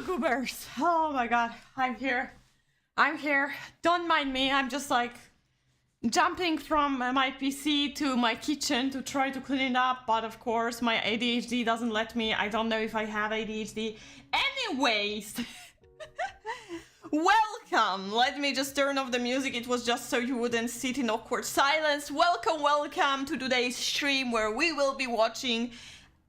Goobers. Oh my god, I'm here. I'm here. Don't mind me. I'm just like jumping from my PC to my kitchen to try to clean it up, but of course my ADHD doesn't let me. I don't know if I have ADHD. Anyways, welcome. Let me just turn off the music. It was just so you wouldn't sit in awkward silence. Welcome to today's stream where we will be watching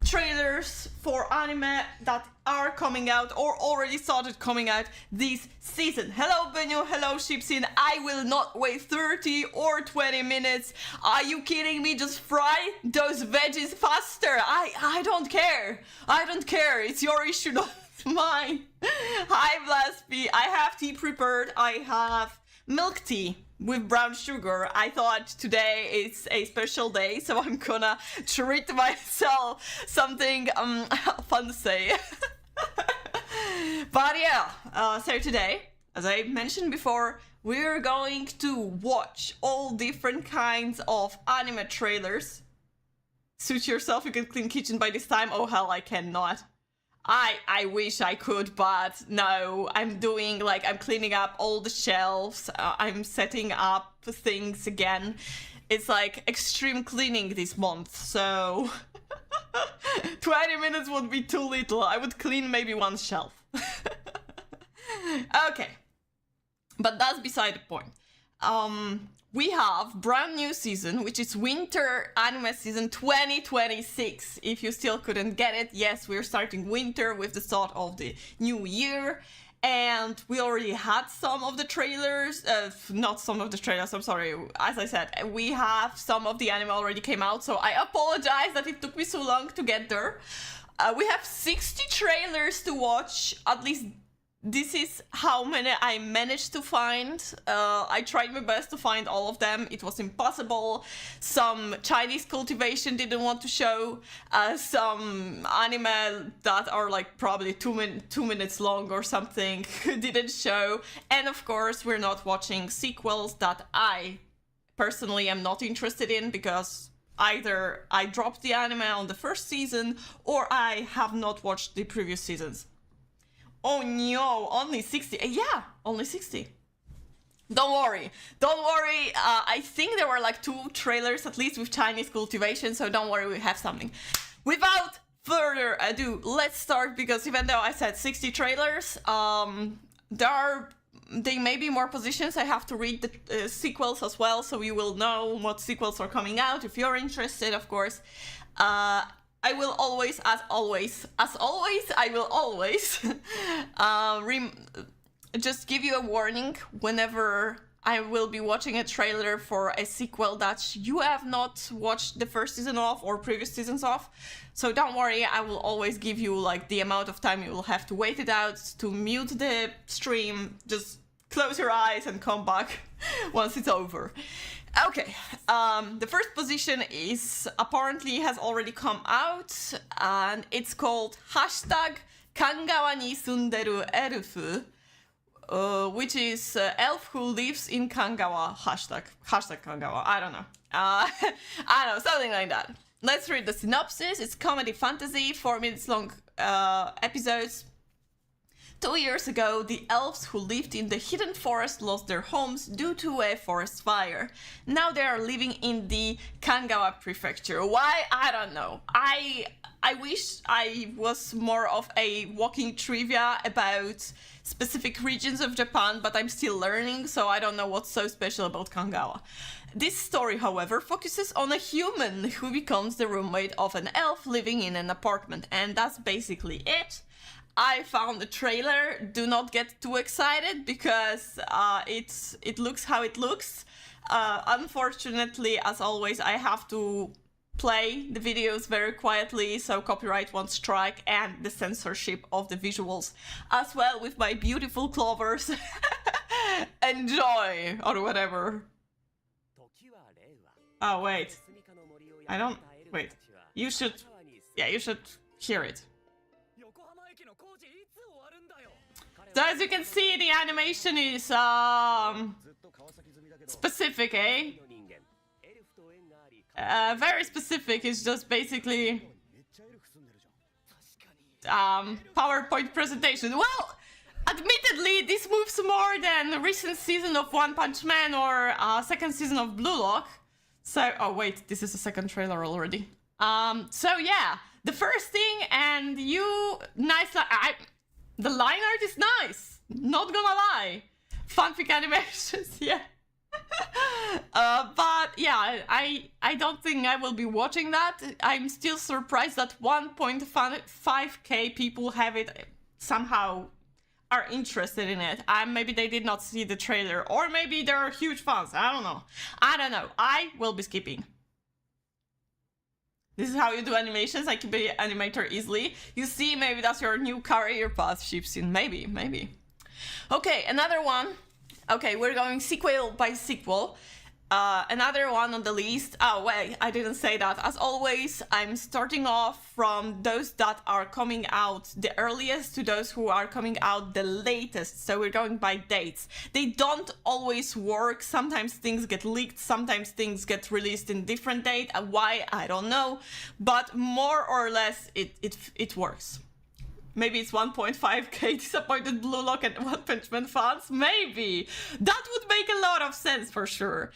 trailers for anime that are coming out or already started coming out this season. Hello Benyo, hello Shipsin. I will not wait 30 or 20 minutes. Are you kidding me? Just fry those veggies faster. I don't care. I don't care. It's your issue, not mine. Hi Blaspi. I have tea prepared. I have milk tea with brown sugar. I thought today is a special day, so I'm gonna treat myself something fancy. But yeah, so today, as I mentioned before, we're going to watch all different kinds of anime trailers. Suit yourself, you can clean kitchen by this time. Oh hell, I cannot. I wish I could, but no, I'm doing like, I'm cleaning up all the shelves, I'm setting up things again. It's like extreme cleaning this month, so 20 minutes would be too little. I would clean maybe one shelf. Okay, but that's beside the point. We have brand new season, which is winter anime season 2026. If you still couldn't get it, yes, we're starting winter with the start of the new year. And we already had some of the trailers, not some of the trailers, I'm sorry. As I said, we have some of the anime already came out, so I apologize that it took me so long to get there. We have 60 trailers to watch, at least. This is how many I managed to find. I tried my best to find all of them. It was impossible. Some Chinese cultivation didn't want to show. Some anime that are like probably 2 minutes long or something didn't show. And of course, we're not watching sequels that I personally am not interested in, because either I dropped the anime on the first season or I have not watched the previous seasons. Oh no, only 60. Yeah, only 60. Don't worry. I think there were like 2 trailers at least with Chinese cultivation, so don't worry, we have something. Without further ado, let's start, because even though I said 60 trailers, they may be more positions. I have to read the sequels as well, so you will know what sequels are coming out if you're interested, of course. I will always, I will always just give you a warning whenever I will be watching a trailer for a sequel that you have not watched the first season of or previous seasons of. So don't worry, I will always give you like the amount of time you will have to wait it out, to mute the stream. Just close your eyes and come back once it's over. Okay, the first position is apparently has already come out, and it's called hashtag Kangawa ni sunderu elfu, which is elf who lives in Kangawa, hashtag Kangawa, I don't know. I don't know, something like that. Let's read the synopsis. It's comedy fantasy, 4 minutes long episodes. 2 years ago, the elves who lived in the hidden forest lost their homes due to a forest fire. Now they are living in the Kangawa prefecture. Why? I don't know. I wish I was more of a walking trivia about specific regions of Japan, but I'm still learning, so I don't know what's so special about Kangawa. This story, however, focuses on a human who becomes the roommate of an elf living in an apartment, and that's basically it. I found the trailer. Do not get too excited, because it looks how it looks. Unfortunately, as always, I have to play the videos very quietly, so copyright won't strike, and the censorship of the visuals as well with my beautiful clovers. Enjoy, or whatever. Oh, wait. Wait. You should hear it. So as you can see, the animation is specific, eh? Very specific. It's just basically PowerPoint presentation. Well, admittedly, this moves more than the recent season of One Punch Man or second season of Blue Lock. So, oh wait, this is a second trailer already. So yeah, the first thing, and the line art is nice. Not gonna lie. Fanfic animations, yeah. But yeah, I don't think I will be watching that. I'm still surprised that 1.5k people have it somehow are interested in it. Maybe they did not see the trailer, or maybe they're huge fans. I don't know. I will be skipping. This is how you do animations. I can be an animator easily. You see, maybe that's your new career path, Shipsin. Maybe. Okay, another one. Okay, we're going sequel by sequel. Another one on the list. Oh, wait, I didn't say that. As always, I'm starting off from those that are coming out the earliest to those who are coming out the latest. So we're going by dates. They don't always work. Sometimes things get leaked. Sometimes things get released in different date. Why? I don't know. But more or less, it works. Maybe it's 1.5k disappointed Blue Lock and One Punch Man fans. Maybe. That would make a lot of sense for sure.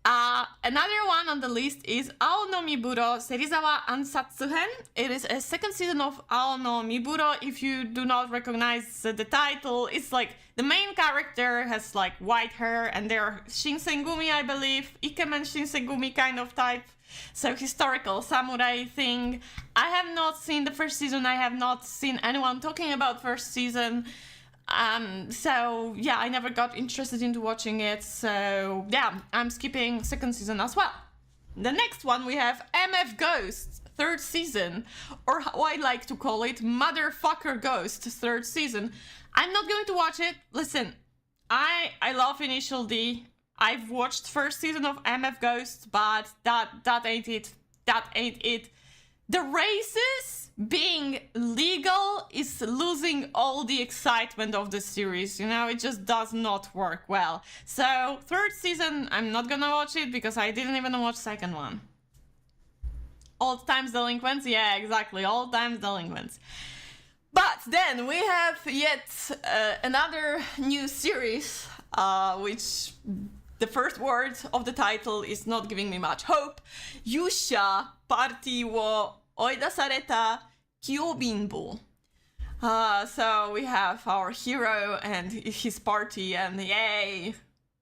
Another one on the list is Ao no Miburo Serizawa Ansatsuhen. It is a second season of Ao no Miburo. If you do not recognize the title, it's like the main character has like white hair and they're Shinsengumi, I believe. Ikemen Shinsengumi kind of type. So historical samurai thing. I have not seen the first season. I have not seen anyone talking about first season. So yeah, I never got interested into watching it. So yeah, I'm skipping second season as well. The next one we have MF Ghost, third season, or how I like to call it, Motherfucker Ghost, third season. I'm not going to watch it. Listen, I love Initial D. I've watched first season of MF Ghost, but that ain't it. That ain't it. The races being legal is losing all the excitement of the series. You know, it just does not work well. So third season, I'm not gonna watch it because I didn't even watch second one. Old Times Delinquents? Yeah, exactly. Old Times Delinquents. But then we have yet another new series, which... the first word of the title is not giving me much hope. Yusha Party wo oidasareta Kyobinbo. So we have our hero and his party, and yay!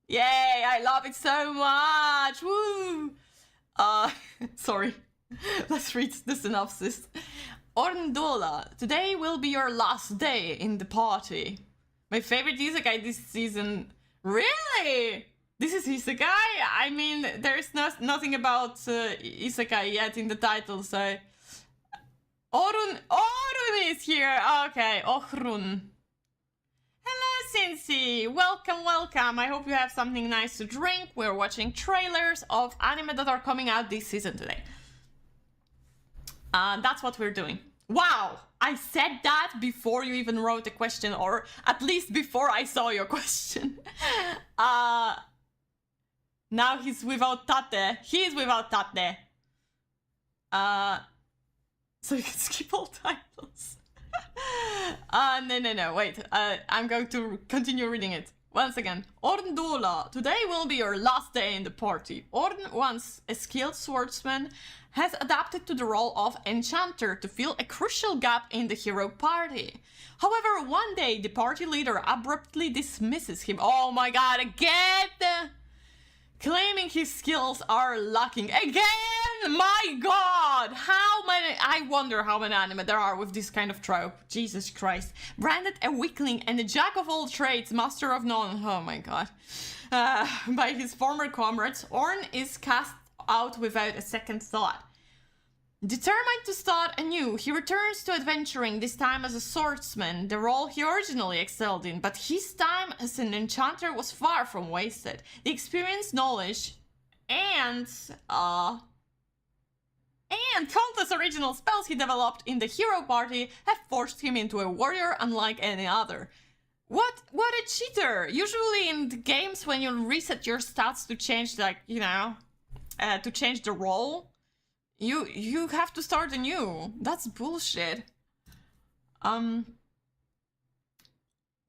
Yay! I love it so much! Woo! Sorry. Let's read the synopsis. Orndola, today will be your last day in the party. My favorite isekai this season. Really? This is isekai? I mean, there's nothing about isekai yet in the title, so... Orun is here! Okay, Ohrun. Hello, Cincy! Welcome! I hope you have something nice to drink. We're watching trailers of anime that are coming out this season today. That's what we're doing. Wow! I said that before you even wrote a question, or at least before I saw your question. Now he's without Tate. He is without Tate. So you can skip all titles. No, wait. I'm going to continue reading it. Once again. Orndola, today will be your last day in the party. Orn, once a skilled swordsman, has adapted to the role of enchanter to fill a crucial gap in the hero party. However, one day the party leader abruptly dismisses him. Oh my god, again! Claiming his skills are lacking. Again! My god! How many... I wonder how many anime there are with this kind of trope. Jesus Christ. Branded a weakling and a jack of all trades, master of none. Oh my god. By his former comrades, Orn is cast out without a second thought. Determined to start anew, he returns to adventuring, this time as a swordsman, the role he originally excelled in, but his time as an enchanter was far from wasted. The experience, knowledge, and countless original spells he developed in the hero party have forced him into a warrior unlike any other. What a cheater! Usually in the games when you reset your stats to change, like, you know, to change the role, you have to start anew. That's bullshit.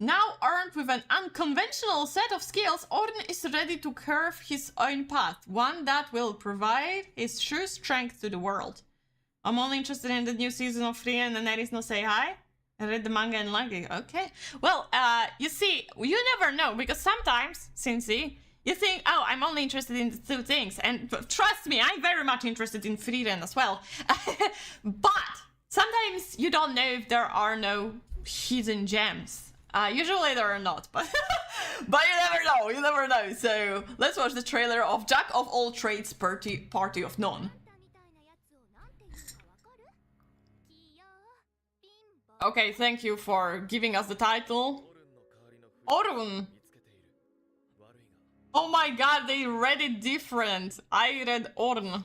Now armed with an unconventional set of skills, Odin is ready to carve his own path, one that will provide his true strength to the world. I'm only interested in the new season of Frien and Eris no Say Hi. I read the manga and liked it. Okay. Well, you see, you never know, because sometimes, Cincy, You think, oh, I'm only interested in the two things. And trust me, I'm very much interested in Frieren as well. But sometimes you don't know if there are no hidden gems. Usually there are not, but but you never know. So let's watch the trailer of Jack of All Trades Party of None. Okay, thank you for giving us the title. Orun. Oh my god, they read it different. I read Orn.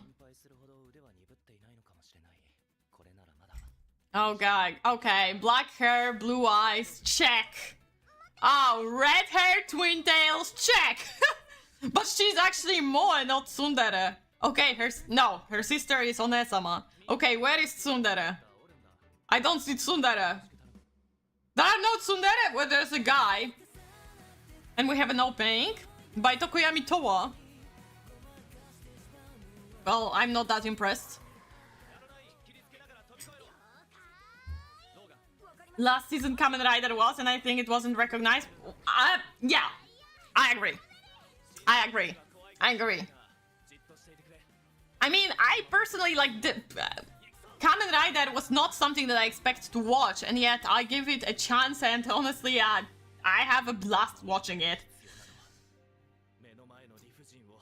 Oh god, okay. Black hair, blue eyes, check. Oh, red hair, twin tails, check. But she's actually Moe, not Tsundere. Okay, her sister is Onesama. Okay, where is Tsundere? I don't see Tsundere. There are no Tsundere. Well, there's a guy. And we have an opening by Tokoyami Towa. Well, I'm not that impressed. Last season Kamen Rider was, and I think it wasn't recognized. Yeah, I agree. I agree. I mean, I personally like the Kamen Rider was not something that I expect to watch, and yet I give it a chance, and honestly, I have a blast watching it.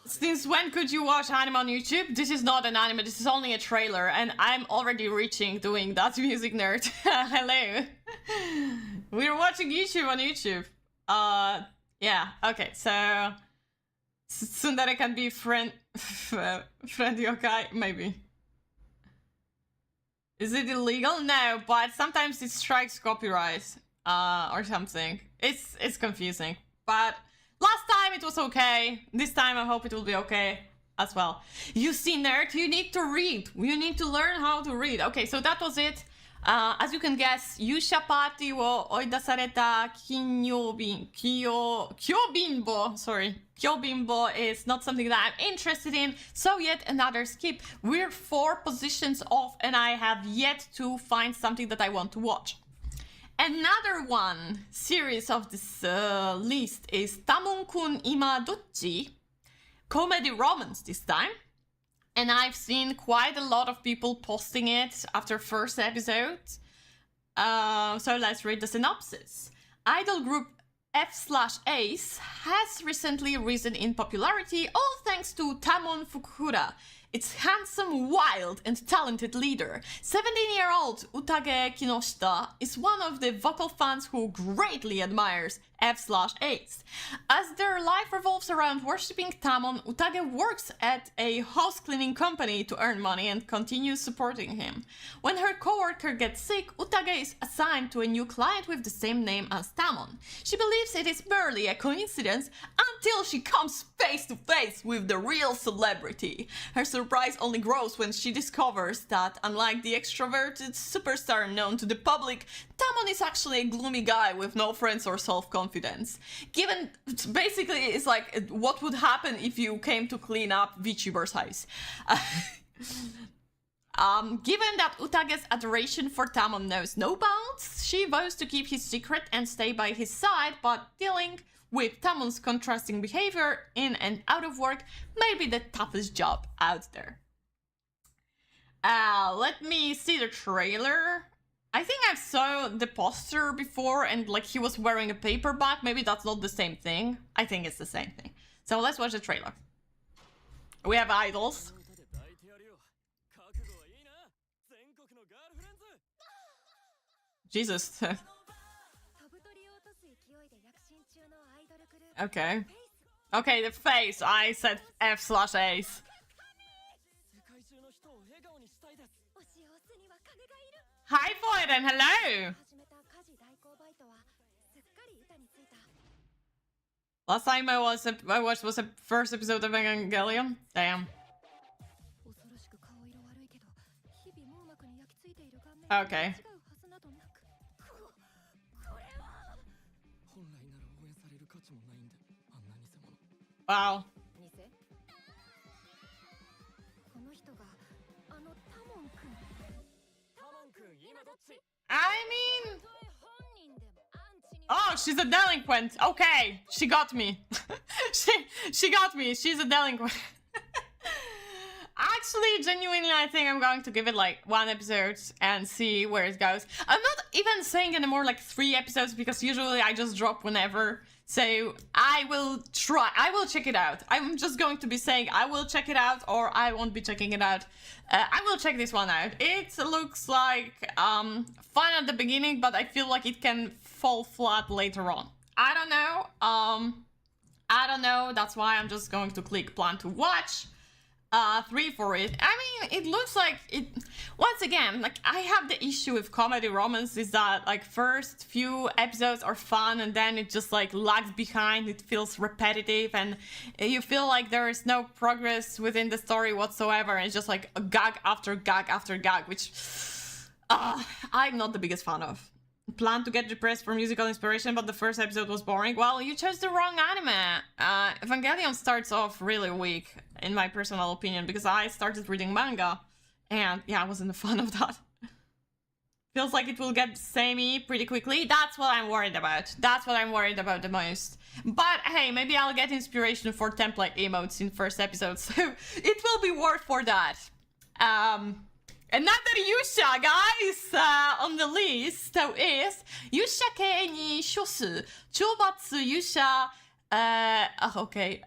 Since when could you watch anime on YouTube? This is not an anime, this is only a trailer, and I'm already reaching doing that music nerd. Hello. We're watching YouTube on YouTube. Yeah, okay, so Tsundere can be friend yokai, maybe. Is it illegal? No, but sometimes it strikes copyright or something. It's confusing, but last time it was okay. This time I hope it will be okay as well. You see, nerd, you need to read. You need to learn how to read. Okay, so that was it. As you can guess, Yusha Party wo oidasareta Kyobimbo is not something that I'm interested in, so yet another skip. We're 4 positions off and I have yet to find something that I want to watch. Another one series of this list is Tamon-kun Ima Dochi, comedy romance this time. And I've seen quite a lot of people posting it after first episode. So let's read the synopsis. Idol group F/Ace has recently risen in popularity, all thanks to Tamon Fukuhara, its handsome, wild, and talented leader. 17-year-old Utage Kinoshita is one of the vocal fans who greatly admires F/Ace. As their life revolves around worshipping Tamon, Utage works at a house cleaning company to earn money and continues supporting him. When her coworker gets sick, Utage is assigned to a new client with the same name as Tamon. She believes it is merely a coincidence until she comes face to face with the real celebrity. Her surprise only grows when she discovers that, unlike the extroverted superstar known to the public, Tamon is actually a gloomy guy with no friends or self-confidence. Given, basically, it's like what would happen if you came to clean up VTuber's house. Given that Utage's adoration for Tamon knows no bounds, she vows to keep his secret and stay by his side, but dealing with Tamon's contrasting behavior in and out of work may be the toughest job out there. Let me see the trailer. I think I saw the poster before and like he was wearing a paperback. Maybe that's not the same thing. I think it's the same thing. So let's watch the trailer. We have idols. Jesus. Okay. Okay, the face. I said F/Ace. Hi, Foyden. Hello. Last time I watched was the first episode of Evangelion. Damn. Okay. Wow. I mean... Oh, she's a delinquent. Okay, she got me. she got me. She's a delinquent. Actually, genuinely, I think I'm going to give it like 1 episode and see where it goes. I'm not even saying anymore like 3 episodes because usually I just drop whenever. So I will check it out. I'm just going to be saying I will check it out or I won't be checking it out. I will check this one out. It looks like fun at the beginning, but I feel like it can fall flat later on. I don't know. I don't know. That's why I'm just going to click plan to watch. 3 for it. I mean, it looks like it. Once again, like I have the issue with comedy romance is that like first few episodes are fun and then it just like lags behind. It feels repetitive and you feel like there is no progress within the story whatsoever. And it's just like a gag after gag after gag, which I'm not the biggest fan of. Plan to get depressed for musical inspiration, but the first episode was boring. Well, you chose the wrong anime. Evangelion starts off really weak, in my personal opinion, because I started reading manga, and yeah, I wasn't a fan of that. Feels like it will get samey pretty quickly. That's what I'm worried about. That's what I'm worried about the most. But hey, maybe I'll get inspiration for template emotes in first episode, so it will be worth for that. Another Yusha, guys, on the list is Yusha系に処す懲罰Yusha okay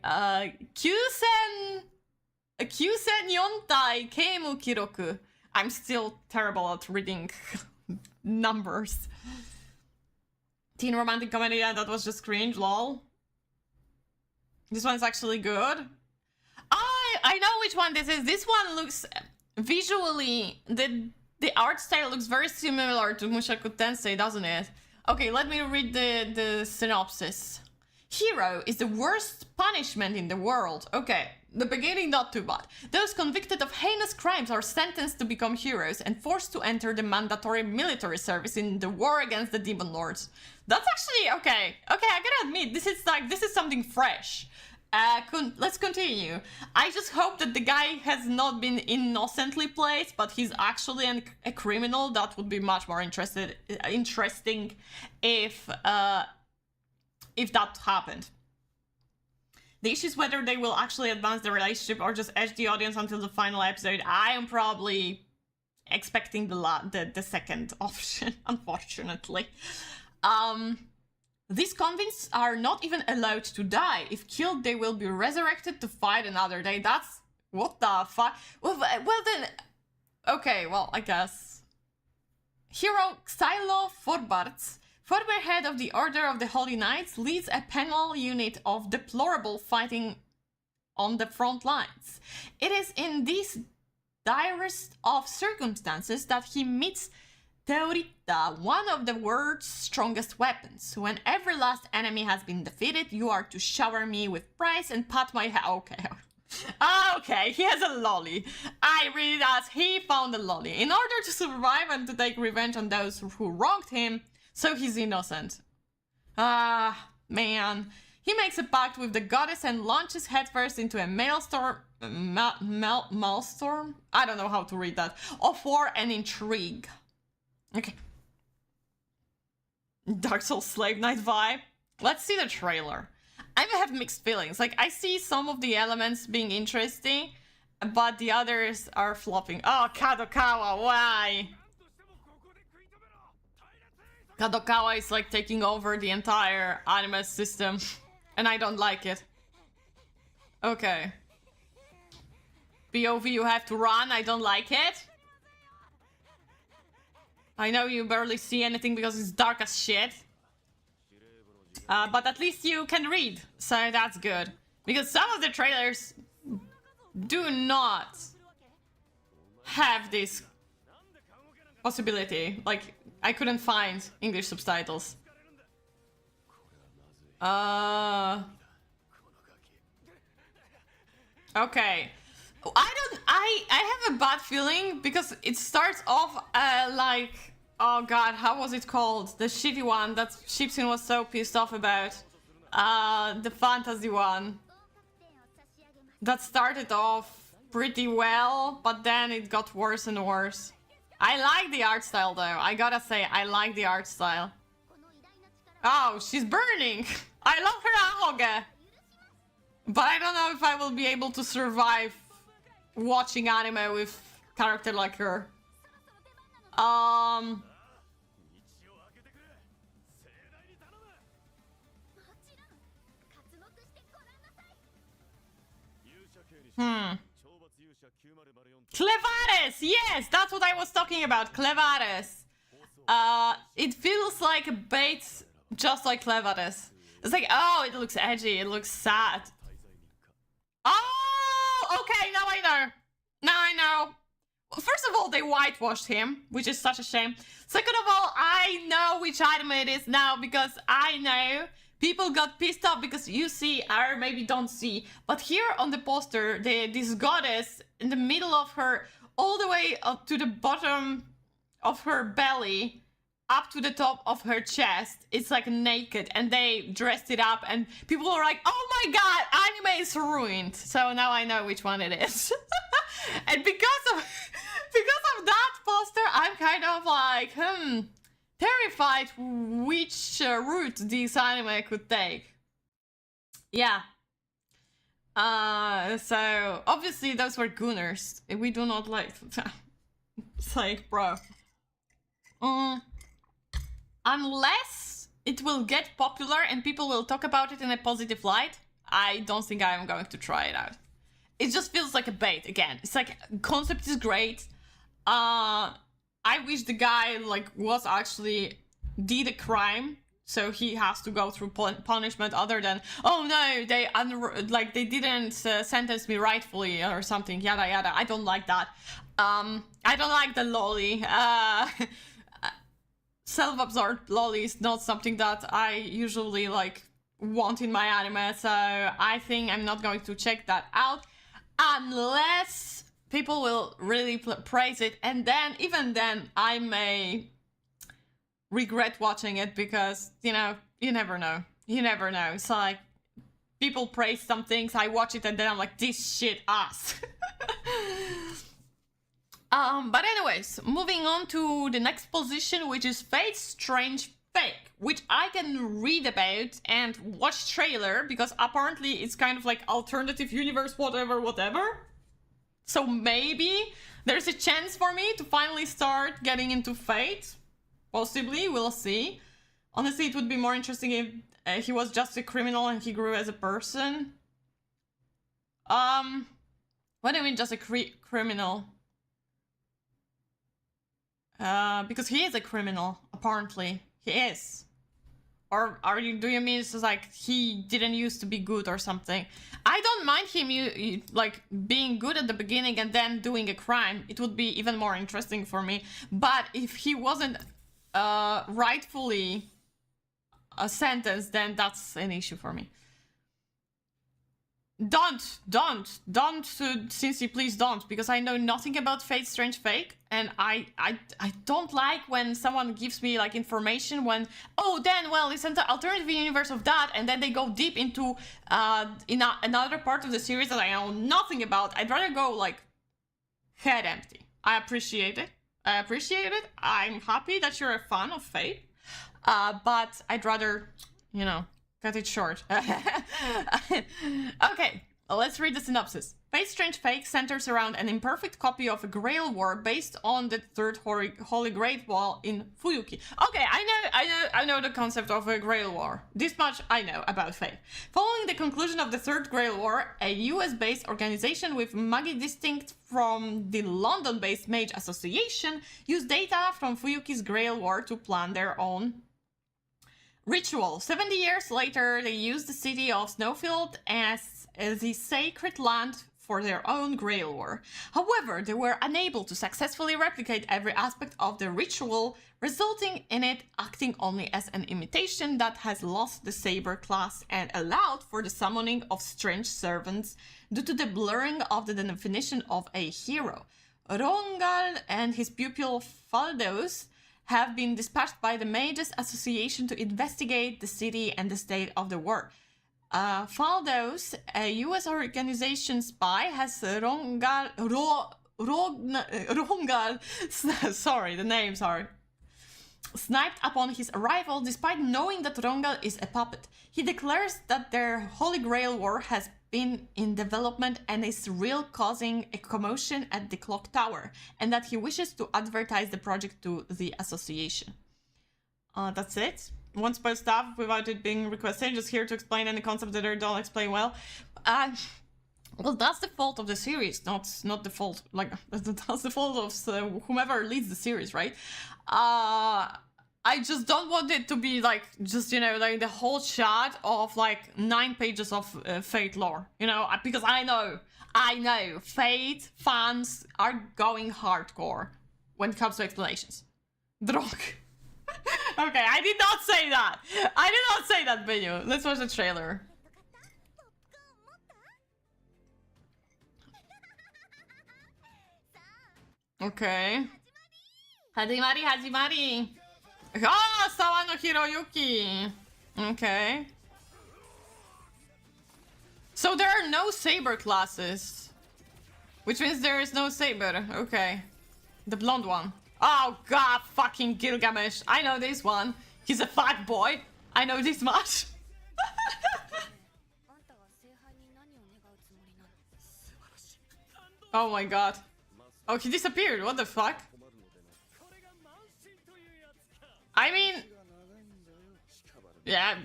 9004体刑務記録 I'm still terrible at reading numbers. Teen romantic comedy, yeah, that was just cringe, lol. This one's actually good. I know which one this is. This one looks... Visually, the art style looks very similar to Mushoku Tensei, doesn't it? Okay, let me read the synopsis. Hero is the worst punishment in the world. Okay, the beginning not too bad. Those convicted of heinous crimes are sentenced to become heroes and forced to enter the mandatory military service in the war against the demon lords. That's actually okay. Okay, I gotta admit, this is something fresh. Let's continue. I just hope that the guy has not been innocently placed, but he's actually a criminal. That would be much more interesting if that happened. The issue is whether they will actually advance the relationship or just edge the audience until the final episode. I am probably expecting the second option, unfortunately. These convicts are not even allowed to die. If killed, they will be resurrected to fight another day. That's... what the fuck? Well then... Okay, well, I guess. Hero Xylo Forbarts, former head of the Order of the Holy Knights, leads a penal unit of deplorable fighting on the front lines. It is in these direst of circumstances that he meets Teorita, one of the world's strongest weapons. When every last enemy has been defeated, you are to shower me with praise and pat my head. Okay. Okay, he has a lolly. I read it as he found a lolly. In order to survive and to take revenge on those who wronged him, so he's innocent. Man. He makes a pact with the goddess and launches headfirst into a maelstrom... maelstrom? I don't know how to read that. Of war and intrigue. Okay. Dark Souls Slave Knight vibe. Let's see the trailer. I have mixed feelings. Like, I see some of the elements being interesting, but the others are flopping. Oh, Kadokawa, why? Kadokawa is like taking over the entire anime system, and I don't like it. Okay. POV, you have to run. I don't like it. I know you barely see anything because it's dark as shit. But at least you can read, so that's good. Because some of the trailers do not have this possibility. Like, I couldn't find English subtitles. Okay. I have a bad feeling because it starts off like, oh god, how was it called? The shitty one that Shipsin was so pissed off about. The fantasy one. That started off pretty well, but then it got worse and worse. I like the art style though, I gotta say, I like the art style. Oh, she's burning. I love her Ahoge. But I don't know if I will be able to survive watching anime with character like her. Clevares! Yes, that's what I was talking about. Clevares. It feels like a bait just like Clevares. It's like, oh, it looks edgy, it looks sad. Oh, okay, now I know. Now I know. First of all, they whitewashed him, which is such a shame. Second of all, I know which anime it is now because I know people got pissed off because you see, or maybe don't see, but here on the poster, this goddess in the middle of her, all the way up to the bottom of her belly, up to the top of her chest, it's like naked, and they dressed it up, and people were like, oh my god, anime is ruined. So now I know which one it is. And because of that poster, I'm kind of like, terrified which route this anime could take. Yeah. So obviously those were gooners. We do not like. It's like, bro. Unless it will get popular and people will talk about it in a positive light, I don't think I am going to try it out. It just feels like a bait again. It's like, concept is great. I wish the guy like was actually did a crime, so he has to go through punishment other than, oh no, they didn't sentence me rightfully or something, yada yada. I don't like that. I don't like the lolly. Self-absorbed lolly is not something that I usually like want in my anime, so I think I'm not going to check that out unless people will really praise it, and then even then I may regret watching it because, you know, you never know. You never know. It's like people praise some things, I watch it, and then I'm like, this shit ass. But anyways, moving on to the next position, which is Fate's Strange Fake, which I can read about and watch trailer because apparently it's kind of like alternative universe, whatever. So maybe there's a chance for me to finally start getting into Fate. Possibly, we'll see. Honestly, it would be more interesting if he was just a criminal and he grew as a person. What do you mean just a criminal? Because he is a criminal, apparently. He is. Or do you mean it's just like he didn't used to be good or something? I don't mind him like being good at the beginning and then doing a crime. It would be even more interesting for me. But if he wasn't rightfully sentenced, then that's an issue for me. Don't, Cincy, please don't, because I know nothing about Fate's Strange Fake, and I don't like when someone gives me like information when, oh, then, well, it's an alternative universe of that, and then they go deep into another part of the series that I know nothing about. I'd rather go like head empty. I appreciate it. I'm happy that you're a fan of Fate, but I'd rather, you know, cut it short. Okay, let's read the synopsis. Fate's Strange Fake centers around an imperfect copy of a Grail War based on the Third Holy Grail War in Fuyuki. Okay, I know the concept of a Grail War. This much I know about Fate. Following the conclusion of the Third Grail War, a US-based organization with Magi distinct from the London-based Mage Association used data from Fuyuki's Grail War to plan their own ritual. 70 years later, they used the city of Snowfield as the sacred land for their own Grail War. However, they were unable to successfully replicate every aspect of the ritual, resulting in it acting only as an imitation that has lost the Saber class and allowed for the summoning of strange servants due to the blurring of the definition of a hero. Rongal and his pupil Faldos have been dispatched by the Mages Association to investigate the city and the state of the war. Faldos, a US organization spy, has Rongal, sorry, the name, sorry, sniped upon his arrival despite knowing that Ronga is a puppet. He declares that their Holy Grail war has been in development and is real, causing a commotion at the clock tower, and that he wishes to advertise the project to the association. That's it. Won't spoil stuff without it being requested, just here to explain any concept that I don't explain well. Well, that's the fault of the series, not the fault, like, that's the fault of whomever leads the series, right? I just don't want it to be like, just, you know, like the whole shot of like 9 pages of Fate lore, you know, because I know, Fate fans are going hardcore when it comes to explanations. Drunk. Okay, I did not say that. I did not say that, video. Let's watch the trailer. Okay. Hajimari, Hajimari. Ah, Sawa no Hiroyuki. Okay. So there are no saber classes. Which means there is no saber. Okay. The blonde one. Oh god, fucking Gilgamesh. I know this one. He's a fat boy. I know this much. Oh my god. Oh, he disappeared. What the fuck? I mean... Yeah,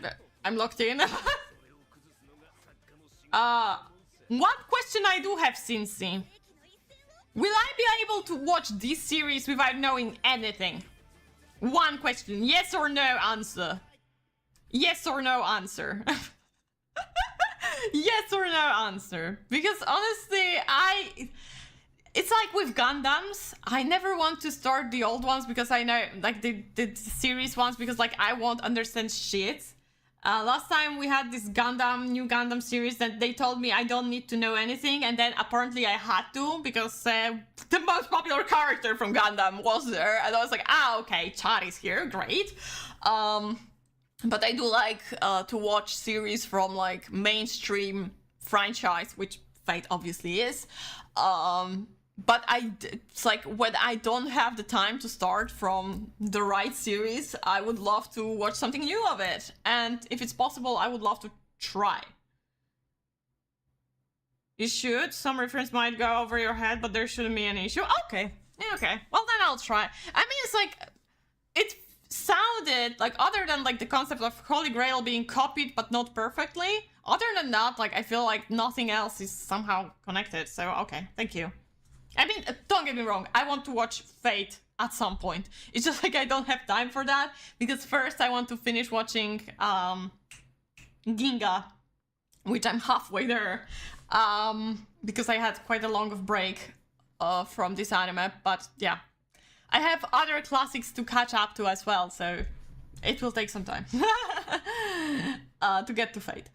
I'm locked in. One question I do have, Cincy. Will I be able to watch this series without knowing anything? One question. Yes or no answer. Yes or no answer. Yes or no answer. Because honestly, it's like with Gundams, I never want to start the old ones because I know, like the series ones, because like I won't understand shit. Last time we had this new Gundam series that they told me I don't need to know anything, and then apparently I had to because the most popular character from Gundam was there, and I was like, ah, okay, Char is here, great. But I do like to watch series from like mainstream franchise, which Fate obviously is. But it's like when I don't have the time to start from the right series, I would love to watch something new of it. And if it's possible, I would love to try. You should. Some reference might go over your head, but there shouldn't be an issue. Okay. Okay. Well, then I'll try. I mean, it's like... It sounded like, other than like the concept of Holy Grail being copied, but not perfectly, other than that, like, I feel like nothing else is somehow connected. So, okay. Thank you. I mean, don't get me wrong, I want to watch Fate at some point. It's just like I don't have time for that, because first I want to finish watching Ginga, which I'm halfway there, because I had quite a long break from this anime, but yeah. I have other classics to catch up to as well, so it will take some time to get to Fate.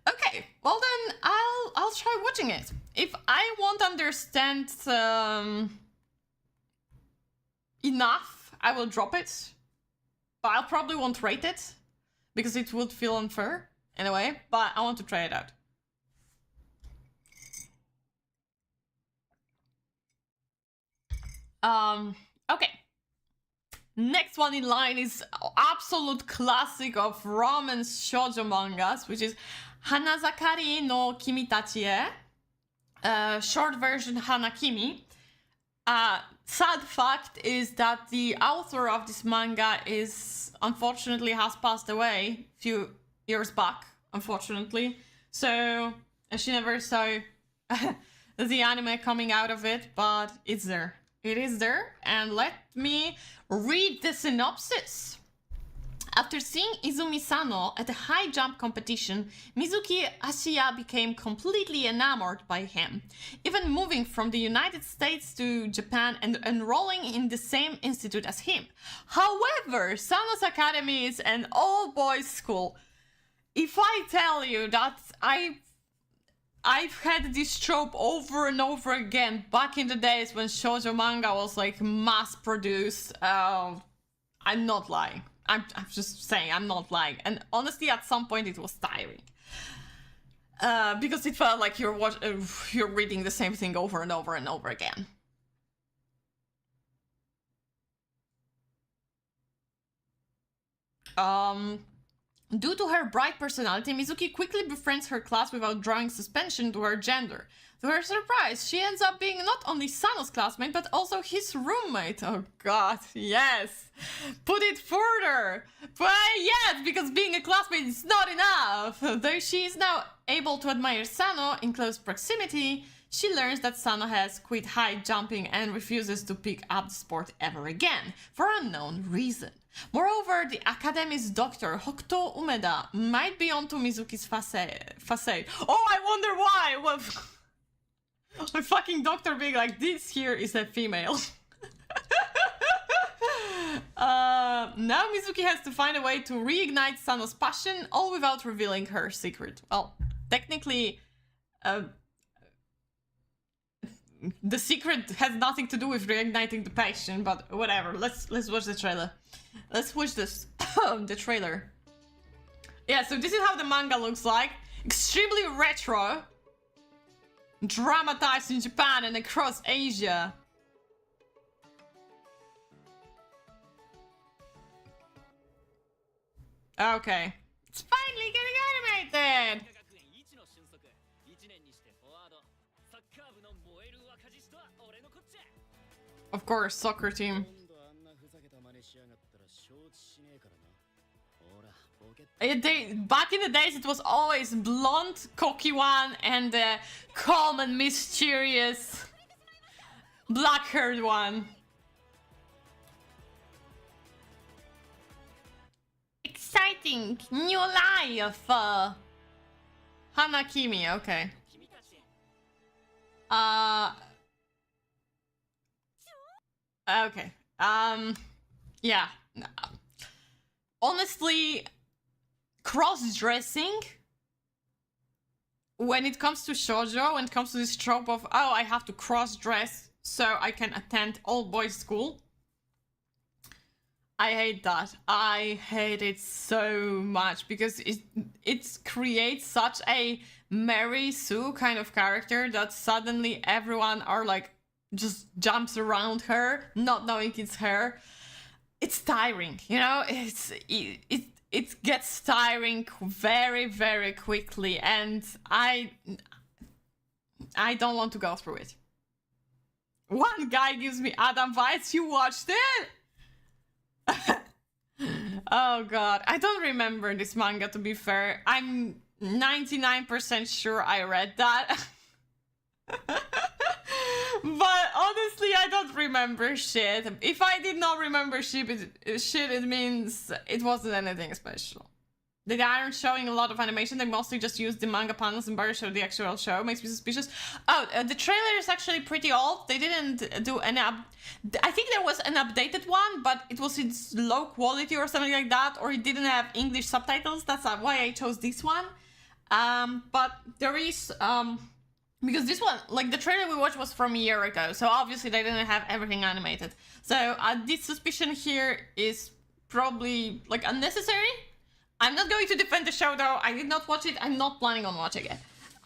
Okay, well then I'll try watching it. If I won't understand enough, I will drop it. But I probably won't rate it because it would feel unfair in a way. But I want to try it out. Okay. Next one in line is absolute classic of romance shoujo mangas, which is Hanazakari no Kimitachi e, short version Hanakimi. Sad fact is that the author of this manga unfortunately has passed away a few years back, unfortunately. So she never saw the anime coming out of it, but it's there. It is there, and let me read the synopsis. After seeing Izumi Sano at a high jump competition, Mizuki Ashiya became completely enamored by him, even moving from the United States to Japan and enrolling in the same institute as him. However, Sano's academy is an all-boys school. If I tell you that I've had this trope over and over again back in the days when shoujo manga was like mass-produced, I'm not lying. I'm just saying, I'm not lying. And honestly, at some point it was tiring. Because it felt like you're reading the same thing over and over and over again. Due to her bright personality, Mizuki quickly befriends her class without drawing suspension to her gender. To her surprise, she ends up being not only Sano's classmate, but also his roommate. Oh god, yes! Put it further! But yes, because being a classmate is not enough! Though she is now able to admire Sano in close proximity, she learns that Sano has quit high jumping and refuses to pick up the sport ever again, for unknown reason. Moreover, the Academy's doctor, Hokuto Umeda, might be onto Mizuki's facade. Oh, I wonder why! Well, a fucking doctor being like, this here is a female. Now Mizuki has to find a way to reignite Sano's passion, all without revealing her secret. Well, technically, the secret has nothing to do with reigniting the passion, but whatever. Let's watch the trailer. Let's watch this. The trailer. Yeah, so this is how the manga looks like. Extremely retro. Dramatized in Japan and across Asia. Okay. It's finally getting animated! Of course, soccer team. Back in the days, it was always blonde, cocky one, and the calm and mysterious black-haired one. Exciting new life. Hanakimi, okay. Okay. Yeah. Honestly, cross-dressing, when it comes to shoujo, when it comes to this trope of, oh, I have to cross-dress so I can attend all-boys school, I hate that. I hate it so much because it creates such a Mary Sue kind of character that suddenly everyone are like, just jumps around her, not knowing it's her. It's tiring, you know? It gets tiring very, very quickly, and I don't want to go through it. One guy gives me Adam vibes. You watched it? Oh god, I don't remember this manga, to be fair. I'm 99% sure I read that. But honestly, I don't remember shit. If I did not remember shit, it means it wasn't anything special. They aren't showing a lot of animation. They mostly just use the manga panels and barely show the actual show. Makes me suspicious. Oh, the trailer is actually pretty old. They didn't do any I think there was an updated one, but it was in low quality or something like that, or it didn't have English subtitles. That's why I chose this one. But there is because this one, like the trailer we watched was from a year ago, so obviously they didn't have everything animated. So this suspicion here is probably like unnecessary. I'm not going to defend the show though. I did not watch it. I'm not planning on watching it.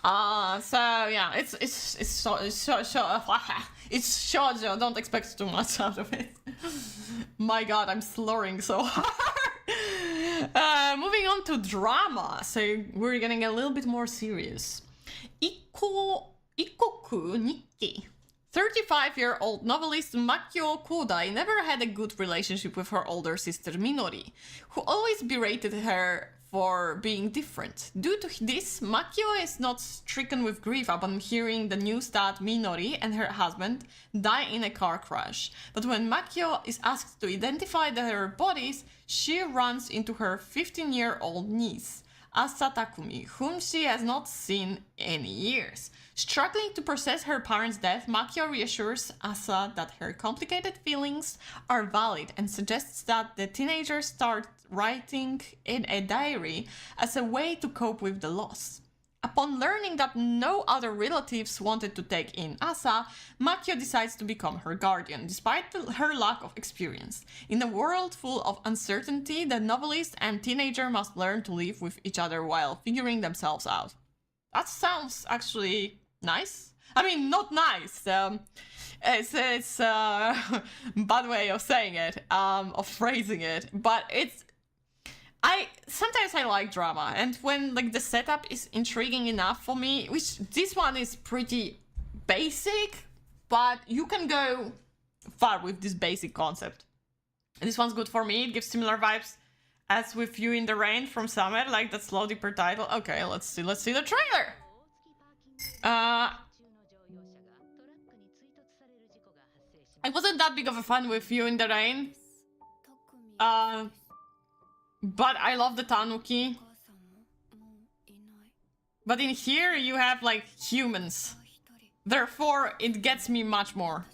So yeah, it's shoujo. Don't expect too much out of it. My god, I'm slurring so hard. Moving on to drama. So we're getting a little bit more serious. Ikoku Nikki. 35-year-old novelist Makio Kodai never had a good relationship with her older sister Minori, who always berated her for being different. Due to this, Makio is not stricken with grief upon hearing the news that Minori and her husband die in a car crash. But when Makio is asked to identify their bodies, she runs into her 15-year-old niece, Asa Takumi, whom she has not seen in years. Struggling to process her parents' death, Makio reassures Asa that her complicated feelings are valid and suggests that the teenager start writing in a diary as a way to cope with the loss. Upon learning that no other relatives wanted to take in Asa, Makio decides to become her guardian, despite her lack of experience. In a world full of uncertainty, the novelist and teenager must learn to live with each other while figuring themselves out. That sounds actually nice. I mean, not nice. It's a bad way of saying it, of phrasing it, but Sometimes I like drama, and when like the setup is intriguing enough for me, which this one is pretty basic, but you can go far with this basic concept. This one's good for me. It gives similar vibes as with You in the Rain from Summer, like that slow deeper title. Okay, let's see the trailer. I wasn't that big of a fan with You in the Rain. But I love the tanuki. But in here you have like humans. Therefore, it gets me much more.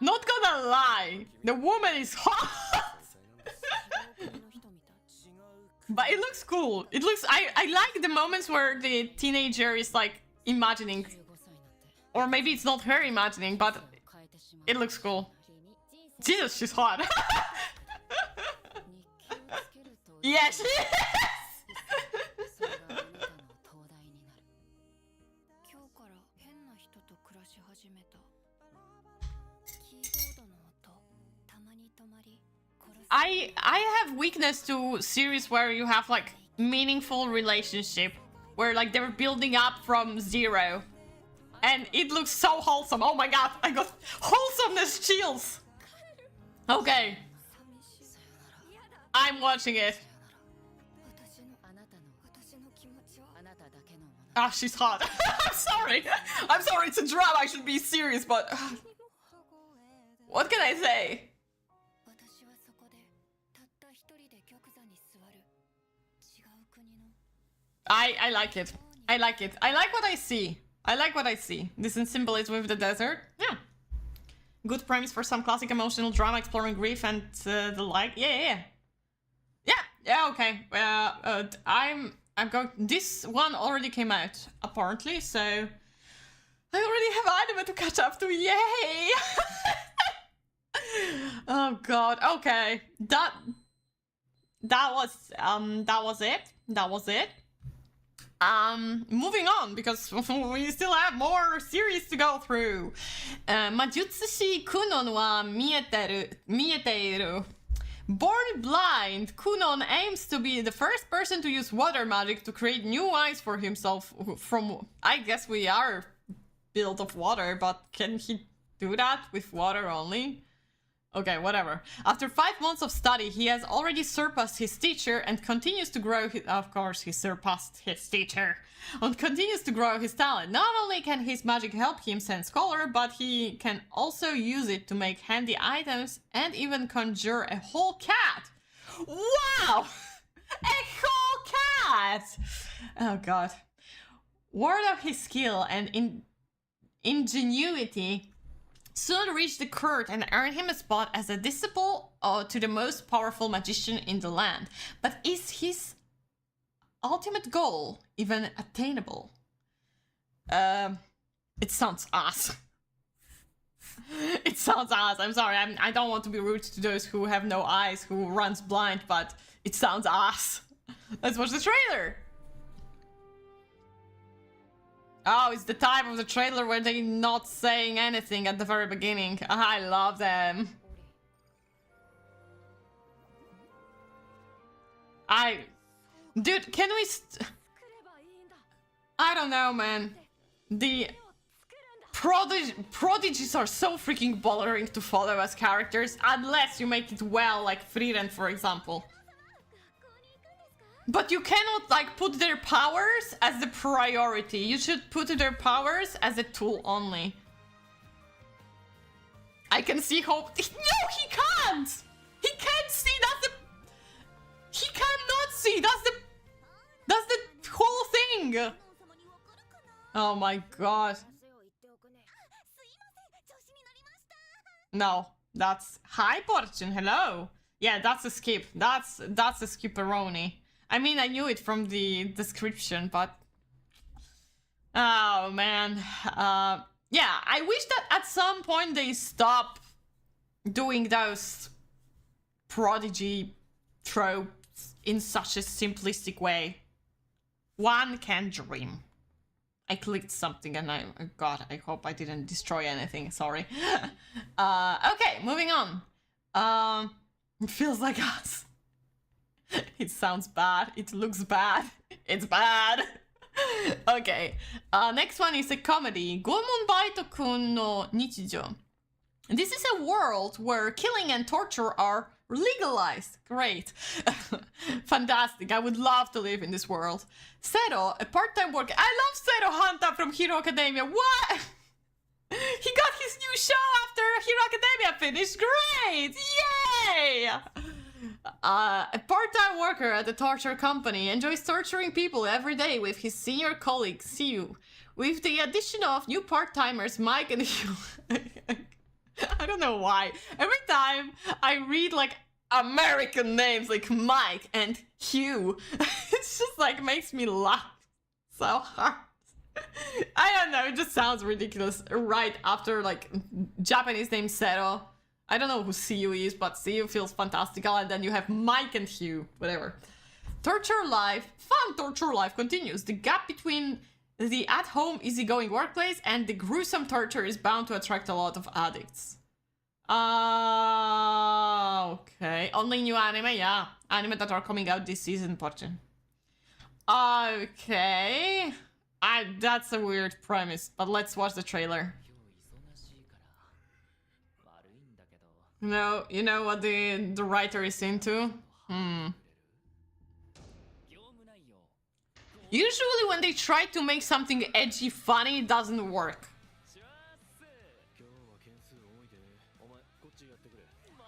Not gonna lie, the woman is hot. But it looks cool. It looks... I like the moments where the teenager is like imagining. Or maybe it's not her imagining, but it looks cool. Jesus, she's hot. Yeah, she is. I have weakness to series where you have like meaningful relationship, where like they're building up from zero, and it looks so wholesome. Oh my god, I got wholesomeness chills. Okay, I'm watching it. Ah, she's hot. I'm sorry, it's a drama, I should be serious, but what can I say? I like it. I like it. I like what I see. I like what I see. This in symbolism with the desert. Yeah. Good premise for some classic emotional drama exploring grief and the like. Yeah. Okay. I'm going... This one already came out, apparently, so... I already have anime to catch up to. Yay! Oh god. Okay. That was it. Moving on, because we still have more series to go through. Majutsushi Kunon wa mieteiru. Born blind, Kunon aims to be the first person to use water magic to create new eyes for himself from... I guess we are built of water, but can he do that with water only? Okay, whatever. After 5 months of study, he has already surpassed his teacher and continues to grow his... Of course, he surpassed his teacher and continues to grow his talent. Not only can his magic help him sense color, but he can also use it to make handy items and even conjure a whole cat. Wow! A whole cat! Oh god. Word of his skill and ingenuity soon reached the court and earned him a spot as a disciple to the most powerful magician in the land. But is his ultimate goal even attainable? It sounds ass. It sounds ass. I'm sorry. I don't want to be rude to those who have no eyes, who runs blind, but it sounds ass. Let's watch the trailer. Oh, it's the type of the trailer where they're not saying anything at the very beginning. I love them. Dude, can we I don't know, man. The prodigies are so freaking bothering to follow as characters, unless you make it well, like Frieren, for example. But you cannot, like, put their powers as the priority. You should put their powers as a tool only. I can see hope. No, he can't! He can't see, that's the... He cannot see, that's the whole thing! Oh my god. No, that's... Hi, Porchin, hello! Yeah, that's a skip. That's a skipperoni. I mean, I knew it from the description, but... Oh, man. Yeah, I wish that at some point they stop doing those prodigy tropes in such a simplistic way. One can dream. I clicked something and oh God, I hope I didn't destroy anything. Sorry. Okay, moving on. It feels like us. It sounds bad. It looks bad. It's bad. Okay. Next one is a comedy. Goemon Baito-kun no Nichijou. This is a world where killing and torture are legalized. Great. Fantastic. I would love to live in this world. Seto, a part-time worker. I love Seto Hanta from Hero Academia. What? He got his new show after Hero Academia finished. Great! Yay! A part-time worker at a torture company enjoys torturing people every day with his senior colleague, Siu. With the addition of new part-timers, Mike and Hugh. I don't know why. Every time I read like American names like Mike and Hugh, it's just like makes me laugh so hard. I don't know, it just sounds ridiculous right after like Japanese name Seto. I don't know who Siu is, but Siu feels fantastical, and then you have Mike and Hugh, whatever. Torture life, fun torture life continues. The gap between the at-home easygoing workplace and the gruesome torture is bound to attract a lot of addicts. Okay. Only new anime, yeah. Anime that are coming out this season, Portion. Okay. That's a weird premise, but let's watch the trailer. No, you know what the writer is into? Usually when they try to make something edgy funny, it doesn't work.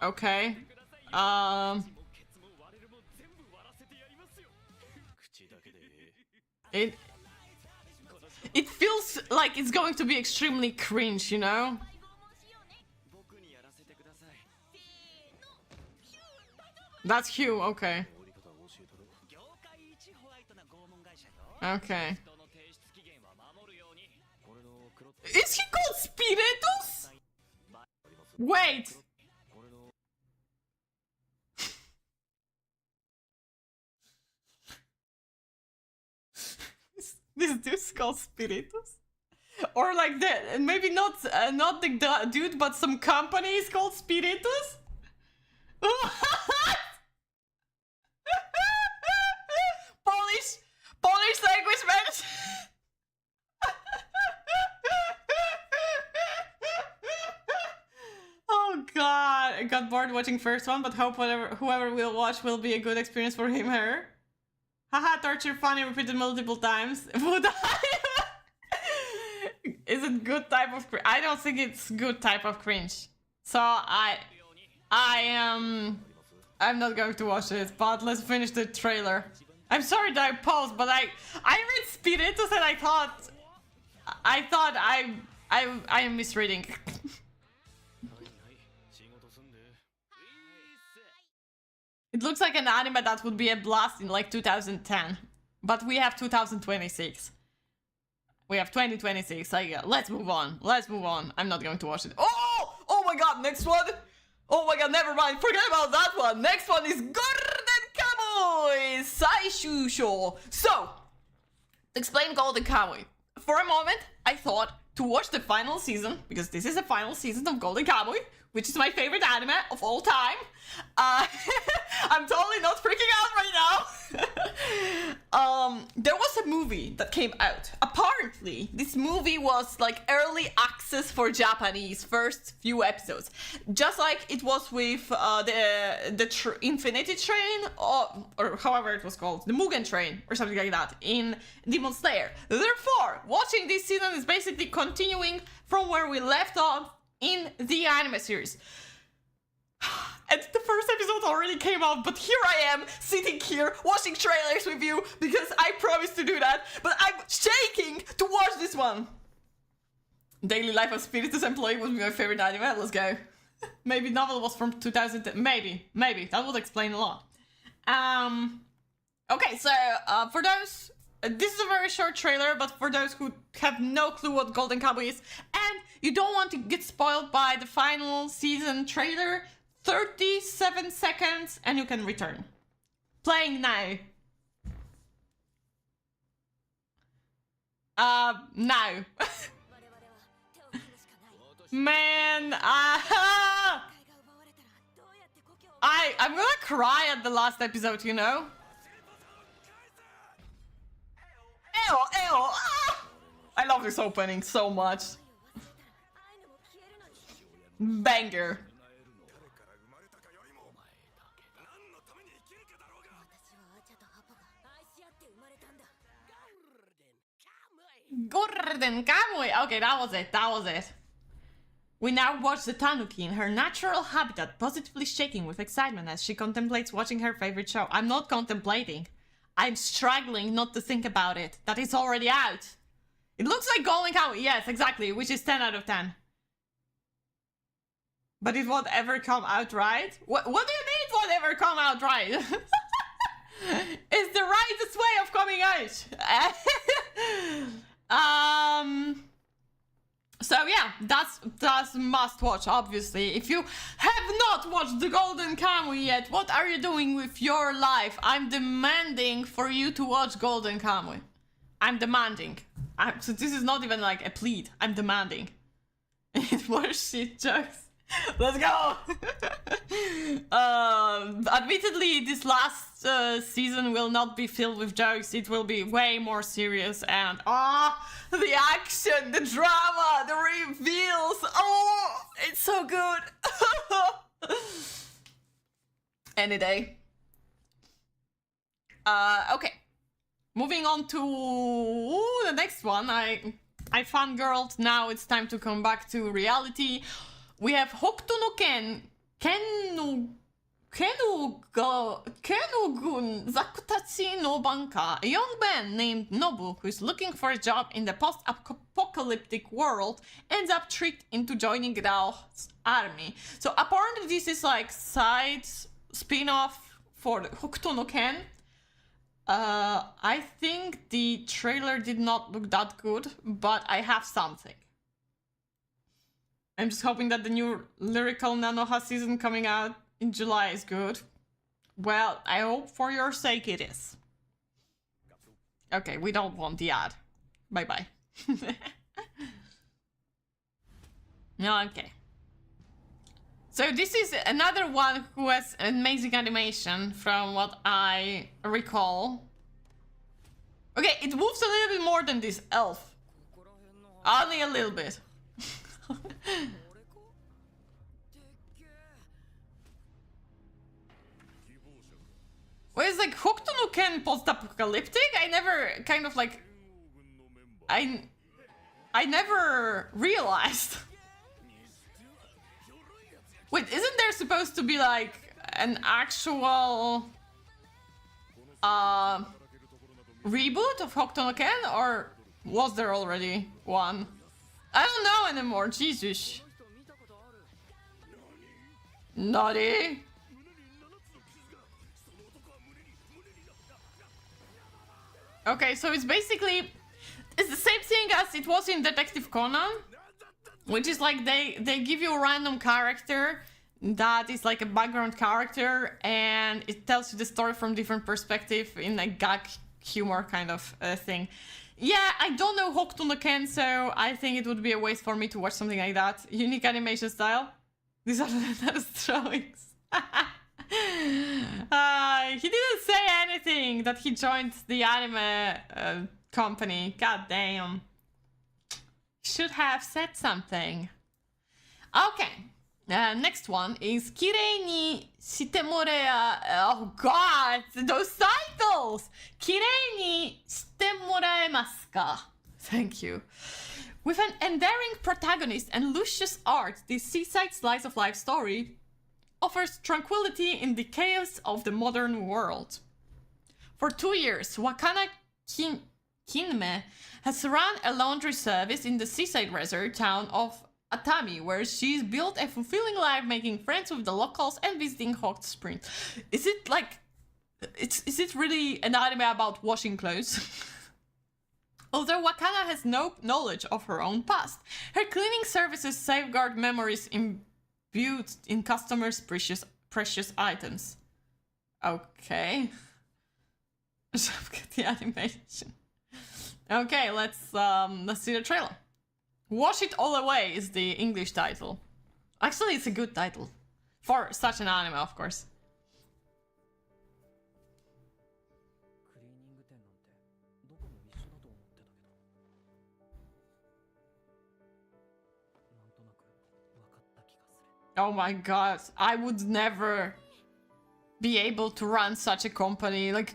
Okay. It feels like it's going to be extremely cringe, you know? That's Hugh, okay. Okay. Is he called Spiritus? Wait. This dude's called Spiritus? Or like the maybe not the dude, but some company is called Spiritus? Polish language match. Oh god, I got bored watching first one, but hope whoever will watch will be a good experience for him, her. Haha, torture funny repeated multiple times. Would I? Is it good type of cringe? I don't think it's good type of cringe. So I'm not going to watch it, but let's finish the trailer. I'm sorry that I paused, but I read Spiritus and I thought I am misreading. It looks like an anime that would be a blast in like 2010, but we have 2026. We have 2026. Let's move on. Let's move on. I'm not going to watch it. Oh my god, next one. Oh my god, never mind. Forget about that one. Next one is Golden Kamuy Saishu Sho. So, explain Golden Kamuy. For a moment, I thought to watch the final season, because this is the final season of Golden Kamuy, which is my favorite anime of all time. I'm totally not freaking out right now. There was a movie that came out. Apparently, this movie was like early access for Japanese first few episodes. Just like it was with the Infinity Train, or however it was called, the Mugen Train, or something like that, in Demon Slayer. Therefore, watching this season is basically continuing from where we left off in the anime series. And the first episode already came out, but here I am, sitting here, watching trailers with you, because I promised to do that, but I'm shaking to watch this one. Daily Life of Spiritus Employee was my favorite anime, let's go. Maybe novel was from 2010, maybe, that would explain a lot. Okay, so, for those, this is a very short trailer, but for those who have no clue what Golden Kamuy is, and you don't want to get spoiled by the final season trailer, 37 seconds and you can return. Playing now. Now. Man, I'm gonna cry at the last episode, you know? Ew, ew, ah! I love this opening so much. Banger. Golden Kamui. Okay, that was it. That was it. We now watch the Tanuki in her natural habitat, positively shaking with excitement as she contemplates watching her favorite show. I'm not contemplating. I'm struggling not to think about it. That is already out. It looks like Golden Kamui. Yes, exactly. Which is 10 out of 10. But it won't ever come out right? What do you mean it won't ever come out right? It's the rightest way of coming out. So yeah, that's must watch, obviously. If you have not watched the Golden Kamui yet, what are you doing with your life? I'm demanding for you to watch Golden Kamui. I'm demanding. So this is not even like a plead. I'm demanding. It was shit jokes. Let's go! Admittedly, this last season will not be filled with jokes. It will be way more serious and the action, the drama, the reveals. Oh, it's so good. Any day. Okay. Moving on to the next one. I fangirled. Now it's time to come back to reality. We have Hokuto no Ken, Kenugun Zakutachi no Banka, a young man named Nobu who is looking for a job in the post-apocalyptic world, ends up tricked into joining Rao's army. So apparently this is like side spin-off for Hokuto no Ken. I think the trailer did not look that good, but I have something. I'm just hoping that the new lyrical Nanoha season coming out in July is good. Well, I hope for your sake it is. Okay, we don't want the ad. Bye-bye. No, okay. So this is another one who has amazing animation from what I recall. Okay, it moves a little bit more than this elf. Only a little bit. Well, it's like Hokuto no Ken post-apocalyptic? I never kind of like... I never realized. Wait, isn't there supposed to be like an actual reboot of Hokuto no Ken, or was there already one? I don't know anymore, Jesus. Naughty. Okay, so it's basically... It's the same thing as it was in Detective Conan. Which is like they give you a random character that is like a background character and it tells you the story from different perspective in a gag humor kind of thing. Yeah, I don't know Hokuto no Ken, so I think it would be a waste for me to watch something like that. Unique animation style. These are the drawings. He didn't say anything that he joined the anime company. God damn. Should have said something. Okay. Next one is Kirei ni shite morea... Oh god, those titles! Kirei ni shite moraemasu ka? Thank you. With an endearing protagonist and luscious art, this seaside slice of life story offers tranquility in the chaos of the modern world. For 2 years, Wakana Kinme has run a laundry service in the seaside resort town of Atami, where she's built a fulfilling life, making friends with the locals and visiting hot springs. Is it like... Is it really an anime about washing clothes? Although Wakana has no knowledge of her own past, her cleaning services safeguard memories imbued in customers' precious items. Okay. Look at the animation. Okay, let's see the trailer. Wash It All Away is the English title. Actually, it's a good title for such an anime, of course. Oh my god, I would never be able to run such a company. Like,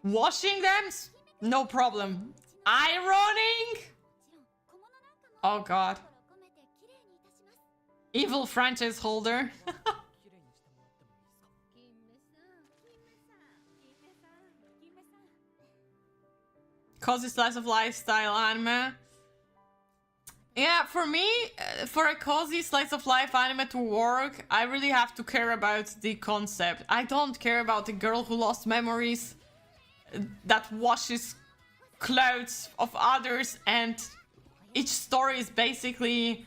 washing them? No problem. Ironing? Oh god. Evil franchise holder. Cozy slice of lifestyle anime. Yeah, for me, for a cozy slice of life anime to work, I really have to care about the concept. I don't care about the girl who lost memories, that washes clothes of others, and each story is basically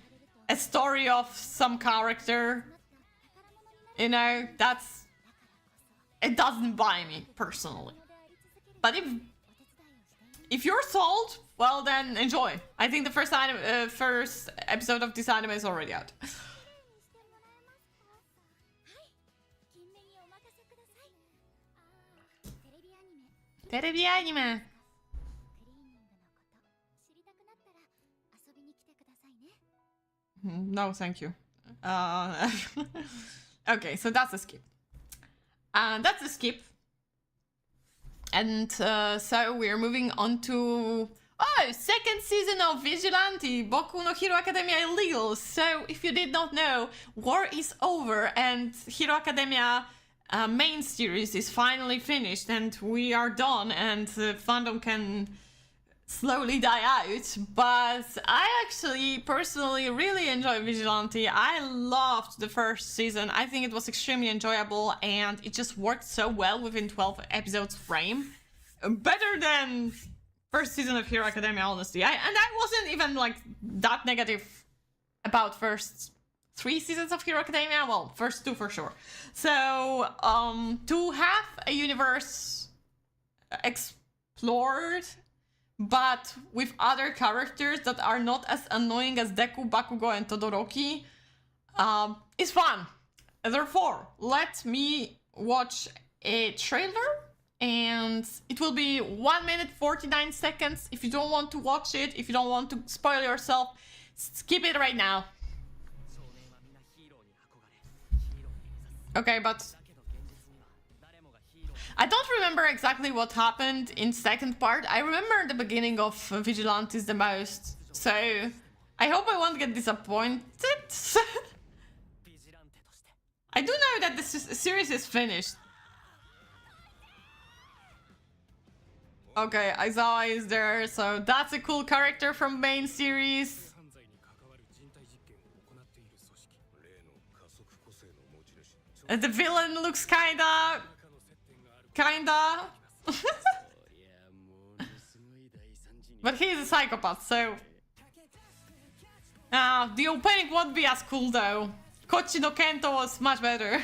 a story of some character. You know, it doesn't buy me personally. But if you're sold, well then enjoy. I think the first episode of this anime is already out. Terebi anime. No, thank you. Okay, so that's a skip. That's a skip. And so we're moving on to second season of Vigilante, Boku no Hero Academia Illegal. So if you did not know, war is over and Hero Academia main series is finally finished and we are done and fandom can slowly die out. But I actually personally really enjoy Vigilante. I loved the first season. I think it was extremely enjoyable and it just worked so well within 12 episodes frame. Better than first season of Hero Academia, honestly. I wasn't even like that negative about first 3 seasons of Hero Academia. Well, first 2 for sure. So to have a universe explored but with other characters that are not as annoying as Deku, Bakugo, and Todoroki, is fun. Therefore, let me watch a trailer, and it will be 1 minute 49 seconds. If you don't want to watch it, if you don't want to spoil yourself, skip it right now. Okay, but I don't remember exactly what happened in second part. I remember the beginning of Vigilantes the most. So I hope I won't get disappointed. I do know that the series is finished. Okay, Aizawa is there, so that's a cool character from main series. The villain looks kinda. But he's a psychopath, so... the opening won't be as cool though. Kochi no Kento was much better.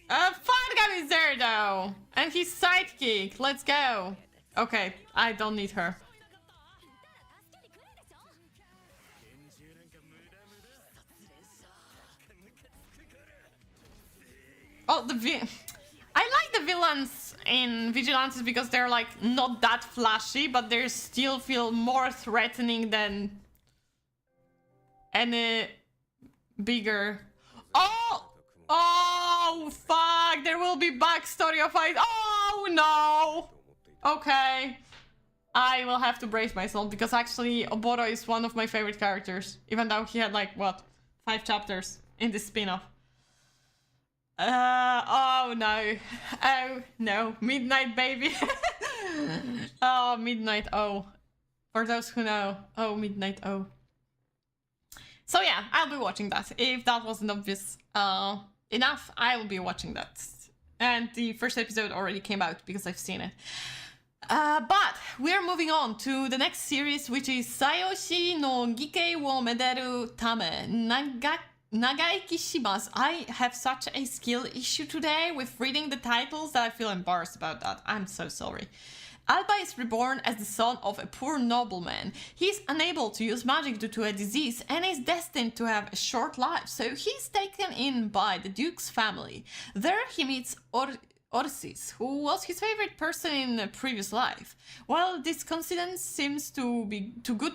Fangam is there though! And his sidekick, let's go! Okay, I don't need her. Oh, I like the villains in Vigilantes because they're like not that flashy, but they still feel more threatening than any bigger. Oh, fuck! There will be backstory of fight. Oh no! Okay, I will have to brace myself because actually Oboro is one of my favorite characters, even though he had like what 5 chapters in this spin-off. Oh no. Oh no. Midnight Baby. Oh, Midnight O. For those who know. Oh, Midnight O. So yeah, I'll be watching that. If that wasn't obvious enough, I will be watching that. And the first episode already came out because I've seen it. But we're moving on to the next series, which is Sayoshi no Gikei wo Mederu Tame Nagaiki Shimas. I have such a skill issue today with reading the titles that I feel embarrassed about that. I'm so sorry. Alba is reborn as the son of a poor nobleman. He is unable to use magic due to a disease and is destined to have a short life, so he's taken in by the Duke's family. There he meets Orsis, who was his favorite person in a previous life. While this coincidence seems to be too good...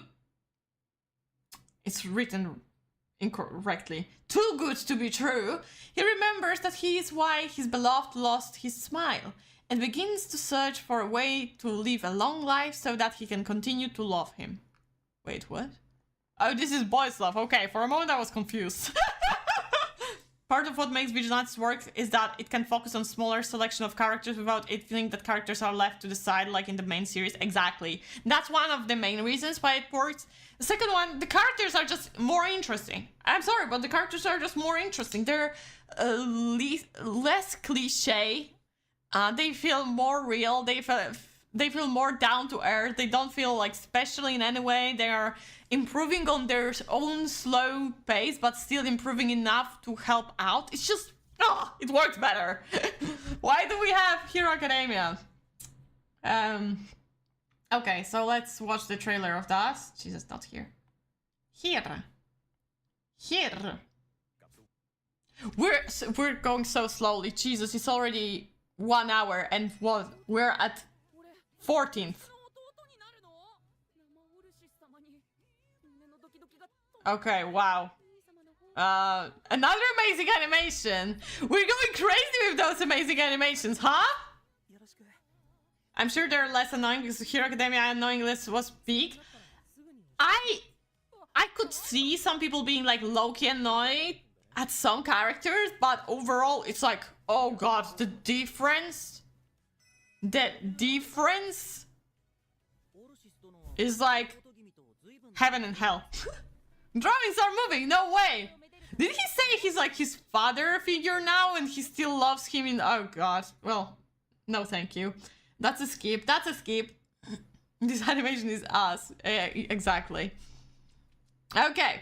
It's written incorrectly. Too good to be true. He remembers that he is why his beloved lost his smile, and begins to search for a way to live a long life so that he can continue to love him. Wait, what? Oh, this is boys' love. Okay, for a moment I was confused. Part of what makes Vigilantes work is that it can focus on smaller selection of characters without it feeling that characters are left to the side like in the main series. Exactly. That's one of the main reasons why it works. The second one, the characters are just more interesting. I'm sorry, but the characters are just more interesting. They're less cliche. They feel more real. They feel more down to earth. They don't feel like special in any way. They are improving on their own slow pace, but still improving enough to help out. It's just, it works better. Why do we have Hero Academia? Okay, so let's watch the trailer of that. Jesus, not here. Here. We're going so slowly. Jesus, it's already 1 hour and what? We're at 14th. Okay, wow. Another amazing animation. We're going crazy with those amazing animations, huh? I'm sure they're less annoying because Hero Academia annoyingness was peak. I could see some people being like low-key annoyed at some characters, but overall it's like, oh god, the difference is like heaven and hell. Drawings are moving, no way! Did he say he's like his father figure now and he still loves him in... Oh god, well, no thank you. That's a skip, that's a skip. This animation is us, exactly. Okay,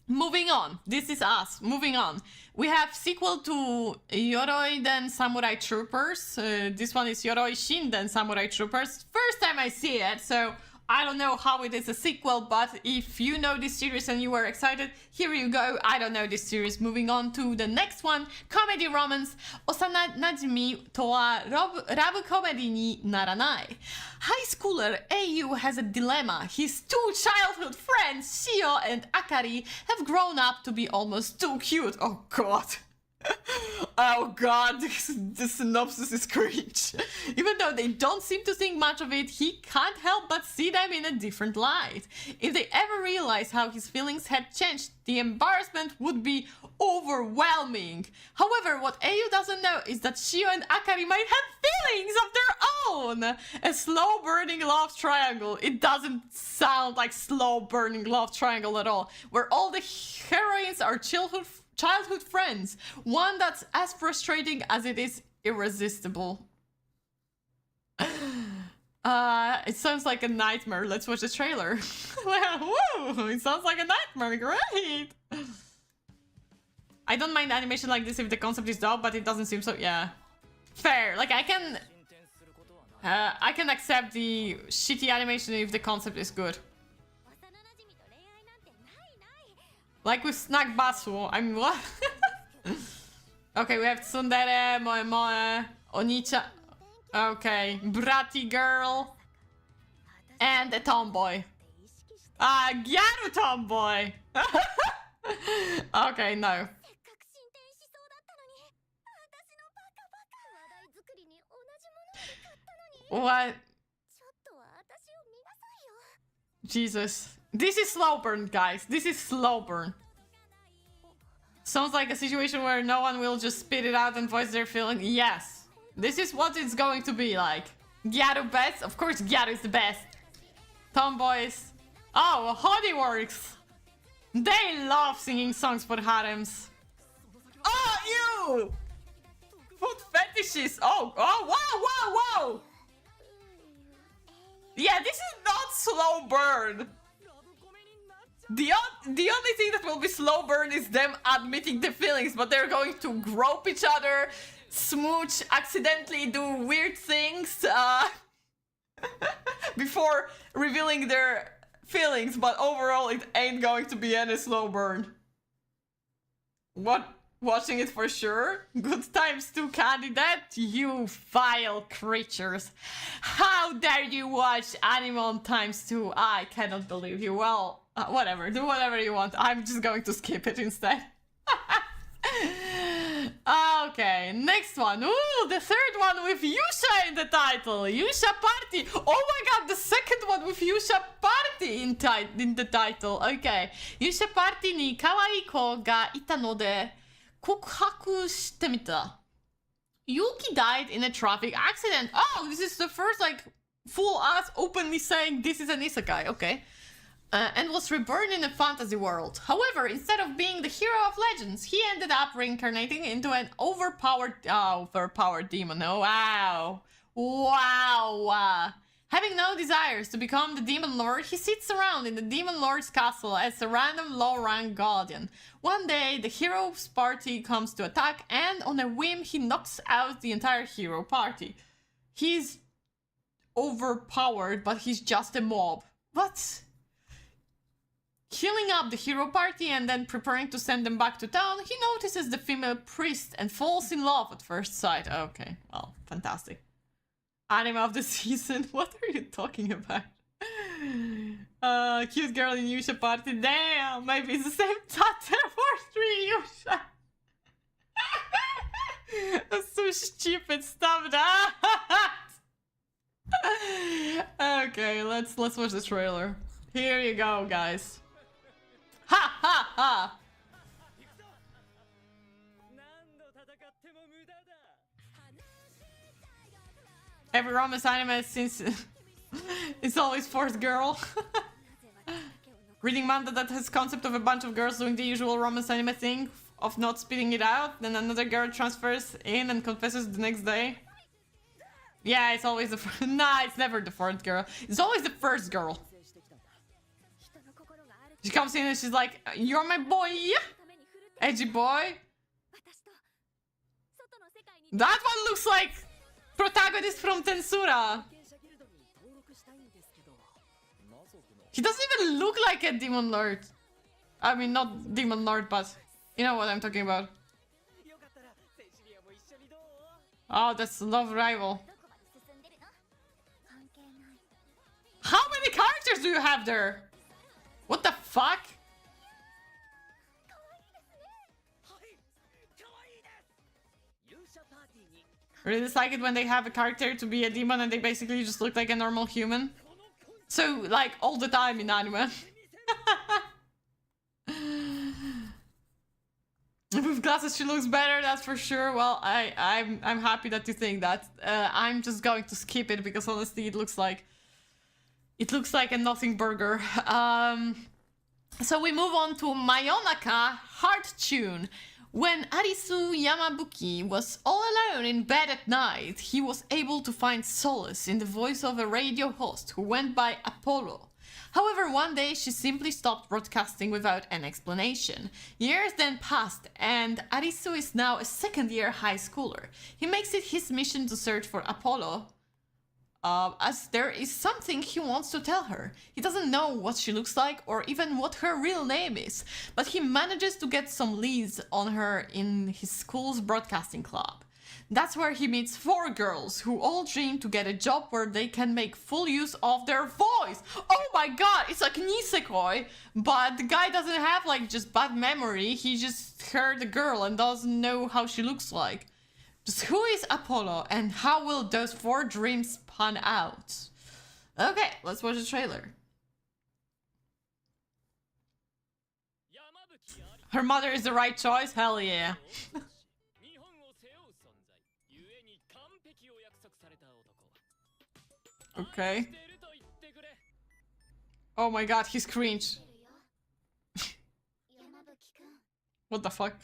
moving on. This is us, moving on. We have sequel to Yoroiden Samurai Troopers. This one is Yoroi Shinden Samurai Troopers. First time I see it, so I don't know how it is a sequel, but if you know this series and you were excited, here you go. I don't know this series. Moving on to the next one, comedy romance. Osana najimi to wa love comedy ni naranai. High schooler AU has a dilemma. His two childhood friends, Shio and Akari, have grown up to be almost too cute. Oh god. Oh god, this synopsis is cringe. Even though they don't seem to think much of it, he can't help but see them in a different light. If they ever realize how his feelings had changed, the embarrassment would be overwhelming. However, what AU doesn't know is that Shio and Akari might have feelings of their own. A slow burning love triangle. It doesn't sound like slow burning love triangle at all, where all the heroines are childhood friends. One that's as frustrating as it is irresistible. It sounds like a nightmare. Let's watch the trailer. Woo! It sounds like a nightmare. Great! I don't mind animation like this if the concept is dope, but it doesn't seem so... Yeah. Fair. Like, I can accept the shitty animation if the concept is good. Like with Snack Basu. I mean, what? Okay, we have Tsundere, Moe Moe, Onicha. Okay, Bratty Girl. And a tomboy. Gyaru tomboy. Okay, no. What? Jesus. This is slow burn, guys. This is slow burn. Sounds like a situation where no one will just spit it out and voice their feeling. Yes. This is what it's going to be like. Gyaru best? Of course Gyaru is the best. Tomboys. Oh, Honeyworks. They love singing songs for harems. Oh, you! Foot fetishes. Oh, wow. Yeah, this is not slow burn. The only thing that will be slow burn is them admitting the feelings, but they're going to grope each other, smooch, accidentally do weird things before revealing their feelings, but overall it ain't going to be any slow burn. What? Watching it for sure? Good times too, candidate? You vile creatures. How dare you watch anime on times 2? I cannot believe you. Well, whatever. Do whatever you want. I'm just going to skip it instead. Okay, next one. Ooh, the third one with Yusha in the title. Yusha Party. Oh my god, the second one with Yusha Party in the title. Okay. Yusha Party ni kawaii ko ga ita no de kokuhaku shite mita. Yuki died in a traffic accident. Oh, this is the first, like, full ass openly saying this is an isekai. Okay. And was reborn in a fantasy world. However, instead of being the hero of legends, he ended up reincarnating into an overpowered demon. Oh, wow. Wow. Having no desires to become the demon lord, he sits around in the demon lord's castle as a random low-rank guardian. One day, the hero's party comes to attack, and on a whim, he knocks out the entire hero party. He's overpowered, but he's just a mob. What? Healing up the hero party and then preparing to send them back to town, he notices the female priest and falls in love at first sight. Okay, well, fantastic. Anime of the season, what are you talking about? Cute girl in Yusha party, damn, maybe it's the same tattoo for 3 Yusha. That's so stupid, stop that. Okay, let's watch the trailer. Here you go, guys. Ha ha ha! Every romance anime since it's always fourth girl. Reading manga that has concept of a bunch of girls doing the usual romance anime thing of not spitting it out, then another girl transfers in and confesses the next day. Yeah, it's always the first. Nah, it's never the fourth girl. It's always the first girl. She comes in and she's like, "You're my boy, edgy boy." That one looks like protagonist from Tensura. He doesn't even look like a demon lord. I mean, not demon lord, but you know what I'm talking about. Oh, that's Love Rival. How many characters do you have there? What the fuck? Really dislike it when they have a character to be a demon and they basically just look like a normal human. So, like, all the time in anime. With glasses she looks better, that's for sure. Well, I'm happy that you think that. I'm just going to skip it because honestly it looks like a nothing burger. So we move on to Mayonaka Heart Tune. When Arisu Yamabuki was all alone in bed at night, he was able to find solace in the voice of a radio host who went by Apollo. However, one day she simply stopped broadcasting without an explanation. Years then passed, and Arisu is now a second-year high schooler. He makes it his mission to search for Apollo, as there is something he wants to tell her. He doesn't know what she looks like or even what her real name is, but he manages to get some leads on her in his school's broadcasting club. That's where he meets 4 girls who all dream to get a job where they can make full use of their voice. Oh my god, it's like nisekoi, but the guy doesn't have like just bad memory, he just heard a girl and doesn't know how she looks like. Just who is Apollo and how will those 4 dreams pan out? Okay, let's watch the trailer. Her mother is the right choice? Hell yeah. Okay. Oh my god, he's cringe. What the fuck?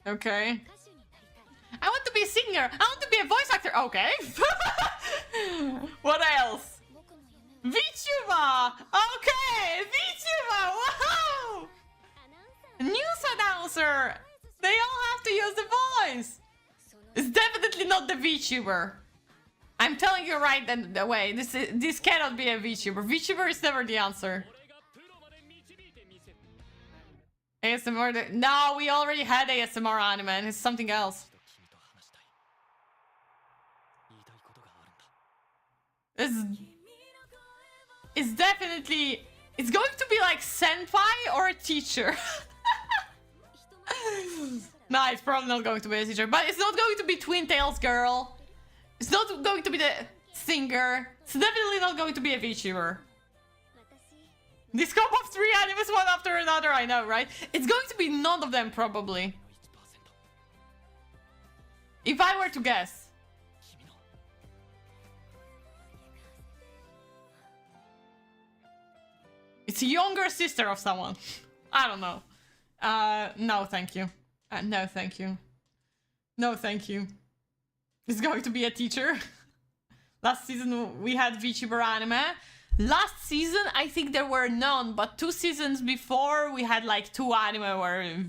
Okay. I want to be a singer. I want to be a voice actor. Okay. What else? VTuber. Okay, VTuber. Wow. News announcer. They all have to use the voice. It's definitely not the VTuber. I'm telling you right away. This cannot be a VTuber. VTuber is never the answer. ASMR. No, we already had ASMR anime. And it's something else. It's definitely. It's going to be like senpai or a teacher. No, it's probably not going to be a teacher, but it's not going to be Twin Tails Girl. It's not going to be the singer. It's definitely not going to be a VTuber. The scope of 3 animes one after another, I know, right? It's going to be none of them, probably. If I were to guess. It's a younger sister of someone. I don't know. No, thank you. No, thank you. No, thank you. It's going to be a teacher. Last season we had VTuber anime. Last season I think there were none, but 2 seasons before we had like 2 anime where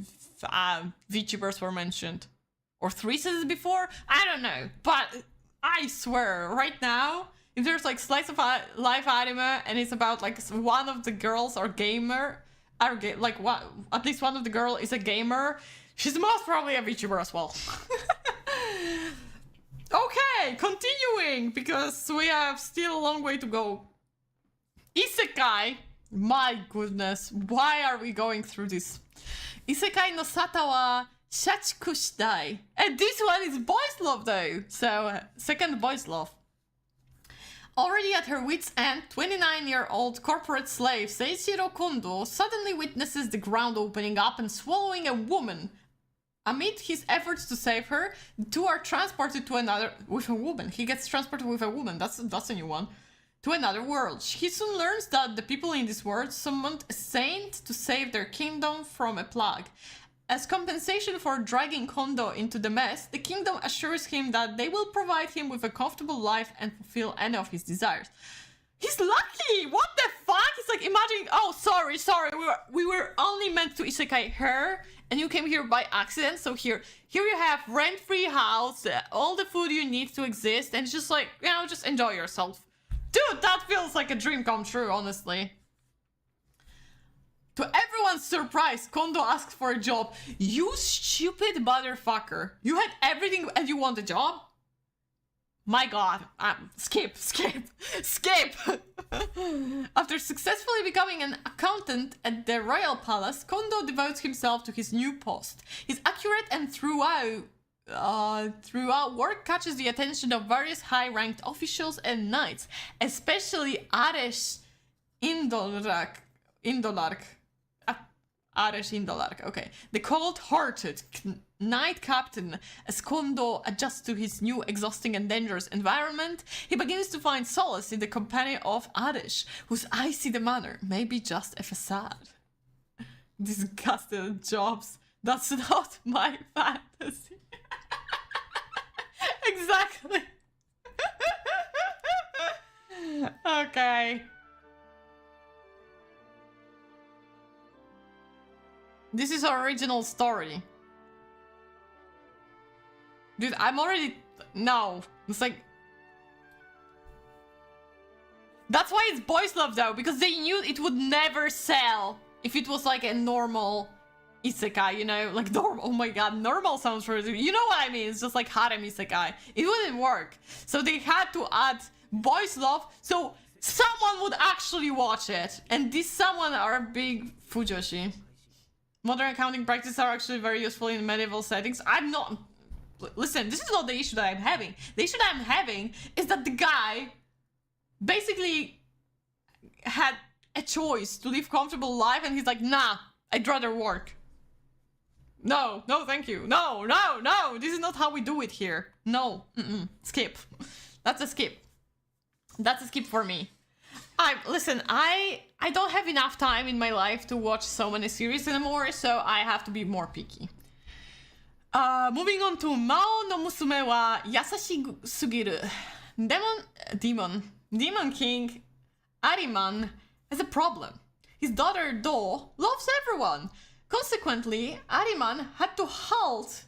VTubers were mentioned. Or 3 seasons before? I don't know. But I swear, right now, if there's like slice of life anime and it's about like one of the girls or gamer, like what, at least one of the girl is a gamer, she's most probably a VTuber as well. Okay, continuing, because we have still a long way to go. Isekai. My goodness, why are we going through this? Isekai no sata wa shachiku shitai. And this one is boys love though. So, second boys love. Already at her wit's end, 29-year-old corporate slave Seishiro Kondo suddenly witnesses the ground opening up and swallowing a woman. Amid his efforts to save her, the two are transported to another... with a woman. He gets transported with a woman. That's a new one. To another world. He soon learns that the people in this world summoned a saint to save their kingdom from a plague. As compensation for dragging Kondo into the mess, the kingdom assures him that they will provide him with a comfortable life and fulfill any of his desires. He's lucky! What the fuck? He's like imagining, oh, sorry, we were only meant to isekai her, and you came here by accident, so here you have rent-free house, all the food you need to exist, and just like, you know, just enjoy yourself. Dude, that feels like a dream come true, honestly. To everyone's surprise, Kondo asks for a job. You stupid motherfucker. You had everything and you want a job? My god. Skip. After successfully becoming an accountant at the royal palace, Kondo devotes himself to his new post. His accurate and throughout work catches the attention of various high-ranked officials and knights, especially Aresh Indolark. Aresh Indolark, okay. The cold-hearted knight captain, as Kondo adjusts to his new exhausting and dangerous environment, he begins to find solace in the company of Aresh, whose icy demeanor may be just a facade. Disgusted jobs. That's not my fantasy. Exactly. Okay. This is our original story. Dude, I'm already... No. It's like... That's why it's boys love though, because they knew it would never sell if it was like a normal isekai, you know? Like normal, oh my god, normal sounds really... You know what I mean? It's just like harem isekai. It wouldn't work. So they had to add boys love, so someone would actually watch it. And this someone are big fujoshi. Modern accounting practices are actually very useful in medieval settings. I'm not... Listen, this is not the issue that I'm having. The issue that I'm having is that the guy basically had a choice to live comfortable life and he's like, nah, I'd rather work. No, thank you. No, this is not how we do it here. No, skip. That's a skip. That's a skip for me. Listen, I don't have enough time in my life to watch so many series anymore, so I have to be more picky. Moving on to Mao no musume wa yasashi sugiru. Demon King Ariman has a problem. His daughter Do loves everyone. Consequently, Ariman had to halt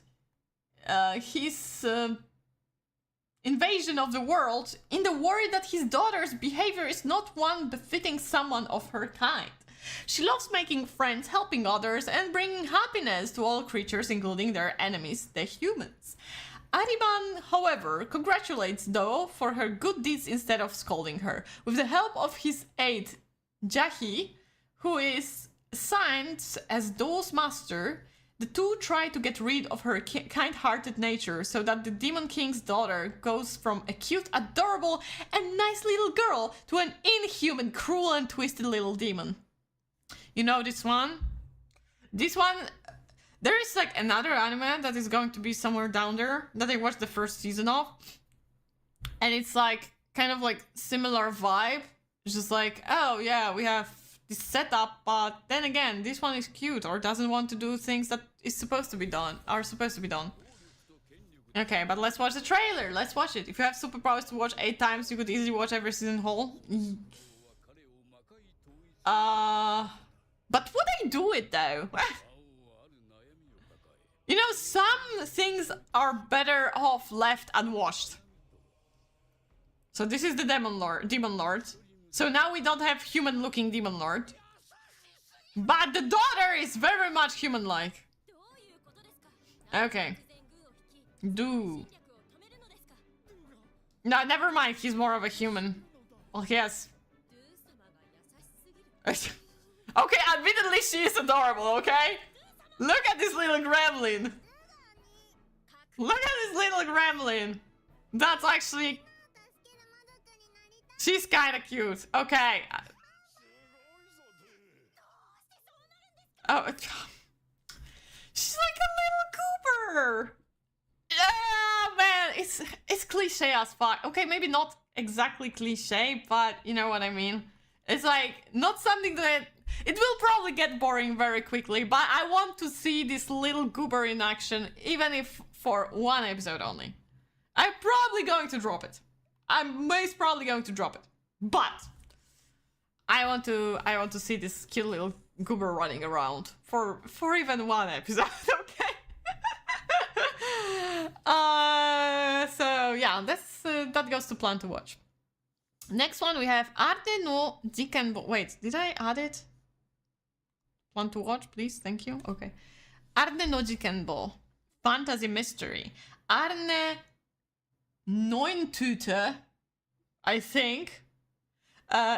his invasion of the world in the worry that his daughter's behavior is not one befitting someone of her kind. She loves making friends, helping others, and bringing happiness to all creatures, including their enemies, the humans. Ariman, however, congratulates Do for her good deeds instead of scolding her. With the help of his aide, Jahi, who is assigned as Do's master, the two try to get rid of her kind-hearted nature so that the Demon King's daughter goes from a cute, adorable, and nice little girl to an inhuman, cruel, and twisted little demon. You know this one? This one, there is like another anime that is going to be somewhere down there that I watched the first season of. And it's like, kind of like similar vibe. It's just like, oh yeah, we have this setup, but then again, this one is cute or doesn't want to do things that are supposed to be done. Okay, but let's watch the trailer. Let's watch it. If you have superpowers to watch 8 times, you could easily watch every season whole. But would I do it though? You know, some things are better off left unwashed. So this is the Demon Lord. So now we don't have human-looking Demon Lord. But the daughter is very much human-like. Okay. No, never mind. He's more of a human. Well, yes. Okay, admittedly she is adorable, okay? Look at this little gremlin. Look at this little gremlin. That's actually... She's kinda cute. Okay. Oh, she's like a little Goober. Yeah, man, it's cliche as fuck. Okay, maybe not exactly cliche, but you know what I mean. It's like not something that it will probably get boring very quickly, but I want to see this little Goober in action, even if for 1 episode only. I'm probably going to drop it. I'm most probably going to drop it, but I want to see this cute little Goober running around for even 1 episode. Okay. So yeah, that goes to plan to watch. Next one we have Arde no Jikenbo. Wait, did I add it? Want to watch, please? Thank you. Okay. Arde no Jikenbo. Fantasy mystery. Arne Neuntuter, I think,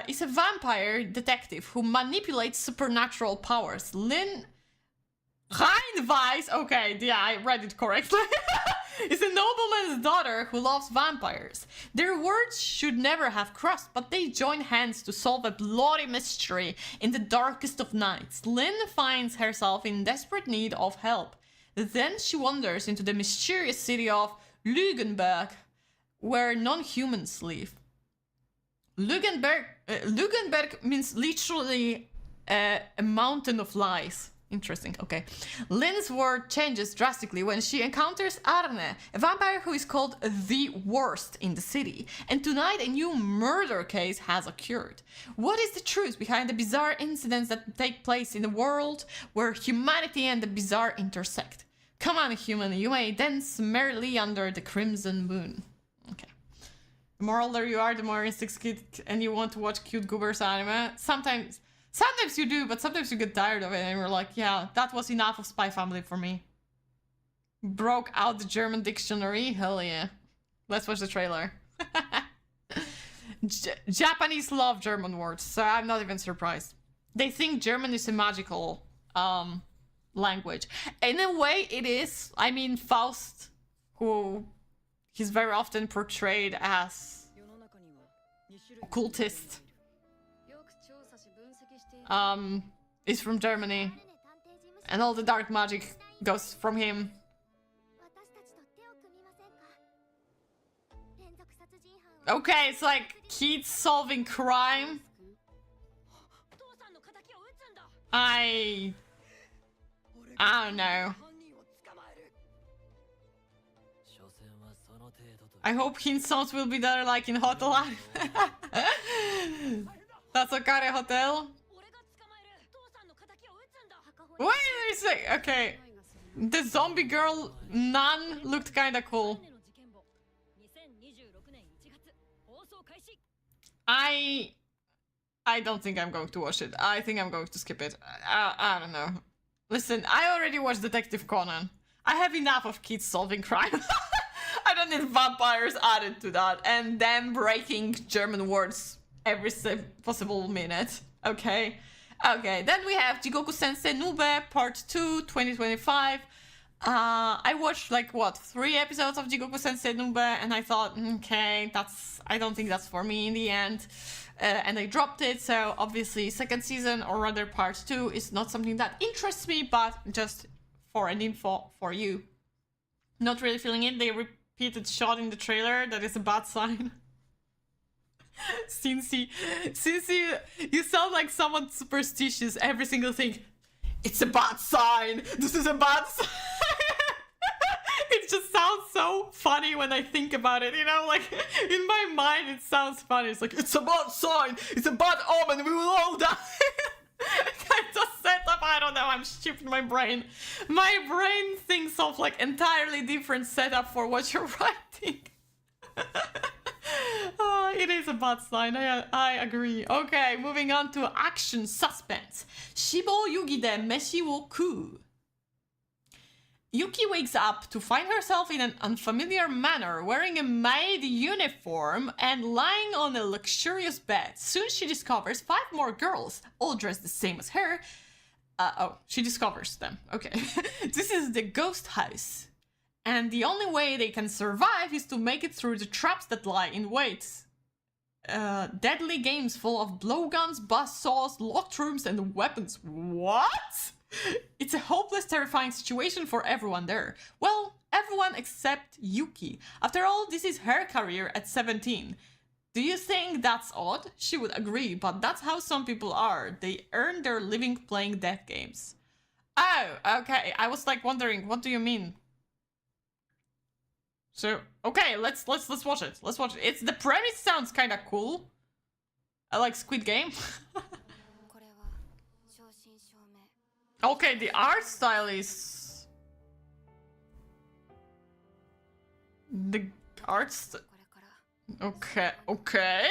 is a vampire detective who manipulates supernatural powers. Lynn Reinweiss, okay, yeah, I read it correctly, is a nobleman's daughter who loves vampires. Their words should never have crossed, but they join hands to solve a bloody mystery in the darkest of nights. Lynn finds herself in desperate need of help. Then she wanders into the mysterious city of Lügenberg, where non-humans live. Lügenberg means literally a mountain of lies. Interesting, okay. Lynn's world changes drastically when she encounters Arne, a vampire who is called the worst in the city. And tonight a new murder case has occurred. What is the truth behind the bizarre incidents that take place in a world where humanity and the bizarre intersect? Come on, human, you may dance merrily under the crimson moon. Okay. The more older you are, the more instincts and you want to watch cute Goobers anime. Sometimes you do, but sometimes you get tired of it and you're like, yeah, that was enough of Spy Family for me. Broke out the German dictionary? Hell yeah. Let's watch the trailer. Japanese love German words, so I'm not even surprised. They think German is a magical language. In a way, it is. I mean, Faust, who he's very often portrayed as occultist, is from Germany, and all the dark magic goes from him. Okay, it's like kids solving crime. I don't know. I hope hint songs will be there like in Hot Alive. Tasokare Hotel. Wait a sec. Okay. The zombie girl nun looked kinda cool. I don't think I'm going to watch it. I think I'm going to skip it. I don't know. Listen, I already watched Detective Conan. I have enough of kids solving crime. I don't need vampires added to that and them breaking German words every possible minute. Okay. Okay, then we have Jigoku Sensei Nube Part 2 2025. I watched like what 3 episodes of Jigoku Sensei Nube and I thought okay, I don't think that's for me in the end. And I dropped it, so obviously second season or rather part 2 is not something that interests me, but just for an info for you. Not really feeling it. They repeated shot in the trailer, that is a bad sign. Cincy, you sound like someone superstitious. Every single thing, it's a bad sign. This is a bad sign. It just sounds so funny when I think about it, you know, like in my mind it sounds funny. It's like, it's a bad sign, it's a bad omen, we will all die. Kind of setup, I don't know, I'm stupid, my brain. My brain thinks of like entirely different setup for what you're writing. It is a bad sign, I agree. Okay, moving on to action suspense. Shibo yugi de meshi wo kuu. Yuki wakes up to find herself in an unfamiliar manner, wearing a maid uniform and lying on a luxurious bed. Soon she discovers 5 more girls, all dressed the same as her. She discovers them. Okay. This is the ghost house. And the only way they can survive is to make it through the traps that lie in wait. Deadly games full of blowguns, buzzsaws, locked rooms, and weapons. What? It's a hopeless, terrifying situation for everyone there. Well, everyone except Yuki. After all, this is her career at 17. Do you think that's odd? She would agree, but that's how some people are. They earn their living playing death games. Oh, okay. I was like wondering, what do you mean? So, okay, let's watch it. Let's watch it. It's the premise sounds kind of cool. I like Squid Game. Okay, the art style is... The art style... Okay, okay.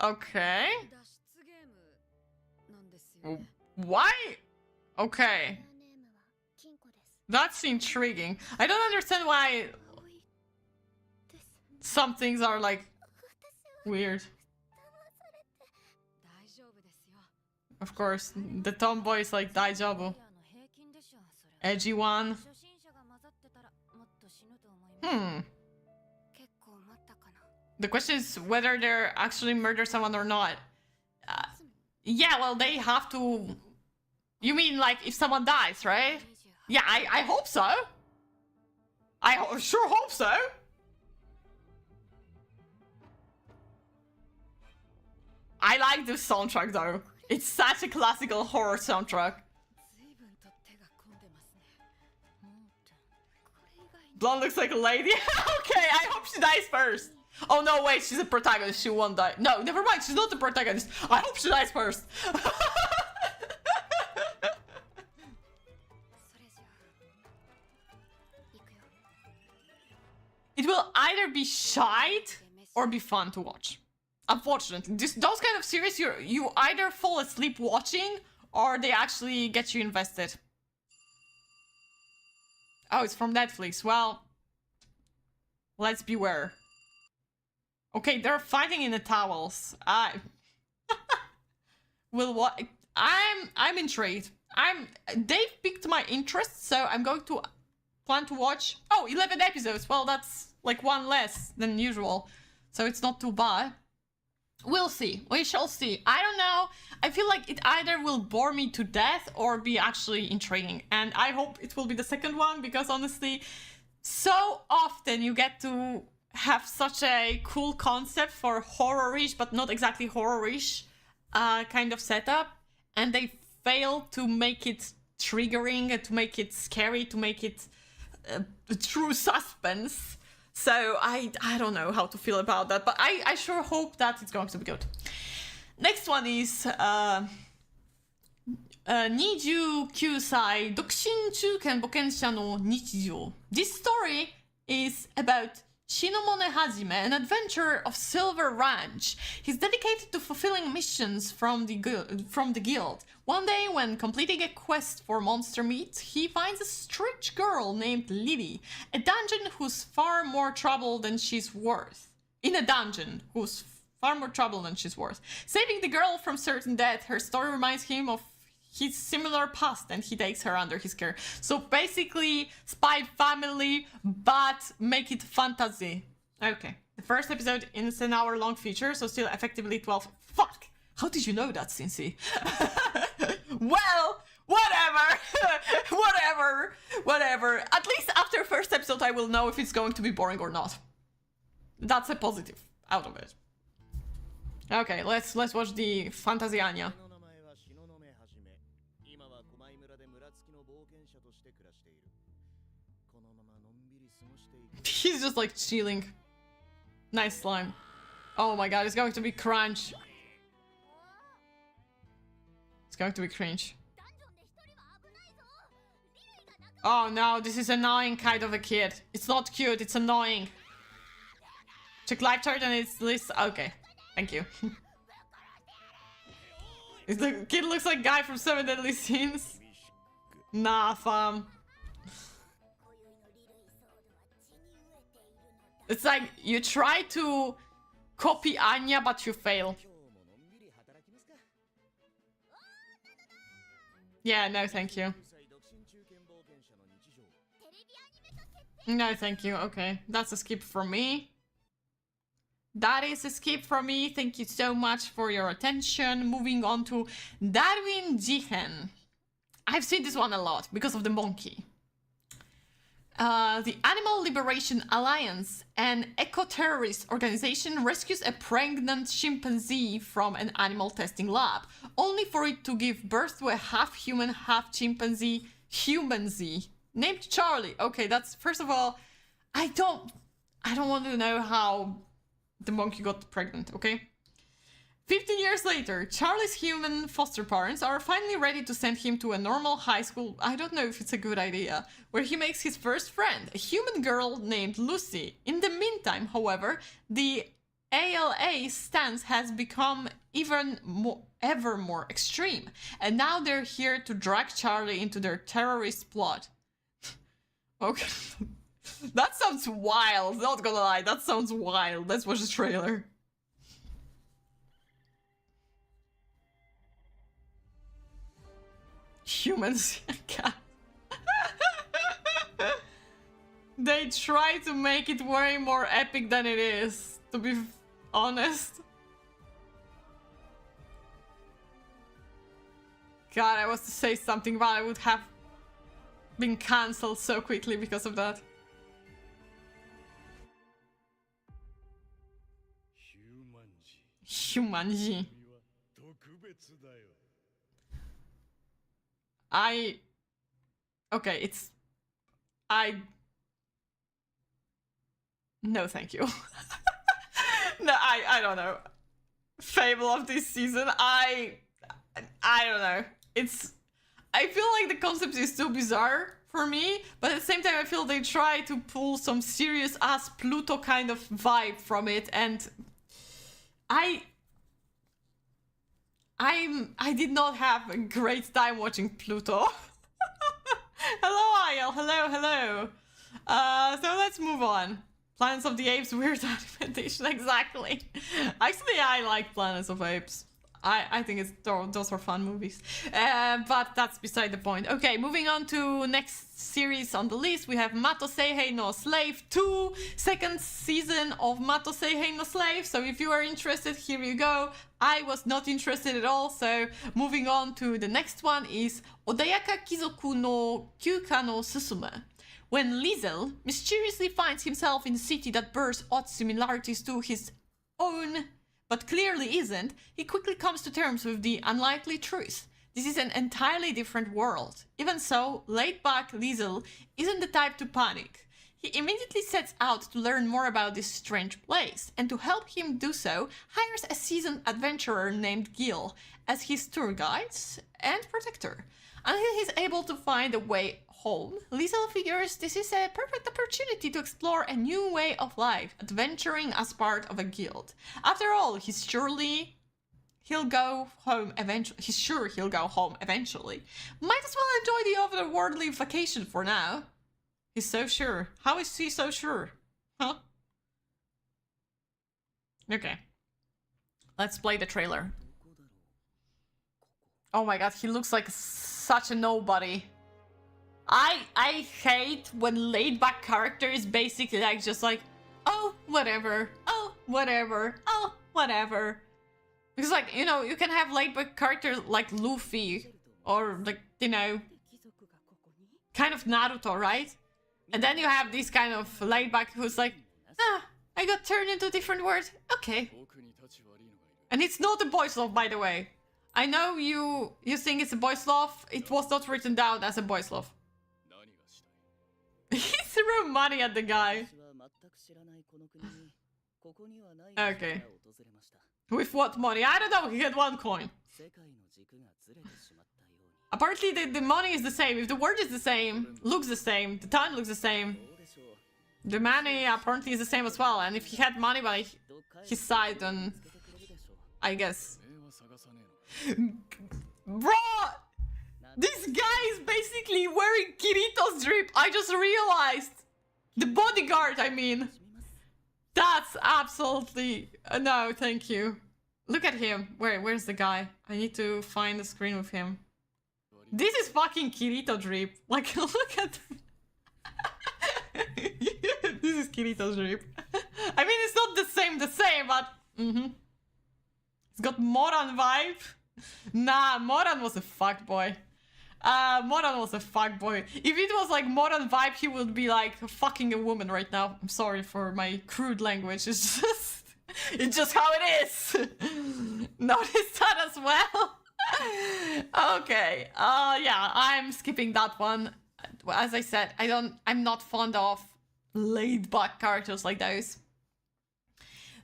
Okay. Why? Okay. That's intriguing. I don't understand why some things are like weird. Of course, the tomboy is like daijobu. Edgy one. The question is whether they're actually murder someone or not. Yeah, well, they have to... You mean like if someone dies, right? Yeah, I hope so. I sure hope so. I like this soundtrack though. It's such a classical horror soundtrack. Blonde looks like a lady. Okay, I hope she dies first. Oh no, wait, she's a protagonist. She won't die. No, never mind. She's not the protagonist. I hope she dies first. It will either be shite or be fun to watch. Unfortunately, those kind of series, you either fall asleep watching or they actually get you invested. Oh, it's from Netflix. Well, let's beware. Okay, they're fighting in the towels. Will what? I'm intrigued. They've piqued my interest, so I'm going to plan to watch. Oh, 11 episodes. Well, that's like 1 less than usual, so it's not too bad. We'll see. We shall see. I don't know. I feel like it either will bore me to death or be actually intriguing. And I hope it will be the second one, because honestly, so often you get to have such a cool concept for horror-ish, but not exactly horror-ish kind of setup. And they fail to make it triggering, to make it scary, to make it true suspense. So I don't know how to feel about that, but I sure hope that it's going to be good. Next one is 29歳独身中堅冒険者の日常. This story is about Shinomone Hajime, an adventurer of Silver Ranch. He's dedicated to fulfilling missions from the guild. One day, when completing a quest for monster meat, he finds a strange girl named Lily, a dungeon who's far more trouble than she's worth. In a dungeon who's far more trouble than she's worth. Saving the girl from certain death, her story reminds him of his similar past, and he takes her under his care. So basically, Spy Family, but make it fantasy. Okay. The first episode is an hour-long feature, so still effectively 12. Fuck! How did you know that, Cincy? Well, whatever. Whatever. At least after first episode, I will know if it's going to be boring or not. That's a positive out of it. Okay, let's watch the Fantasy Anya. He's just like chilling. Nice slime. Oh my god, it's going to be crunch. It's going to be cringe. Oh no, this is annoying kind of a kid. It's not cute, it's annoying. Check live chart and it's list. Okay, thank you. The kid looks like guy from 7 Deadly Sins. Nah, fam. It's like you try to copy Anya, but you fail. Yeah, no thank you. No thank you, okay. That's a skip for me. That is a skip for me. Thank you so much for your attention. Moving on to Darwin Jihen. I've seen this one a lot because of the monkey. The Animal Liberation Alliance, an eco-terrorist organization, rescues a pregnant chimpanzee from an animal testing lab, only for it to give birth to a half-human, half-chimpanzee humanzee named Charlie. Okay, that's, first of all, I don't want to know how the monkey got pregnant, okay? 15 years later, Charlie's human foster parents are finally ready to send him to a normal high school. I don't know if it's a good idea, where he makes his first friend, a human girl named Lucy. In the meantime, however, the ALA stance has become ever more extreme, and now they're here to drag Charlie into their terrorist plot. Okay. That sounds wild, not gonna lie, that sounds wild. Let's watch the trailer. Humans. They try to make it way more epic than it is, to be honest. God, I was to say something, but I would have been cancelled so quickly because of that. Humanji. Okay, it's... No, thank you. No, I don't know. Fable of this season, I don't know. I feel like the concept is too bizarre for me, but at the same time I feel they try to pull some serious ass Pluto kind of vibe from it, and I did not have a great time watching Pluto. Hello, Ayel. Hello. So let's move on. Planets of the Apes, weird animation, exactly. Actually, I like Planets of Apes. I think those are fun movies. But that's beside the point. Okay, moving on to next series on the list. We have Matosei no Slave 2, second season of Matosei no Slave. So if you are interested, here you go. I was not interested at all. So moving on to the next one is Odayaka Kizoku no Kyuka no Susume. When Liesel mysteriously finds himself in a city that bears odd similarities to his own, but clearly isn't, he quickly comes to terms with the unlikely truth. This is an entirely different world. Even so, laid-back Liesel isn't the type to panic. He immediately sets out to learn more about this strange place, and to help him do so, hires a seasoned adventurer named Gil as his tour guide and protector. Until he's able to find a way home, Liesel figures this is a perfect opportunity to explore a new way of life, adventuring as part of a guild. After all, he'll go home eventually. He's sure he'll go home eventually. Might as well enjoy the otherworldly vacation for now. He's so sure. How is he so sure? Huh? Okay. Let's play the trailer. Oh my god, he looks like such a nobody. I hate when laid-back character is basically like just like, oh, whatever, oh, whatever, oh, whatever. Because like, you know, you can have laid-back characters like Luffy or like, you know, kind of Naruto, right? And then you have this kind of laid-back who's like, ah, I got turned into a different word. Okay. And it's not a boys' love, by the way. I know you think it's a boys' love. It was not written down as a boys' love. He threw money at the guy. Okay. With what money? I don't know. He had 1 coin. Apparently the money is the same. If the word is the same, looks the same, the town looks the same, the money apparently is the same as well. And if he had money by his side, then I guess. Bro! This guy is basically wearing Kirito's drip. I just realized. The bodyguard, I mean. That's absolutely... no, thank you. Look at him. Where's the guy? I need to find the screen with him. This is fucking Kirito drip. Like, look at... This is Kirito's drip. I mean, it's not the same, but... It's got Moran vibe. Nah, Moran was a fuckboy. Moran was a fuckboy. If it was like Moran vibe, he would be like fucking a woman right now. I'm sorry for my crude language. It's just how it is. Notice that as well. Okay. Yeah, I'm skipping that one. As I said, I'm not fond of laid-back characters like those.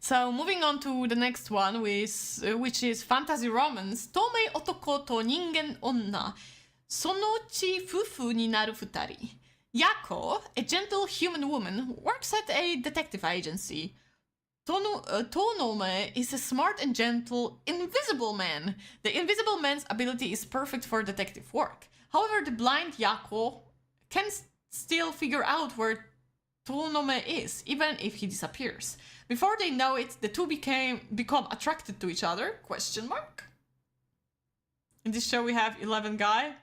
So moving on to the next one, which is fantasy romance. Tomei otoko to ningen onna. Sonochi fufu ni naru futari. Yako, a gentle human woman, works at a detective agency. Tonome is a smart and gentle invisible man. The invisible man's ability is perfect for detective work. However, the blind Yako can still figure out where Tonome is, even if he disappears. Before they know it, the two become attracted to each other? Question mark. In this show we have 11 guy.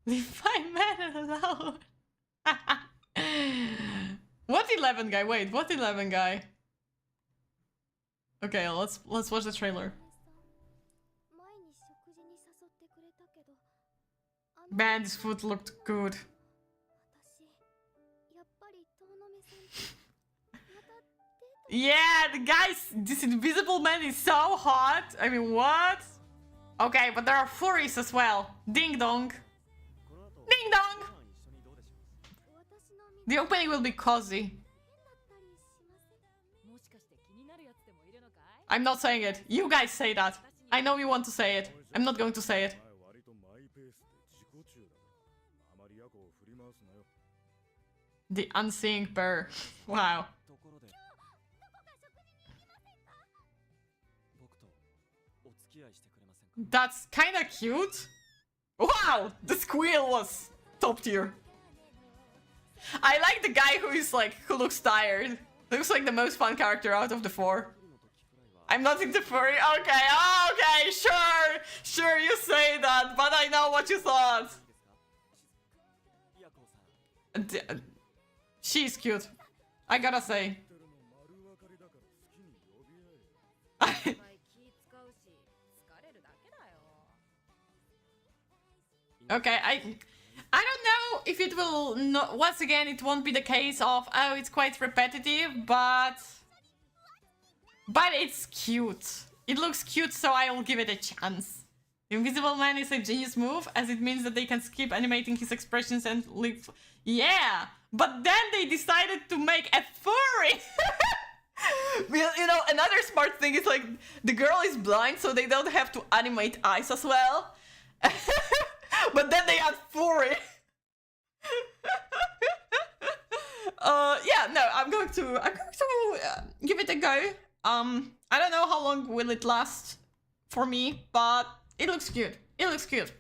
Leave 5 men alone. What 11 guy? Wait, what 11 guy? Okay, let's watch the trailer. Man, this food looked good. Yeah, this invisible man is so hot. I mean, what? Okay, but there are furries as well. Ding dong. Ding dong! The opening will be cozy. I'm not saying it. You guys say that. I know you want to say it. I'm not going to say it. The unseeing bear. Wow. That's kinda cute. Wow! The squeal was top tier. I like the guy who looks tired. Looks like the most fun character out of the 4. I'm not into furry. Okay, okay, sure, you say that, but I know what you thought. She's cute. I gotta say. Okay, I don't know if it will not, once again it won't be the case of, oh, it's quite repetitive, but it's cute. It looks cute, so I'll give it a chance. Invisible Man is a genius move, as it means that they can skip animating his expressions and live. Yeah, but then they decided to make a furry. You know, another smart thing is like the girl is blind, so they don't have to animate eyes as well. But then they had furry. Yeah, no, I'm going to give it a go. I don't know how long will it last for me, but it looks good. It looks good.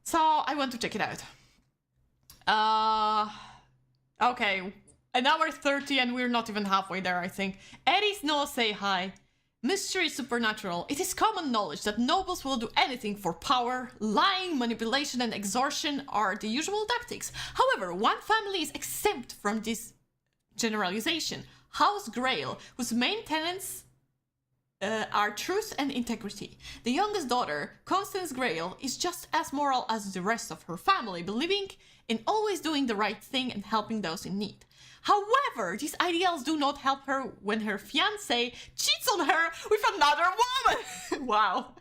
So I want to check it out. Okay, an hour 30 and we're not even halfway there, I think. Eddie's no say hi. Mystery supernatural. It is common knowledge that nobles will do anything for power. Lying, manipulation, and extortion are the usual tactics. However, one family is exempt from this generalization. House Grail, whose main tenets are truth and integrity. The youngest daughter, Constance Grail, is just as moral as the rest of her family, believing in always doing the right thing and helping those in need. However, these ideals do not help her when her fiancé cheats on her with another woman. Wow.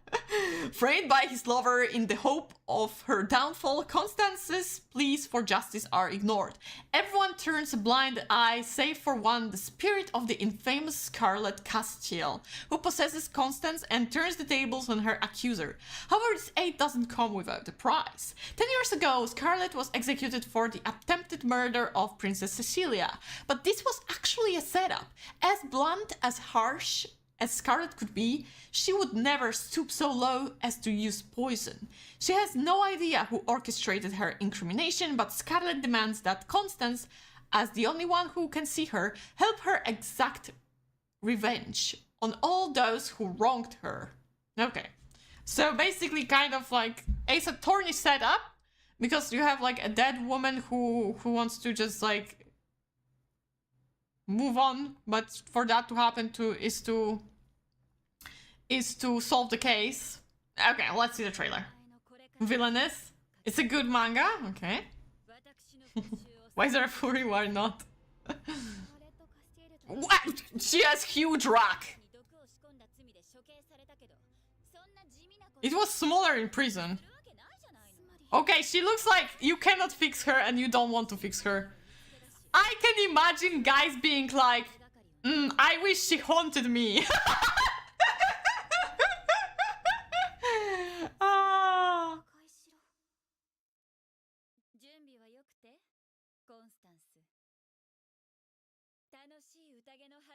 Framed by his lover in the hope of her downfall, Constance's pleas for justice are ignored. Everyone turns a blind eye, save for one, the spirit of the infamous Scarlet Castiel, who possesses Constance and turns the tables on her accuser. However, this aid doesn't come without a price. 10 years ago, Scarlet was executed for the attempted murder of Princess Cecilia, but this was actually a setup. As blunt, as harsh as Scarlet could be, she would never stoop so low as to use poison. She has no idea who orchestrated her incrimination, but Scarlet demands that Constance, as the only one who can see her, help her exact revenge on all those who wronged her. Okay, so basically kind of like Ace Attorney setup, because you have like a dead woman who wants to just like move on, but for that to happen is to solve the case. Okay, let's see the trailer. Villainous. It's a good manga. Okay. Why is there a furry? Why not? What? She has huge rack. It was smaller in prison. Okay, she looks like you cannot fix her and you don't want to fix her. I can imagine guys being like, I wish she haunted me.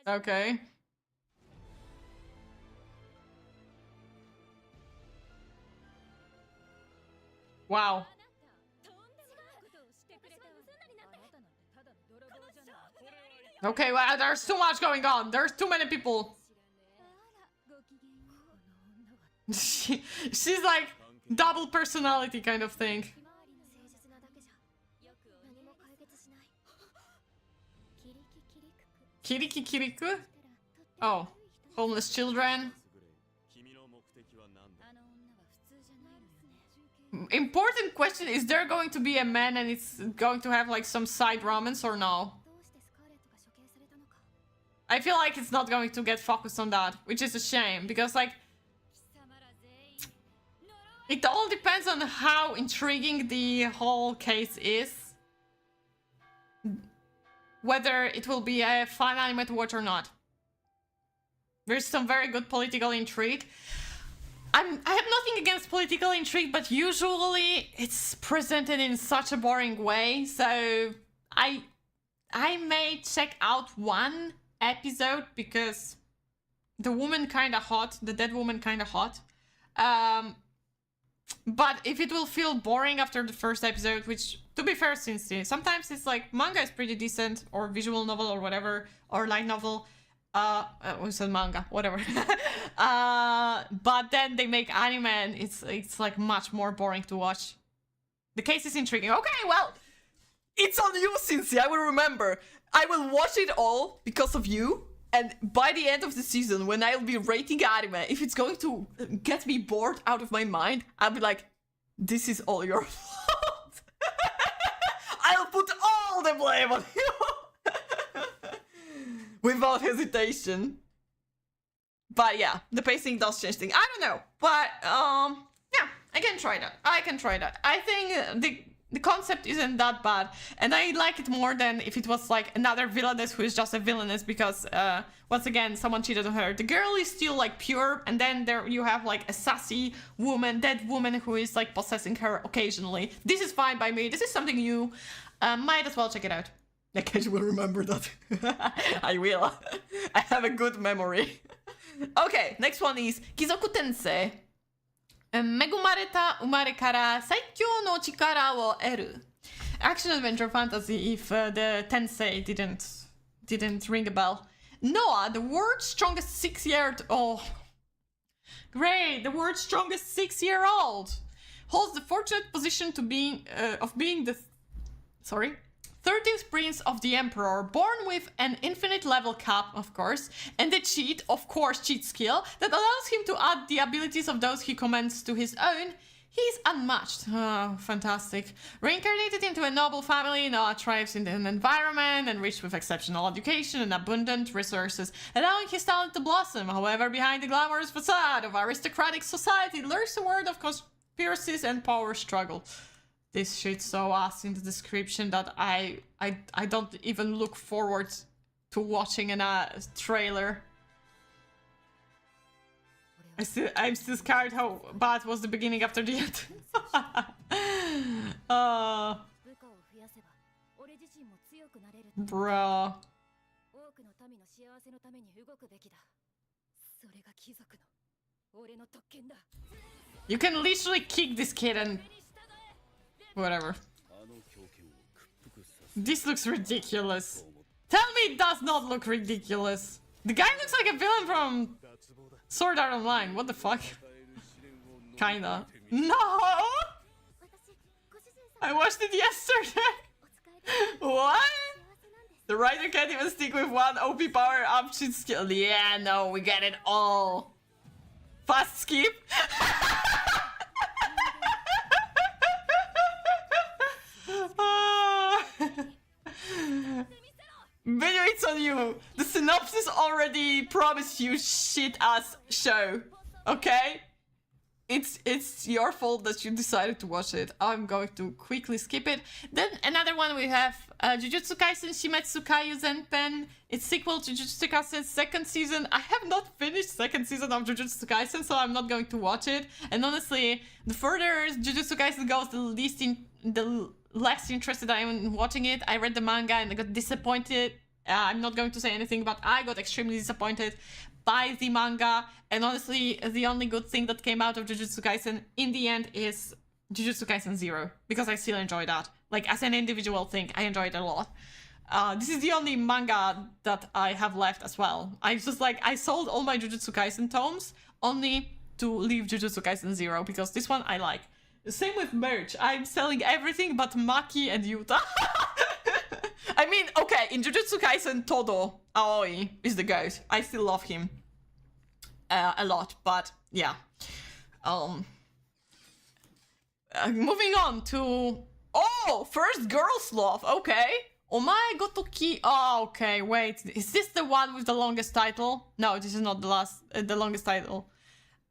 Okay. Wow. Okay, well, there's too much going on. There's too many people. She's like double personality kind of thing. Kiriki Kiriku? Oh, homeless children. Important question, is there going to be a man and it's going to have like some side romance or no? I feel like it's not going to get focused on that, which is a shame, because like it all depends on how intriguing the whole case is. Whether it will be a fun anime to watch or not. There's some very good political intrigue. I have nothing against political intrigue, but usually it's presented in such a boring way. So I may check out one episode because the woman kinda hot, the dead woman kinda hot. But if it will feel boring after the first episode, which, to be fair, since sometimes it's like manga is pretty decent, or visual novel or whatever, or light novel. We said manga, whatever. But then they make anime and it's like much more boring to watch. The case is intriguing. Okay, well, it's on you, Cincy. I will remember. I will watch it all because of you. And by the end of the season, when I'll be rating anime, if it's going to get me bored out of my mind, I'll be like, this is all your fault. I'll put all the blame on you. Without hesitation. But yeah, the pacing does change things. I don't know, but yeah, I can try that. I think the concept isn't that bad, and I like it more than if it was like another villainess who is just a villainess because once again someone cheated on her. The girl is still like pure, and then there you have like a sassy woman, dead woman who is like possessing her occasionally. This is fine by me. This is something new. Might as well check it out. Aikeji will remember that. I will. I have a good memory. Okay, next one is Kizoku Tensei. 恵まれた生まれから最強の力を得る. Action adventure fantasy if the Tensei didn't ring a bell. Noah, the world's strongest 6-year-old. Oh, great! The world's strongest 6-year-old holds the fortunate position to being the 13th prince of the emperor, born with an infinite level cap, of course, and the cheat skill that allows him to add the abilities of those he commands to his own. He's unmatched. Oh, fantastic. Reincarnated into a noble family, Noah thrives in an environment enriched with exceptional education and abundant resources, allowing his talent to blossom. However, behind the glamorous facade of aristocratic society lurks a world of conspiracies and power struggle. This shit's so ass in the description that I don't even look forward to watching a trailer. I'm still scared how bad was the beginning after the end. Bro. You can literally kick this kid and whatever. This looks ridiculous. Tell me it does not look ridiculous. The guy looks like a villain from Sword Art Online. What the fuck? Kinda. No! I watched it yesterday. What? The writer can't even stick with one OP power up cheat skill. Yeah, no, we get it all. Fast skip? Video, it's on you. The synopsis already promised you shit-ass show. Okay? It's your fault that you decided to watch it. I'm going to quickly skip it. Then another one we have Jujutsu Kaisen Shimetsu Kaiju Zenpen. It's sequel to Jujutsu Kaisen's second season. I have not finished second season of Jujutsu Kaisen, so I'm not going to watch it. And honestly, the further Jujutsu Kaisen goes, the less interested I am in watching it. I read the manga and I got disappointed. I'm not going to say anything, but I got extremely disappointed by the manga. And honestly, the only good thing that came out of Jujutsu Kaisen in the end is Jujutsu Kaisen 0, because I still enjoy that. Like, as an individual thing, I enjoyed it a lot. This is the only manga that I have left as well. I sold all my Jujutsu Kaisen tomes only to leave Jujutsu Kaisen 0, because this one I like. Same with merch. I'm selling everything but Maki and Yuta. I mean, okay, in Jujutsu Kaisen, Todo Aoi is the goat. I still love him a lot, but yeah. Moving on to... Oh, first girl's love, okay. Omae Gotoki... Oh, okay, wait. Is this the one with the longest title? No, this is not the longest title.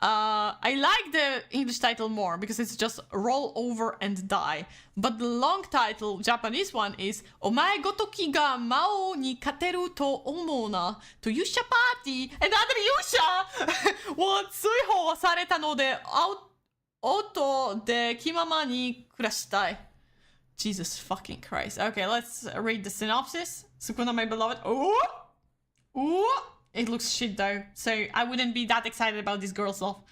I like the English title more because it's just roll over and die. But the long title, Japanese one, is Omae Gotoki ga Mao ni kateru to omou na to Yusha party and other Yusha wo tsuihou sareta no de auto de kimama ni kurashitai. Jesus fucking Christ. Okay, let's read the synopsis. Sukuna, my beloved. Oh! Ooh! It looks shit though, so I wouldn't be that excited about this girl's love.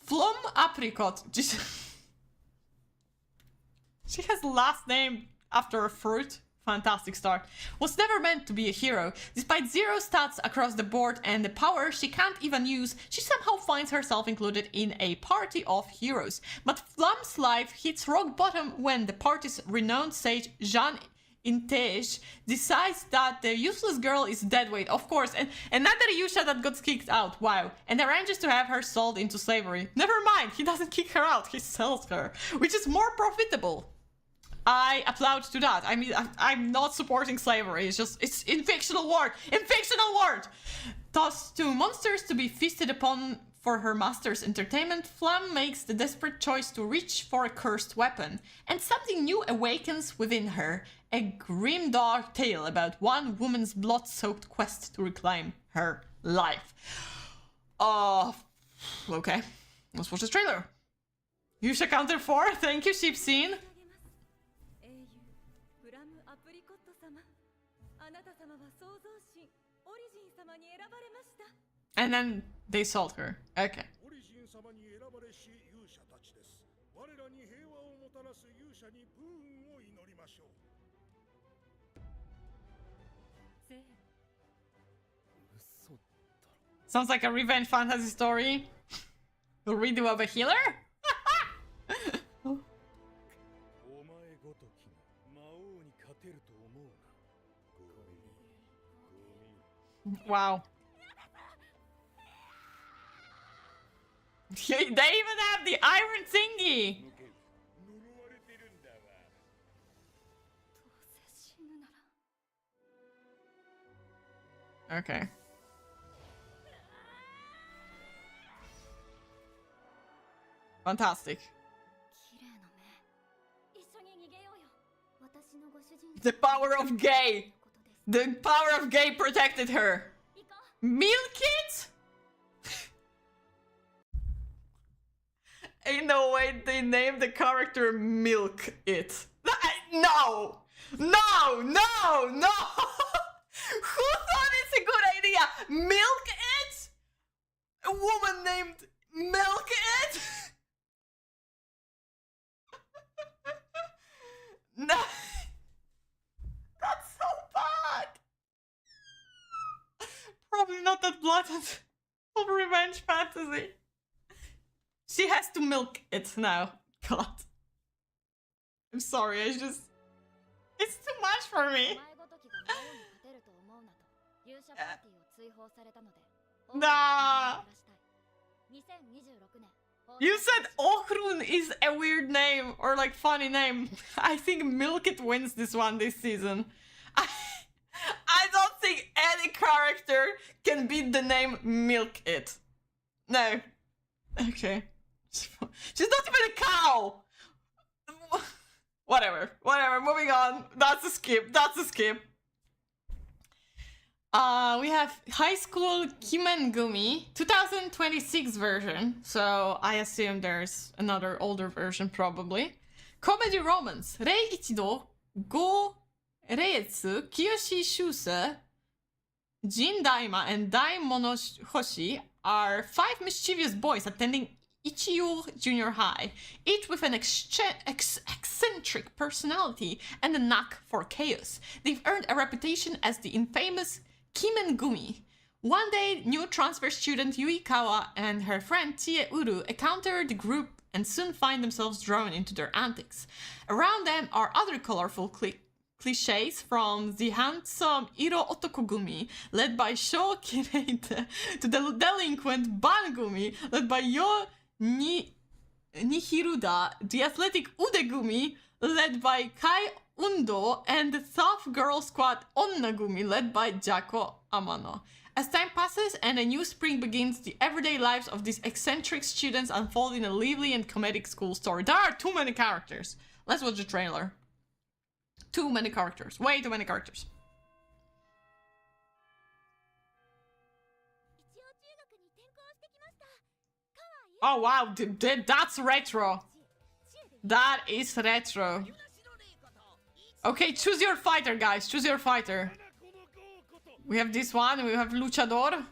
Flum Apricot. She has last name after a fruit. Fantastic start. Was never meant to be a hero. Despite 0 stats across the board and the power she can't even use, she somehow finds herself included in a party of heroes. But Flum's life hits rock bottom when the party's renowned sage Jean Intege decides that the useless girl is deadweight, of course, and another Yusha that got kicked out, wow, and arranges to have her sold into slavery. Never mind, he doesn't kick her out, he sells her, which is more profitable. I applaud to that. I mean, I'm not supporting slavery, it's just, it's in fictional world, Tossed to monsters to be feasted upon for her master's entertainment, Flam makes the desperate choice to reach for a cursed weapon, and something new awakens within her, a grim dark tale about one woman's blood-soaked quest to reclaim her life. Okay. Let's watch this trailer. Yusha counter 4, thank you, sheep scene. And then they sold her. Okay. Sounds like a revenge fantasy story. A redo of a healer? Wow. They even have the iron thingy! Okay. Fantastic. The power of gay! The power of gay protected her! Milk it? Ain't no way they named the character Milk It. No! No! No! No! Who thought it's a good idea? Milk It? A woman named Milk It? No! That's so bad! Probably not that blatant of revenge fantasy. She has to milk it now. God. I'm sorry, it's too much for me. Nah. You said Ohrun is a weird name or like funny name. I think Milk It wins this one this season. I don't think any character can beat the name Milk It. No. Okay. She's not even a cow! Whatever, moving on. That's a skip, we have High School Kimengumi, 2026 version, so I assume there's another older version probably. Comedy romance, Rei Ichido, Go Reietsu, Kiyoshi Shuse, Jin Daima, and Dai Monohoshi are 5 mischievous boys attending Ichiyo Junior High, each with an eccentric personality and a knack for chaos. They've earned a reputation as the infamous Kimengumi. One day, new transfer student Yuikawa and her friend Chie Uru encounter the group and soon find themselves drawn into their antics. Around them are other colorful cliches, from the handsome Iro Otokogumi, led by Sho Kireite, to the delinquent Bangumi, led by Yo Nihiruda, the athletic Udegumi, led by Kai Undo, and the tough girl squad Onnagumi, led by Jako Amano. As time passes and a new spring begins, the everyday lives of these eccentric students unfold in a lively and comedic school story. There are too many characters. Let's watch the trailer. Too many characters. Way too many characters. Oh wow, that's retro. That is retro. Okay, choose your fighter, guys. Choose your fighter. We have this one. We have Luchador.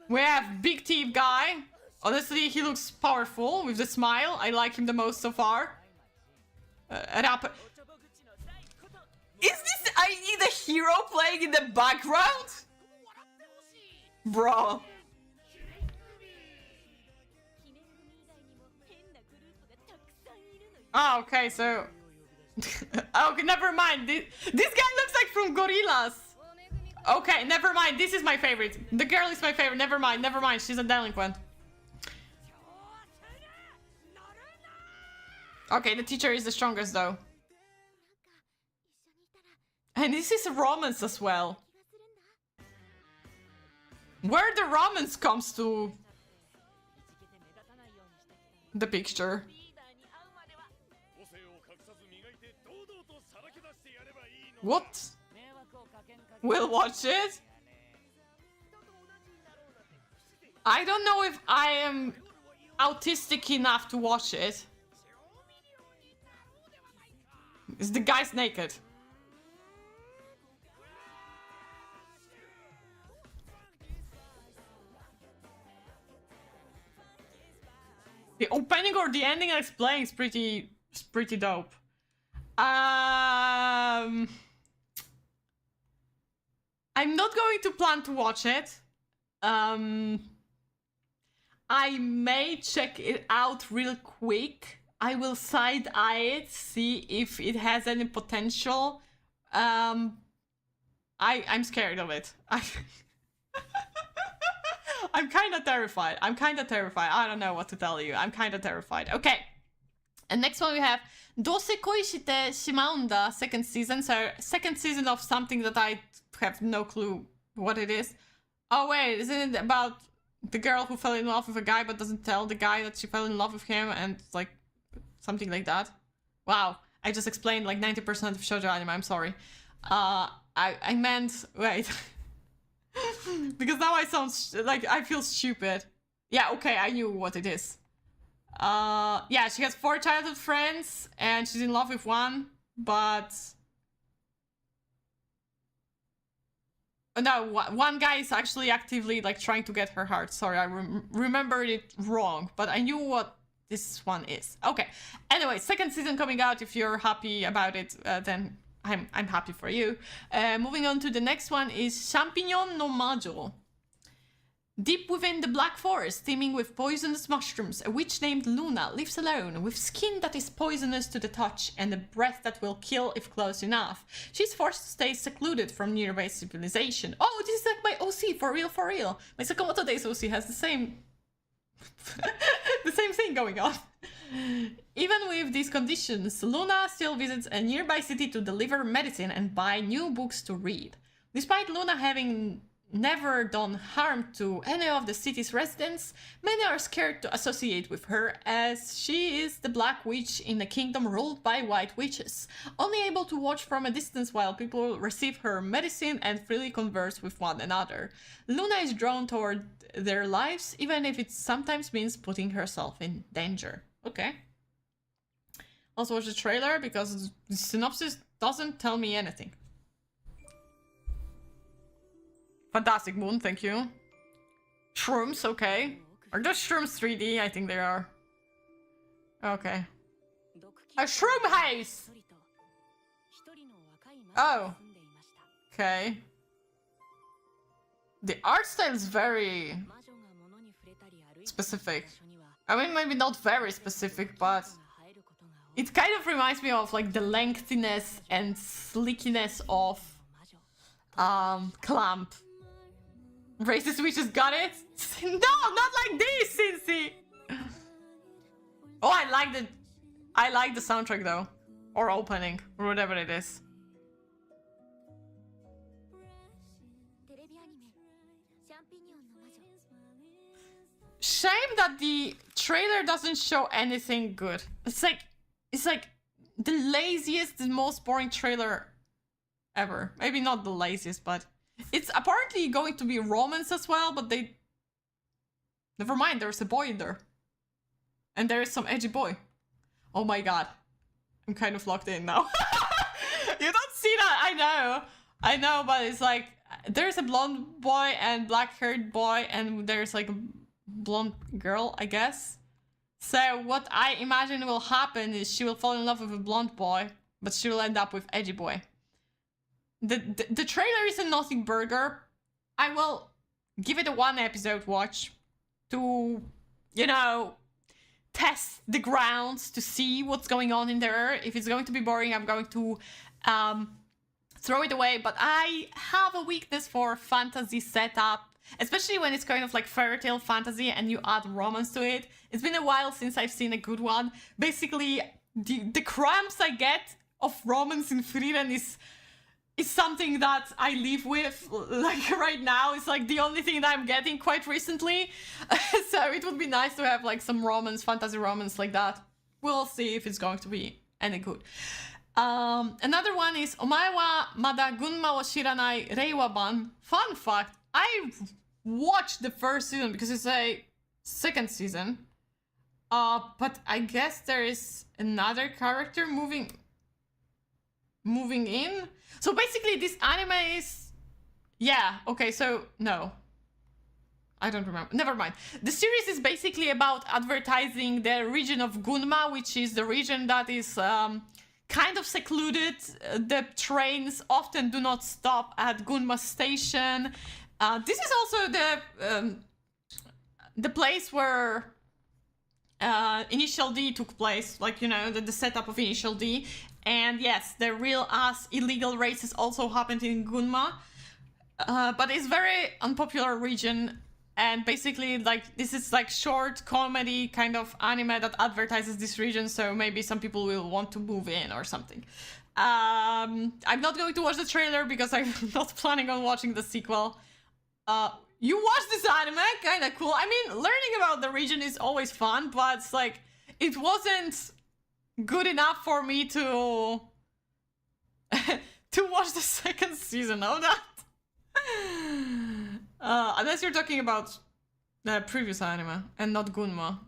We have Big Teeth guy. Honestly, he looks powerful with the smile. I like him the most so far. Rapper. Is this I Need a Hero playing in the background? Bro. Oh, okay, so... okay, never mind. This guy looks like from Gorillaz. Okay, never mind. This is my favorite. The girl is my favorite. Never mind, never mind. She's a delinquent. Okay, the teacher is the strongest, though. And this is a romance as well. Where the romance comes to the picture. What? We'll watch it? I don't know if I am autistic enough to watch it. Is the guy's naked? The opening or the ending and explaining is pretty dope. I'm not going to plan to watch it. I may check it out real quick. I will side-eye it, see if it has any potential. I'm scared of it. I'm kind of terrified. I don't know what to tell you. I'm kind of terrified. Okay. And next one we have Dose Koi Shite Shimaunda, second season. So, second season of something that I have no clue what it is. Oh wait, isn't it about the girl who fell in love with a guy but doesn't tell the guy that she fell in love with him and like something like that? Wow, I just explained like 90% of shoujo anime, I'm sorry. I meant, wait. Because now I sound like I feel stupid. Yeah, okay, I knew what it is. Yeah, she has 4 childhood friends and she's in love with one, but no, one guy is actually actively like trying to get her heart. Sorry, I remembered it wrong, but I knew what this one is. Okay. Anyway, second season coming out. If you're happy about it, then I'm happy for you. Moving on to the next one is Champignon no Majo. Deep within the Black Forest, teeming with poisonous mushrooms, a witch named Luna lives alone, with skin that is poisonous to the touch and a breath that will kill if close enough. She's forced to stay secluded from nearby civilization. Oh, this is like my OC, for real, for real. My Sakamoto Days OC has the same... the same thing going on. Even with these conditions, Luna still visits a nearby city to deliver medicine and buy new books to read. Despite Luna having never done harm to any of the city's residents, many are scared to associate with her, as she is the Black Witch in a kingdom ruled by white witches, only able to watch from a distance while people receive her medicine and freely converse with one another. Luna is drawn toward their lives, even if it sometimes means putting herself in danger. Okay. Also watch the trailer, because the synopsis doesn't tell me anything. Fantastic Moon, thank you. Shrooms, okay. Are those shrooms 3D? I think they are. Okay. A shroom house! Oh. Okay. The art style is very specific. I mean, maybe not very specific, but it kind of reminds me of like the lengthiness and slickiness of Clamp. Racist witches got it? No, not like this, Cincy! Oh, I like the soundtrack though. Or opening, or whatever it is. Shame that the trailer doesn't show anything good. It's like the laziest, the most boring trailer ever. Maybe not the laziest, but it's apparently going to be romance as well, but they... Never mind, there's a boy in there. And there is some edgy boy. Oh my god. I'm kind of locked in now. You don't see that, I know, but it's like... There's a blonde boy and black-haired boy, and there's like a blonde girl, I guess. So what I imagine will happen is she will fall in love with a blonde boy, but she will end up with edgy boy. The trailer is a nothing burger. I will give it a 1 episode watch to, you know, test the grounds to see what's going on in there. If it's going to be boring, I'm going to throw it away. But I have a weakness for fantasy setup, especially when it's kind of like fairy tale fantasy and you add romance to it. It's been a while since I've seen a good one. Basically, the cramps I get of romance in Frieren is is something that I live with, like right now. It's like the only thing that I'm getting quite recently. So it would be nice to have like some romance, fantasy romance like that. We'll see if it's going to be any good. Another one is Omae wa mada gunma wo shiranai reiwa ban. Fun fact, I watched the first season because it's a second season. But I guess there is another character moving in. So basically this anime is... Yeah, okay, so no. I don't remember. Never mind. The series is basically about advertising the region of Gunma, which is the region that is kind of secluded. The trains often do not stop at Gunma station. This is also the place where Initial D took place, like, you know, the setup of Initial D. And yes, the real ass illegal races also happened in Gunma. But it's very unpopular region. And basically, like, this is like short comedy kind of anime that advertises this region. So maybe some people will want to move in or something. I'm not going to watch the trailer because I'm not planning on watching the sequel. You watched this anime? Kinda cool. I mean, learning about the region is always fun, but it's like, it wasn't good enough for me to to watch the second season of that. Unless you're talking about the previous anime and not Gunma.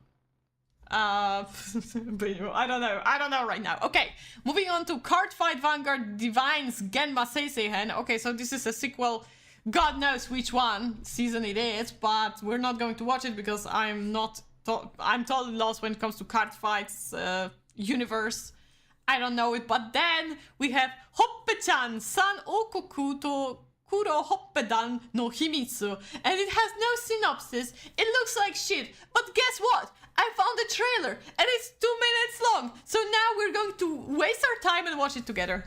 But I don't know right now. Okay, moving on to Card Fight Vanguard Divine's Genma Seiseihen. Okay, so this is a sequel. God knows which one season it is, but we're not going to watch it because I'm totally lost when it comes to card fights universe. I don't know it. But then we have Hoppe-chan San Okoku to Kuro Hoppedan no Himitsu, and it has no synopsis. It looks like shit, but guess what? I found a trailer and it's 2 minutes long, so now we're going to waste our time and watch it together.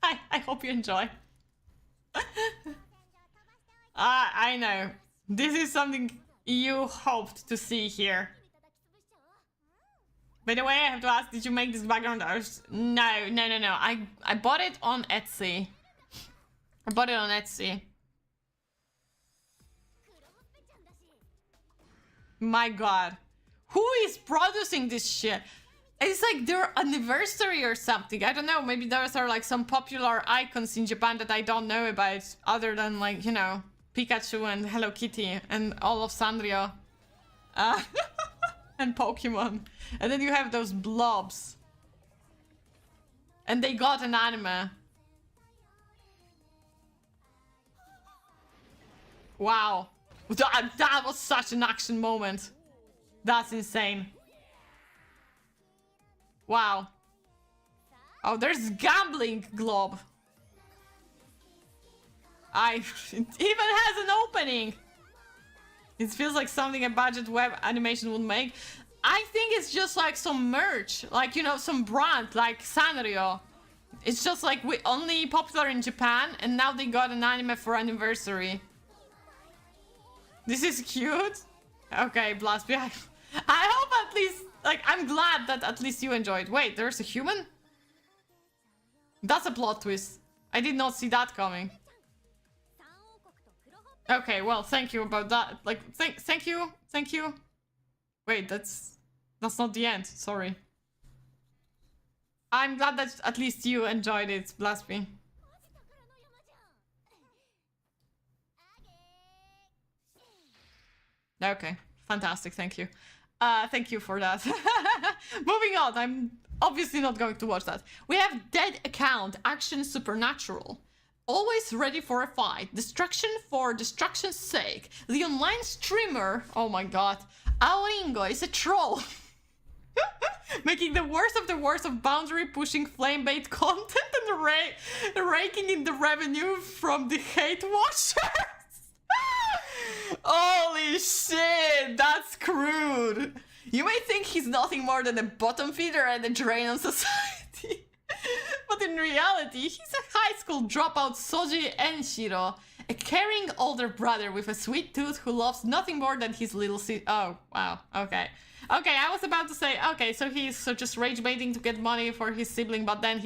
I hope you enjoy. I know. This is something you hoped to see here. By the way, I have to ask, did you make this background art? No. I bought it on Etsy. My god. Who is producing this shit? It's like their anniversary or something. I don't know. Maybe those are like some popular icons in Japan that I don't know about, other than, like, you know, Pikachu and Hello Kitty and all of Sanrio. And Pokemon. And then you have those blobs. And they got an anime. Wow. That was such an action moment. That's insane. Wow. Oh, there's gambling globe. It even has an opening. It feels like something a budget web animation would make. I think it's just like some merch, like, you know, some brand like Sanrio. It's just like only popular in Japan, and now they got an anime for anniversary. This is cute. Okay, Blasby. I hope at least, like, I'm glad that at least you enjoyed. Wait, there's a human? That's a plot twist. I did not see that coming. Okay, well, thank you about that. Like, thank you. Wait, that's not the end. Sorry. I'm glad that at least you enjoyed it, Blasby. Okay, fantastic. Thank you. Thank you for that. Moving on. I'm obviously not going to watch that. We have Dead Account, Action Supernatural. Always ready for a fight. Destruction for destruction's sake. The online streamer, oh my god, Aoringo is a troll. Making the worst of boundary pushing flame bait content and raking in the revenue from the hate watchers. Holy shit, that's crude. You may think he's nothing more than a bottom feeder and a drain on society. But in reality, he's a high school dropout Soji Enshiro, a caring older brother with a sweet tooth who loves nothing more than his little sister. Oh, wow, okay. Okay, I was about to say, okay, so he's just rage baiting to get money for his sibling, but then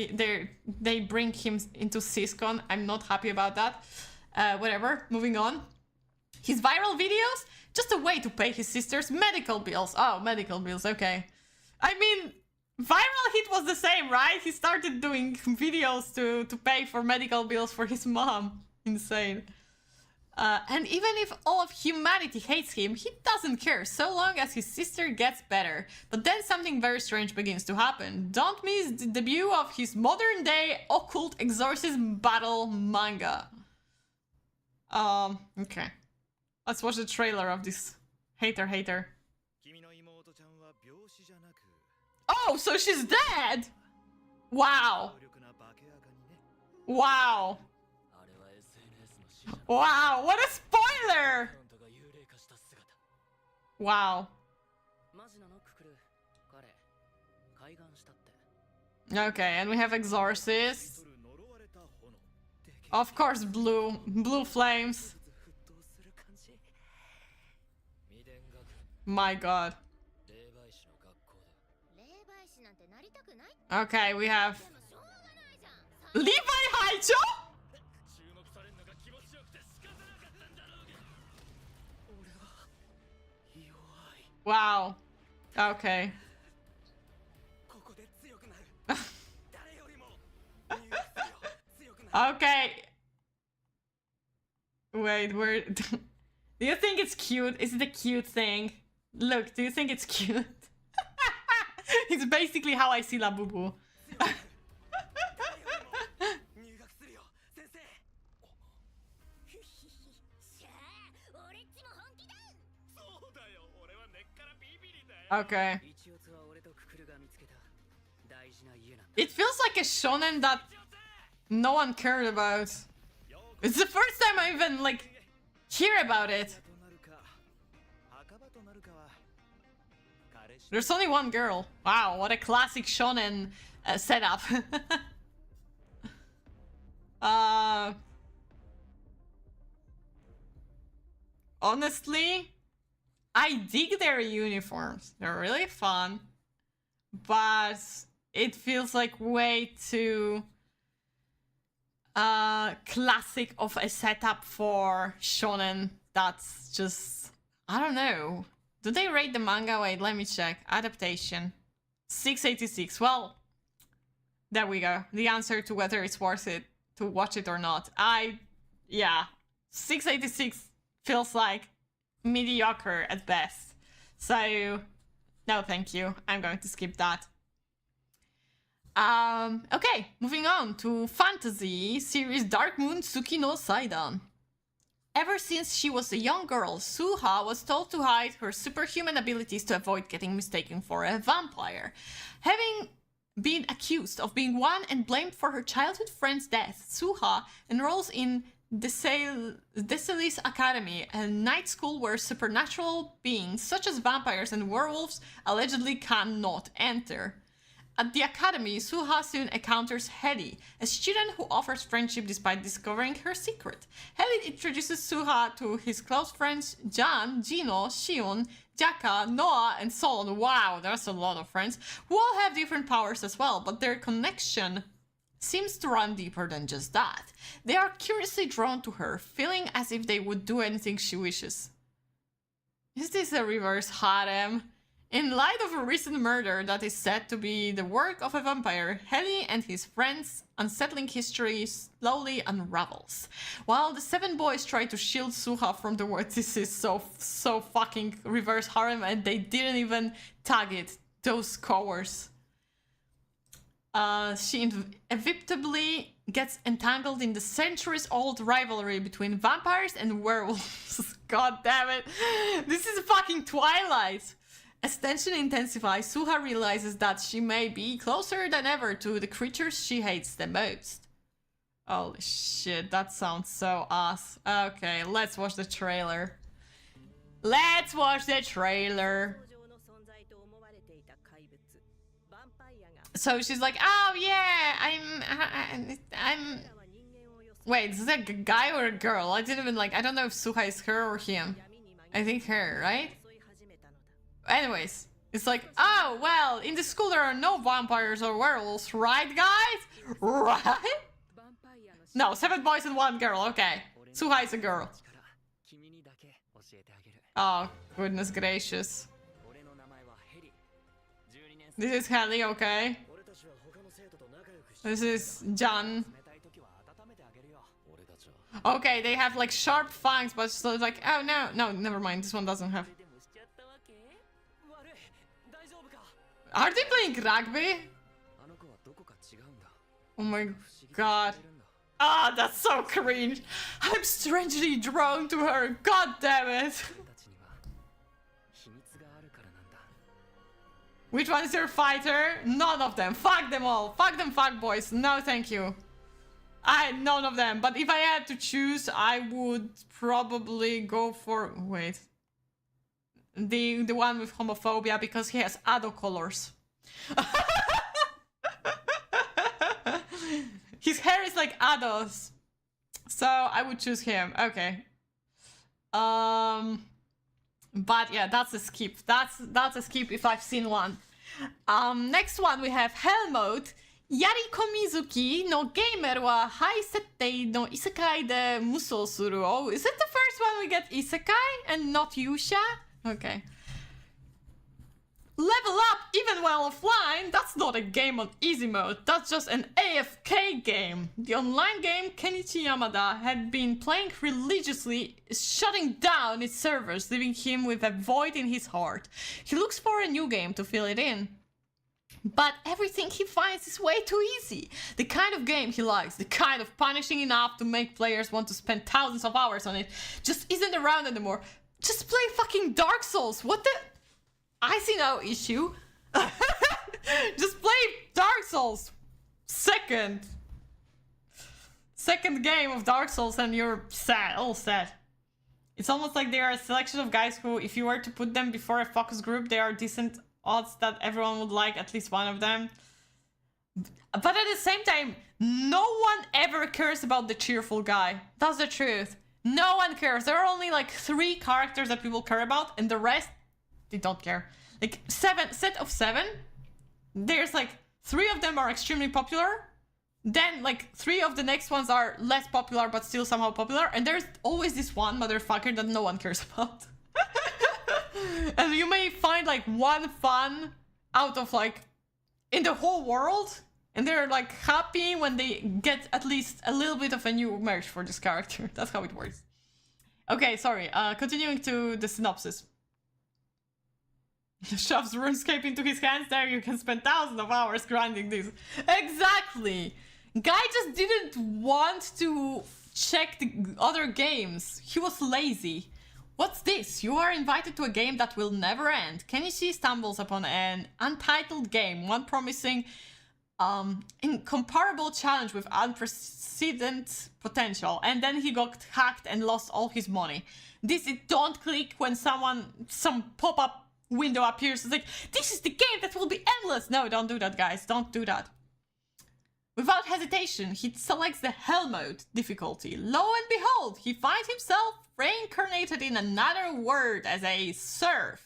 they bring him into Syscon. I'm not happy about that. Whatever, moving on. His viral videos? Just a way to pay his sister's medical bills. Oh, medical bills, okay. I mean, viral hit was the same, right? He started doing videos to pay for medical bills for his mom. Insane. And even if all of humanity hates him, he doesn't care so long as his sister gets better. But then something very strange begins to happen. Don't miss the debut of his modern day occult exorcism battle manga. Okay. Let's watch the trailer of this hater. Oh, so she's dead! Wow. Wow. Wow, what a spoiler! Wow. Okay, and we have Exorcist. Of course, blue flames. My god. Okay, we have Levi Haicho? Wow. Okay. Okay. Wait, where... Do you think it's cute? Is it a cute thing? Look, do you think it's cute? It's basically how I see Labubu. Okay. It feels like a shonen that no one cared about. It's the first time I even, like, hear about it. There's only one girl. Wow, what a classic shonen setup. Honestly, I dig their uniforms. They're really fun. But it feels like way too classic of a setup for shonen. That's just... I don't know. Do they rate the manga? Wait, let me check. Adaptation. 686. Well, there we go. The answer to whether it's worth it to watch it or not. Yeah. 686 feels like mediocre at best. So, no thank you. I'm going to skip that. Okay, moving on to fantasy series Dark Moon Tsuki no Saidan. Ever since she was a young girl, Suha was told to hide her superhuman abilities to avoid getting mistaken for a vampire. Having been accused of being one and blamed for her childhood friend's death, Suha enrolls in Desalis Academy, a night school where supernatural beings such as vampires and werewolves allegedly cannot enter. At the academy, Suha soon encounters Heli, a student who offers friendship despite discovering her secret. Heli introduces Suha to his close friends Jan, Gino, Shion, Jaka, Noah, and so on. Wow, there's a lot of friends, who all have different powers as well, but their connection seems to run deeper than just that. They are curiously drawn to her, feeling as if they would do anything she wishes. Is this a reverse harem? In light of a recent murder that is said to be the work of a vampire, Heli and his friends' unsettling history slowly unravels. While the 7 boys try to shield Suha from the world, this is so fucking reverse harem, and they didn't even tag it. Those cowards. She inevitably gets entangled in the centuries-old rivalry between vampires and werewolves. God damn it. This is fucking Twilight. As tension intensifies, Suha realizes that she may be closer than ever to the creatures she hates the most. Holy shit, that sounds so ass. Okay, let's watch the trailer. Let's watch the trailer. So she's like, oh yeah, I'm... Wait, is that a guy or a girl? I didn't even I don't know if Suha is her or him. I think her, right? Anyways, It's like, oh, well, in the school there are no vampires or werewolves, right, guys? Right? No, 7 boys and 1 girl, okay. Suha is a girl. Oh, goodness gracious. This is Helly, okay. This is Jan. Okay, they have like sharp fangs, but still like, oh no, no, never mind, this one doesn't have. Are they playing rugby? Oh my god. Ah, that's so cringe. I'm strangely drawn to her, god damn it. Which one is your fighter? None of them. Fuck them all. Fuck them, fuck boys. No, thank you. None of them. But if I had to choose, I would probably go for... Wait. The one with homophobia, because he has Ado colors. His hair is like Ado's. So I would choose him. Okay. But yeah, that's a skip. That's a skip if I've seen one. Next one we have Hell Mode. Yariko Mizuki no gamer wa hai settei no isekai de musou suru. Oh, is it the first one we get isekai and not Yusha? Okay. Level up even while offline? That's not a game on easy mode, that's just an AFK game. The online game Kenichi Yamada had been playing religiously is shutting down its servers, leaving him with a void in his heart. He looks for a new game to fill it in. But everything he finds is way too easy. The kind of game he likes, the kind of punishing enough to make players want to spend thousands of hours on it, just isn't around anymore. Just play fucking Dark Souls, what the... I see no issue. Just play Dark Souls. Second game of Dark Souls and you're sad, all set. It's almost like they are a selection of guys who, if you were to put them before a focus group, they are decent odds that everyone would like at least one of them. But at the same time, no one ever cares about the cheerful guy. That's the truth. No one cares. There are only like 3 characters that people care about, and the rest, they don't care. Like set of 7, there's like 3 of them are extremely popular. Then like 3 of the next ones are less popular but still somehow popular. And there's always this one motherfucker that no one cares about. And you may find like 1 fan out of like in the whole world. And they're like happy when they get at least a little bit of a new merch for this character. That's how it works. Okay, sorry. Continuing to the synopsis. Shoves RuneScape into his hands. There you can spend thousands of hours grinding this. Exactly. Guy just didn't want to check the other games. He was lazy. What's this? You are invited to a game that will never end. Kenichi stumbles upon an untitled game, one promising incomparable challenge with unprecedented potential, and then he got hacked and lost all his money. Don't click when some pop-up window appears. It's like, this is the game that will be endless. No, don't do that, guys. Don't do that. Without hesitation, he selects the Hell Mode difficulty. Lo and behold, he finds himself reincarnated in another world as a serf.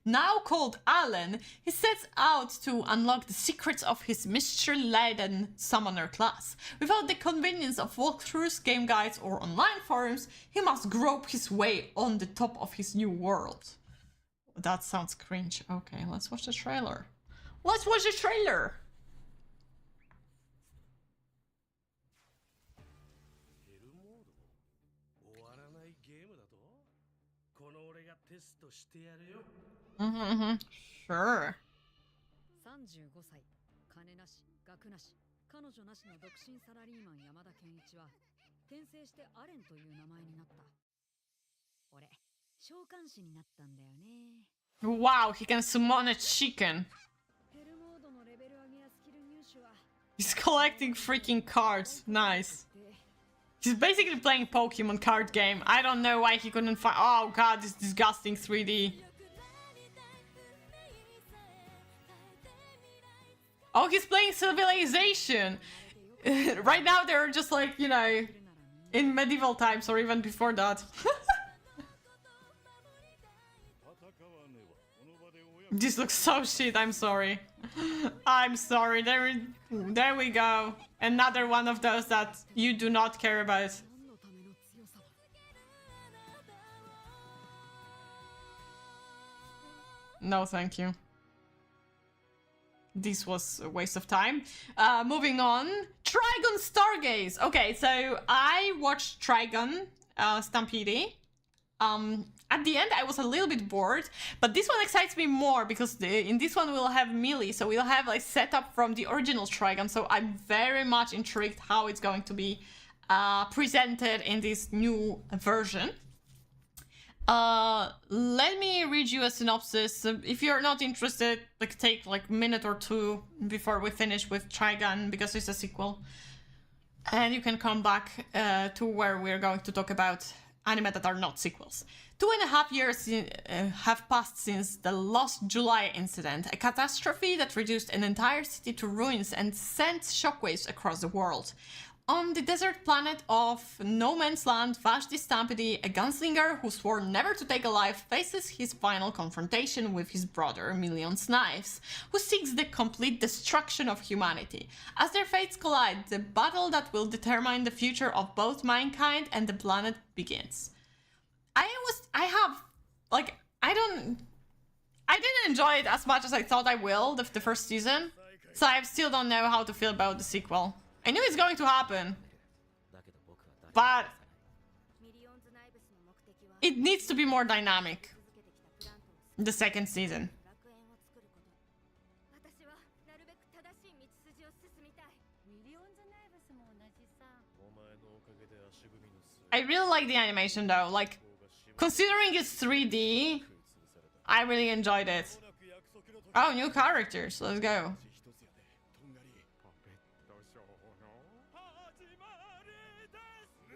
Now called Alan, he sets out to unlock the secrets of his mystery-laden summoner class. Without the convenience of walkthroughs, game guides, or online forums, he must grope his way on the top of his new world. That sounds cringe. Okay, let's watch the trailer. Let's watch the trailer! Sure. 35歳、金なし、学なし、彼女なしの独身サラリーマン山田健一は転生してアレンという名前になった。俺、召喚師になったんだよね。Wow, he can summon a chicken. ヘルモードのレベル上げやスキル入手は He's collecting freaking cards. Nice. He's basically playing Pokemon card game. I don't know why he couldn't find... Oh god, this disgusting 3D. Oh, he's playing Civilization. Right now they're just like, you know, in medieval times or even before that. This looks so shit, I'm sorry. I'm sorry, there we go. Another one of those that you do not care about. No, thank you. This was a waste of time. Moving on. Trigun Stargaze. Okay, so I watched Trigun Stampede. At the end, I was a little bit bored, but this one excites me more because in this one we'll have melee, so we'll have like setup from the original Trigun. So I'm very much intrigued how it's going to be presented in this new version. Let me read you a synopsis. If you're not interested, like take like a minute or two before we finish with Trigun because it's a sequel, and you can come back to where we're going to talk about anime that are not sequels. 2.5 years have passed since the Lost July incident, a catastrophe that reduced an entire city to ruins and sent shockwaves across the world. On the desert planet of No Man's Land, Vashti Stampede, a gunslinger who swore never to take a life, faces his final confrontation with his brother, Million's Knives, who seeks the complete destruction of humanity. As their fates collide, the battle that will determine the future of both mankind and the planet begins. I didn't enjoy it as much as I thought I will, the first season, so I still don't know how to feel about the sequel. I knew it's going to happen, but it needs to be more dynamic. The second season. I really like the animation though, like, considering it's 3D, I really enjoyed it. Oh, new characters, let's go.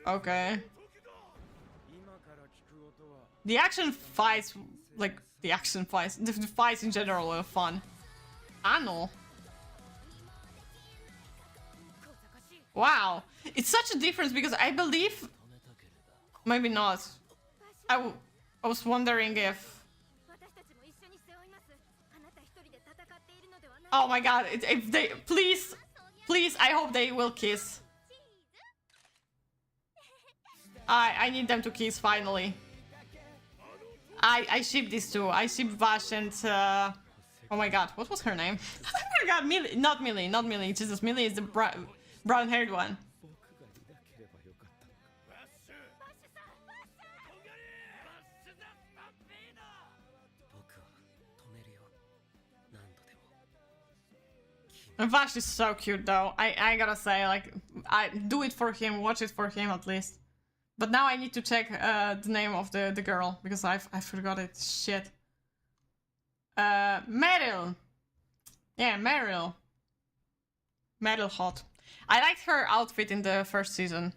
Okay. The action fights, like, the fights in general are fun. Ano. Wow. It's such a difference because I believe... Maybe not. I was wondering if... Oh my god, if they... Please, I hope they will kiss. I need them to kiss finally. I ship these two. I ship Vash and oh my god, what was her name? I forgot. Millie, not Millie. Jesus, Millie is the brown-haired one. And Vash is so cute though. I gotta say, like, I do it for him, watch it for him at least. But now I need to check the name of the girl, because I forgot it. Shit. Meryl. Yeah, Meryl. Meryl hot. I liked her outfit in the first season.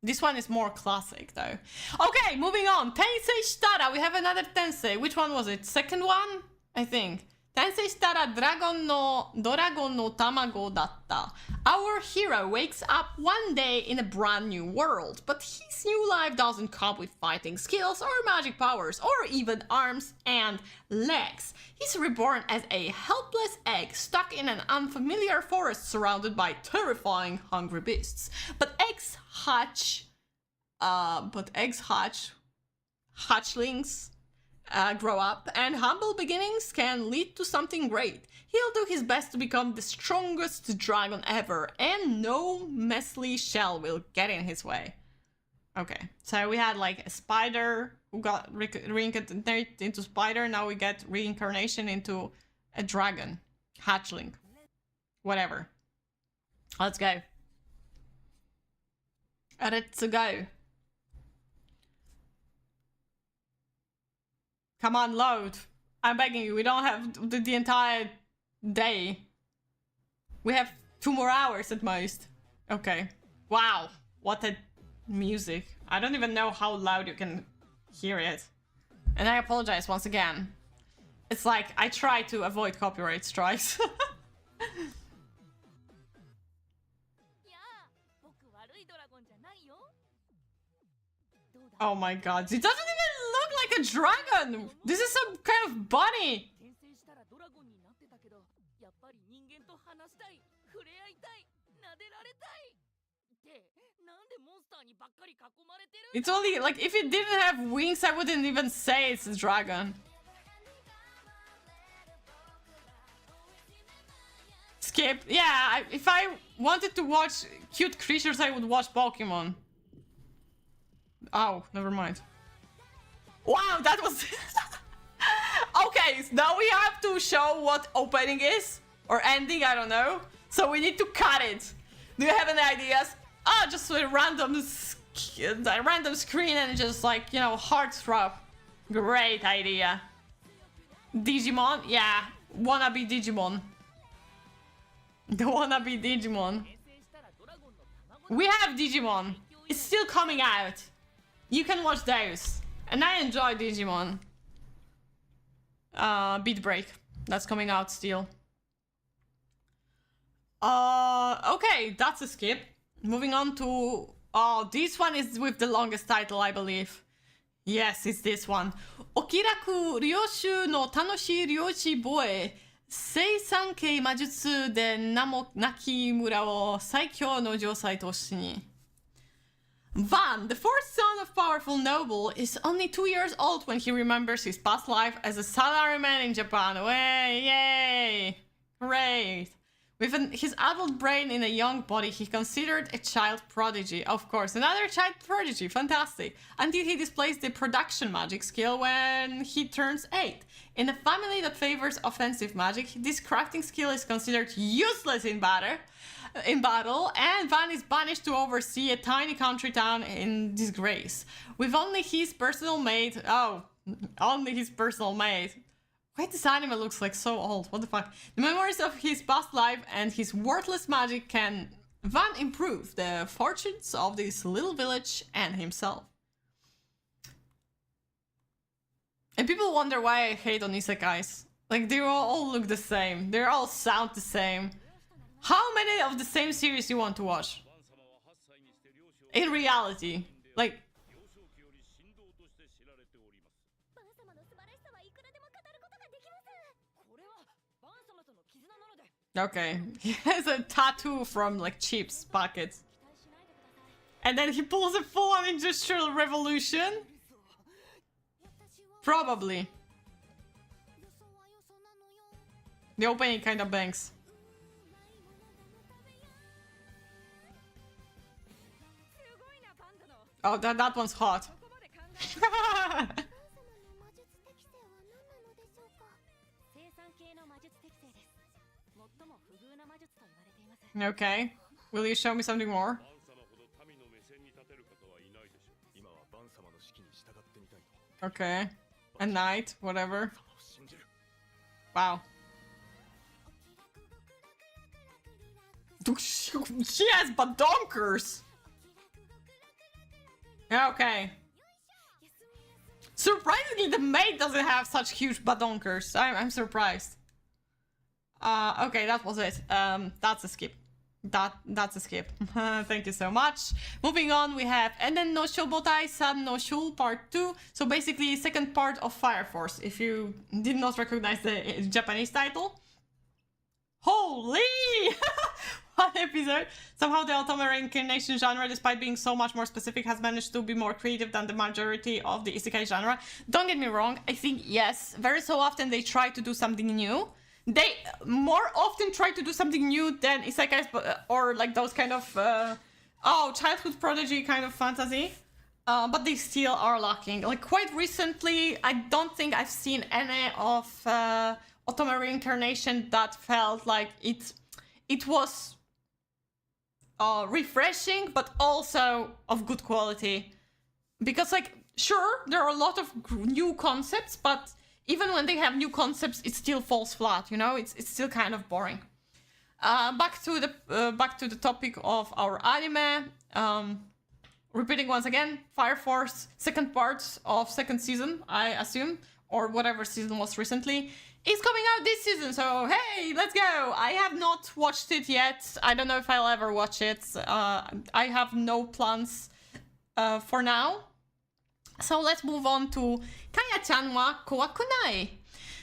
This one is more classic though. Okay, moving on. Tensei Shitara. We have another Tensei. Which one was it? Second one? I think. Tensei Shitara Dragon no Tamago datta. Our hero wakes up one day in a brand new world, but his new life doesn't come with fighting skills or magic powers or even arms and legs. He's reborn as a helpless egg stuck in an unfamiliar forest surrounded by terrifying hungry beasts. But eggs hatch, hatchlings grow up, and humble beginnings can lead to something great. He'll do his best to become the strongest dragon ever, and no messly shell will get in his way. Okay, so we had like a spider who got reincarnated into spider, now we get reincarnation into a dragon. Hatchling. Whatever. Let's go. Let's go. Come on, load. I'm begging you, we don't have the entire day. We have 2 more hours at most. Okay. Wow. What a music. I don't even know how loud you can hear it. And I apologize once again. It's like, I try to avoid copyright strikes. Oh my god, it doesn't even look like a dragon! This is some kind of bunny! ラゴンになってたけど、やっぱり人間と話したい、触れ合いたい、撫でられたい。ってなんでモンスターにばっかり囲まれてる？ It's only like if it didn't have wings, I wouldn't even say it's a dragon. Skip. Yeah, if I wanted to watch cute creatures, I would watch Pokemon. Oh, never mind. Wow, that was... Okay, so now we have to show what opening is. Or ending, I don't know. So we need to cut it. Do you have any ideas? Oh, just a random screen and just like, you know, heartthrob. Great idea. Digimon? Yeah, wannabe Digimon. The wannabe Digimon. We have Digimon. It's still coming out. You can watch those. And I enjoy Digimon. Beat Break. That's coming out still. Okay, that's a skip. Moving on to... Oh, this one is with the longest title, I believe. Yes, it's this one. Okiraku ryoshu no tanoshii ryoshi boe. Seisankei majutsu de namo naki mura wo saikyou no josai toshi ni. Van, the fourth son of powerful noble, is only 2 years old when he remembers his past life as a salaryman in Japan. Way, yay! Great! With his adult brain in a young body, he considered a child prodigy. Of course, another child prodigy, fantastic. Until he displays the production magic skill when he turns 8. In a family that favors offensive magic, this crafting skill is considered useless in battle, and Van is banished to oversee a tiny country town in disgrace. With only his personal maid... Oh, only his personal maid. Why this anime looks like so old? What the fuck? The memories of his past life and his worthless magic can Van improve the fortunes of this little village and himself. And people wonder why I hate on isekais. Like, they all look the same. They all sound the same. How many of the same series you want to watch? In reality. Like... Okay, he has a tattoo from like Cheap's pockets. And then he pulls a full-on industrial revolution? Probably. The opening kind of bangs. Oh, that one's hot. Okay. Will you show me something more? Okay. A knight, whatever. Wow. She has badonkers! Okay. Surprisingly, the maid doesn't have such huge badonkers. I'm surprised. Okay, that was it. That's a skip. That's a skip. Thank you so much. Moving on, we have Enden no Shobotai San no Shul Part 2. So basically, second part of Fire Force, if you did not recognize the Japanese title. Holy! One episode. Somehow the Otome reincarnation genre, despite being so much more specific, has managed to be more creative than the majority of the isekai genre. Don't get me wrong, I think, yes, very so often they try to do something new. They more often try to do something new than isekais, or like those kind of, childhood prodigy kind of fantasy. But they still are lacking. Like, quite recently, I don't think I've seen any of Otome reincarnation that felt like it was refreshing, but also of good quality. Because, like, sure, there are a lot of new concepts, but even when they have new concepts, it still falls flat, you know? It's still kind of boring. Back to the topic of our anime. Repeating once again, Fire Force, second part of second season, I assume, or whatever season was recently, is coming out this season, so hey, let's go! I have not watched it yet. I don't know if I'll ever watch it. I have no plans for now. So let's move on to Kaya-chan wa kowaku nai.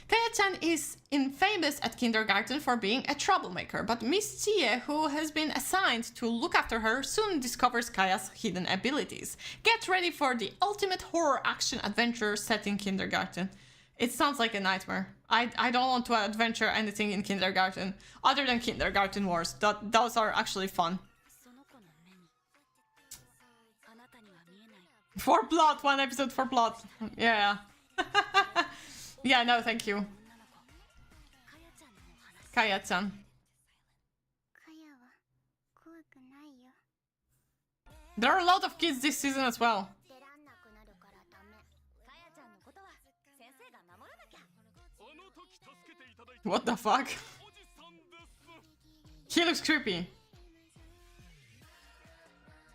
Kaya-chan is infamous at kindergarten for being a troublemaker, but Miss Chie, who has been assigned to look after her, soon discovers Kaya's hidden abilities. Get ready for the ultimate horror action adventure set in kindergarten. It sounds like a nightmare. I don't want to adventure anything in kindergarten, other than Kindergarten Wars. Those are actually fun. For blood, one episode for blood. Yeah. Yeah, no, thank you. Kaya-chan. There are a lot of kids this season as well. What the fuck? He looks creepy.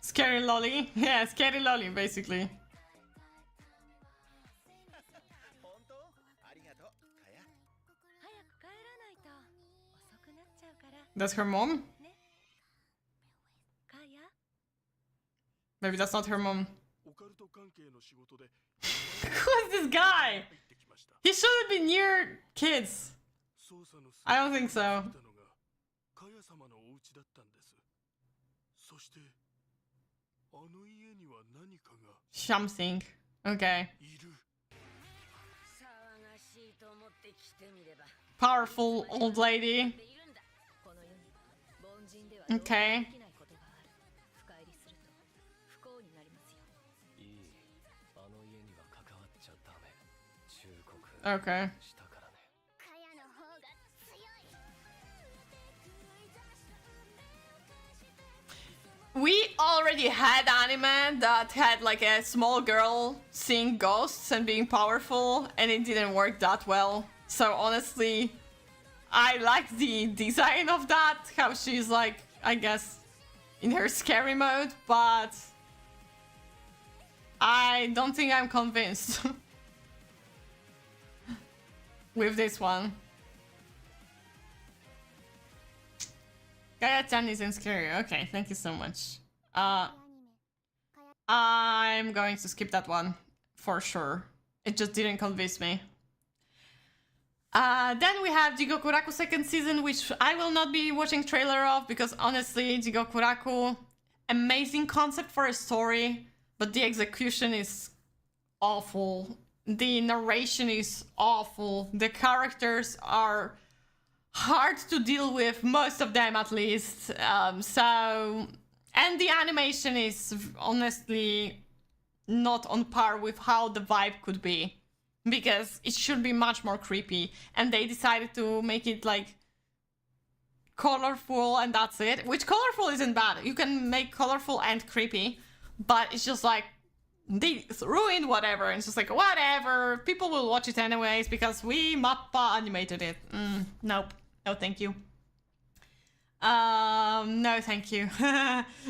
Scary lolly? Yeah, scary lolly, basically. That's her mom? Maybe that's not her mom. Who is this guy? He shouldn't be near kids. I don't think so. Something. Okay. Powerful old lady. Okay. Okay. We already had anime that had like a small girl seeing ghosts and being powerful, and it didn't work that well. So honestly, I like the design of that, how she's like, I guess, in her scary mode, but I don't think I'm convinced with this one. Kaya-chan isn't scary. Okay, thank you so much. I'm going to skip that one for sure. It just didn't convince me. Then we have Jigokuraku second season, which I will not be watching trailer of because honestly, Jigokuraku, amazing concept for a story, but the execution is awful. The narration is awful. The characters are hard to deal with, most of them at least. And the animation is honestly not on par with how the vibe could be, because it should be much more creepy, and they decided to make it like colorful and that's it, which colorful isn't bad. You can make colorful and creepy, but it's just like they ruined whatever, and it's just like whatever, people will watch it anyways because we mappa animated it. Nope. No, thank you. No, thank you.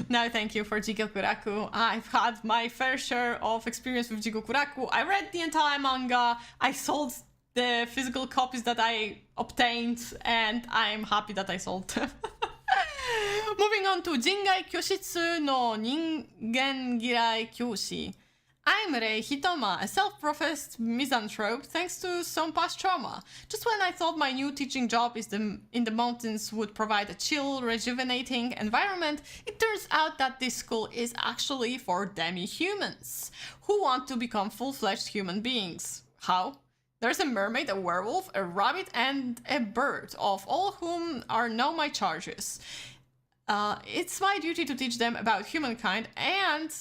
No, thank you for Jigokuraku. I've had my fair share of experience with Jigokuraku. I read the entire manga. I sold the physical copies that I obtained, and I'm happy that I sold them. Moving on to Jingai Kyoshitsu no Ningen Girai Kyoshi. I'm Rei Hitoma, a self-professed misanthrope thanks to some past trauma. Just when I thought my new teaching job in the mountains would provide a chill, rejuvenating environment, it turns out that this school is actually for demi-humans who want to become full-fledged human beings. How? There's a mermaid, a werewolf, a rabbit, and a bird, of all whom are now my charges. It's my duty to teach them about humankind, and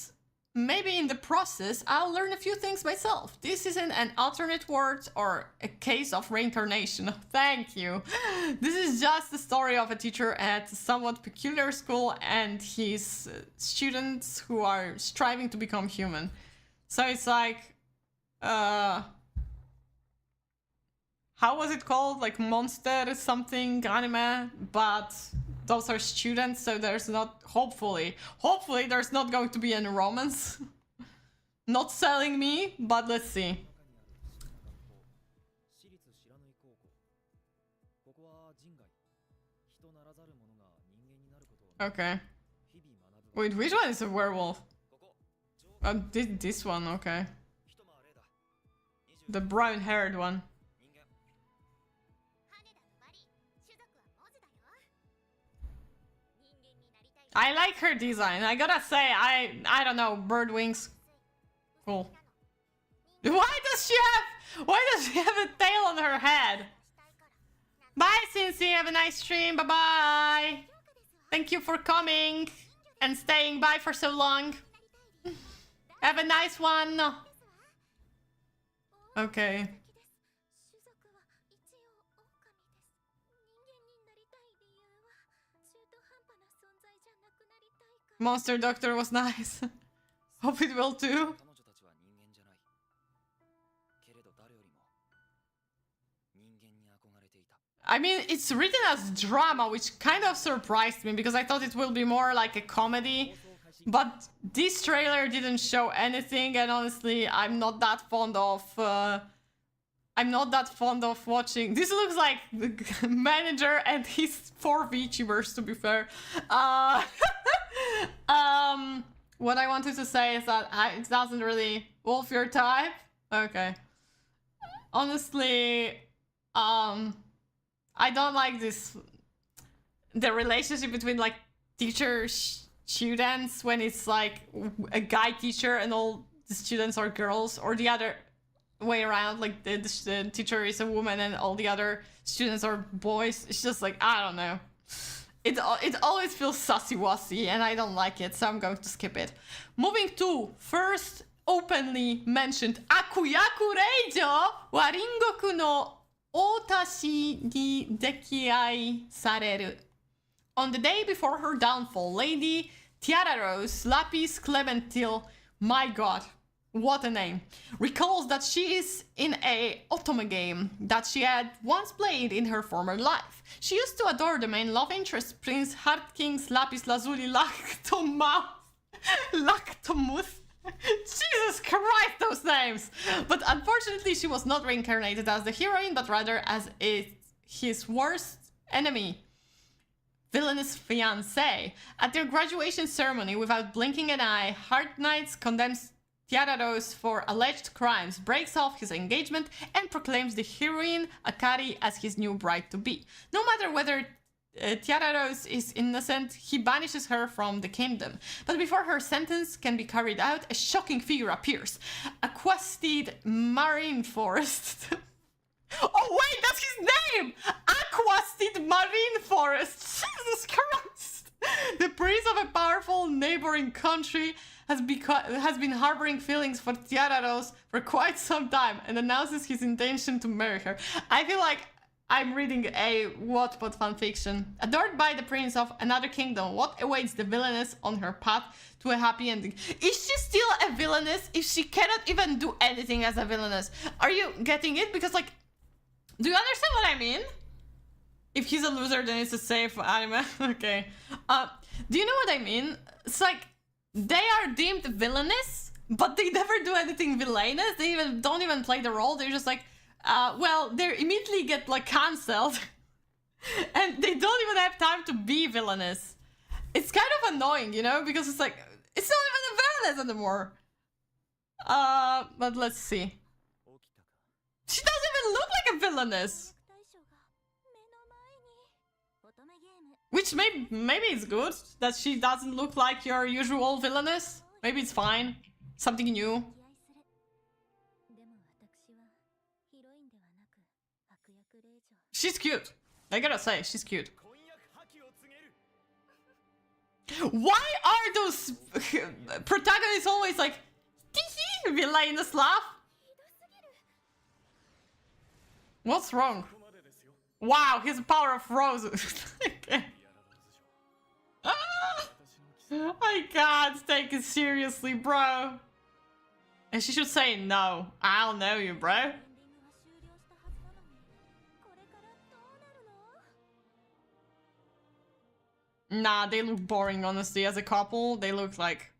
maybe in the process, I'll learn a few things myself. This isn't an alternate world or a case of reincarnation. Thank you. This is just the story of a teacher at a somewhat peculiar school and his students who are striving to become human. So it's like, how was it called? Like Monster something anime, but those are students, so there's not, hopefully there's not going to be any romance. Not selling me, but let's see. Okay. Wait, which one is a werewolf? Oh, this one, okay. The brown-haired one. I like her design. I gotta say, I don't know, bird wings. Cool. Why does she have a tail on her head? Bye, Cincy. Have a nice stream. Bye-bye. Thank you for coming and staying by for so long. Have a nice one. Okay. Monster Doctor was nice. Hope it will too. I mean, it's written as drama, which kind of surprised me because I thought it will be more like a comedy. But this trailer didn't show anything, and honestly, I'm not that fond of watching. This looks like the manager and his 4 VTubers, to be fair. What I wanted to say is that it doesn't really wolf your type. Okay. Honestly, I don't like the relationship between like teacher students when it's like a guy teacher and all the students are girls, or the other way around, like the teacher is a woman and all the other students are boys. It's just like, I don't know. It always feels sussy-wussy and I don't like it, so I'm going to skip it. Moving to first openly mentioned Akuyaku Reijo wa Ringoku no Otashi ni dekiai sareru. On the day before her downfall, Lady Tiara Rose Lapis Clementine, my god, what a name, recalls that she is in a otome game that she had once played in her former life. She used to adore the main love interest, Prince Heart King's Lapis Lazuli Lactomus. Jesus Christ, those names! But unfortunately, she was not reincarnated as the heroine, but rather as his worst enemy, villainous fiancé. At their graduation ceremony, without blinking an eye, Heart Knights condemns Tiara Rose for alleged crimes, breaks off his engagement, and proclaims the heroine Akari as his new bride-to-be. No matter whether Tiara Rose is innocent, he banishes her from the kingdom. But before her sentence can be carried out, a shocking figure appears. A quested marine forest. Oh wait, that's his name! Aquasted Marine Forest! Jesus Christ! The prince of a powerful neighboring country has been harboring feelings for Tiara Rose for quite some time and announces his intention to marry her. I feel like I'm reading a Wattpad fanfiction. Adored by the prince of another kingdom, what awaits the villainess on her path to a happy ending? Is she still a villainess if she cannot even do anything as a villainess? Are you getting it? Because like, do you understand what I mean? If he's a loser, then it's a safe anime. Okay. Do you know what I mean? It's like, they are deemed villainous, but they never do anything villainous. They don't even play the role. They're just like, well, they immediately get like cancelled. And they don't even have time to be villainous. It's kind of annoying, you know? Because it's like, it's not even a villainess anymore. But let's see. She doesn't even look like a villainess. Which maybe it's good that she doesn't look like your usual villainess. Maybe it's fine. Something new. She's cute. I gotta say, she's cute. Why are those protagonists always like villainous laugh? What's wrong? Wow, his power of rose. Okay. I can't take it seriously, bro. And she should say no. I don't know you, bro. Nah, they look boring, honestly. As a couple, they look like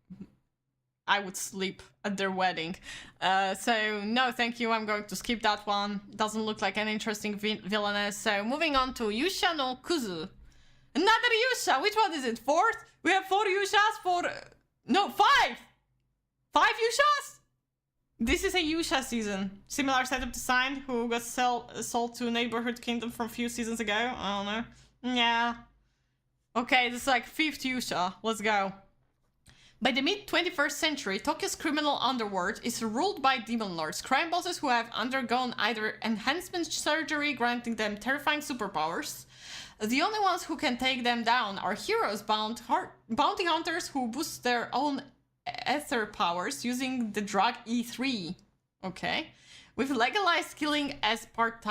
I would sleep at their wedding. So, no, thank you. I'm going to skip that one. Doesn't look like an interesting villainess. So, moving on to Yusha no Kuzu. Another Yusha! Which one is it? 4th? We have 4 Yushas? No, 5! 5 Yushas? This is a Yusha season. Similar setup design, who got sold to Neighborhood Kingdom from a few seasons ago. I don't know. Yeah. Okay, this is like 5th Yusha. Let's go. By the mid-21st century, Tokyo's criminal underworld is ruled by demon lords, crime bosses who have undergone either enhancement surgery granting them terrifying superpowers. The only ones who can take them down are heroes, bounty hunters who boost their own ether powers using the drug E3. Okay. With legalized killing as part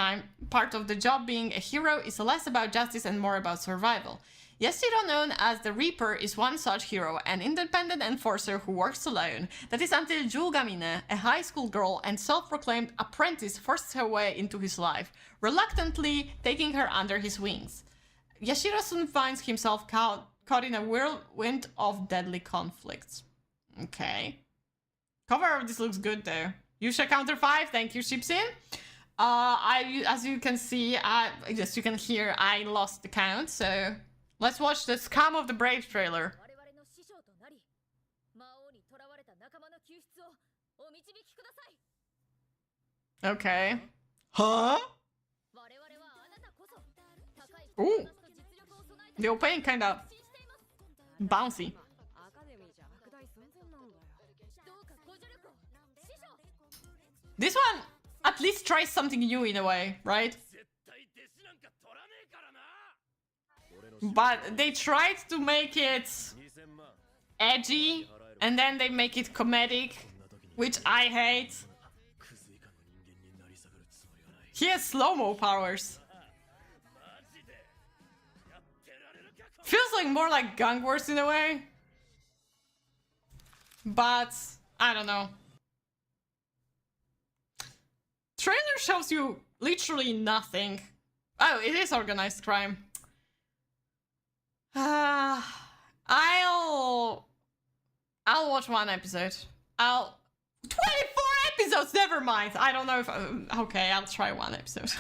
of the job, being a hero is less about justice and more about survival. Yashiro, known as the Reaper, is one such hero, an independent enforcer who works alone. That is until Jugamine, a high school girl and self-proclaimed apprentice, forced her way into his life, reluctantly taking her under his wings. Yashiro soon finds himself caught in a whirlwind of deadly conflicts. Okay. Cover of this looks good though. Yusha counter 5, thank you, Shipsin. As you can see, as you can hear, I lost the count, so let's watch the Scum of the Brave trailer. Okay. Huh? Ooh. The opening kinda bouncy. This one at least tries something new in a way, right? But they tried to make it edgy and then they make it comedic, which I hate. He has slow-mo powers. Feels like more like Gang Wars in a way. But I don't know. Trailer shows you literally nothing. Oh, it is organized crime. I'll watch one episode. 24 episodes, never mind. I don't know if okay, I'll try one episode.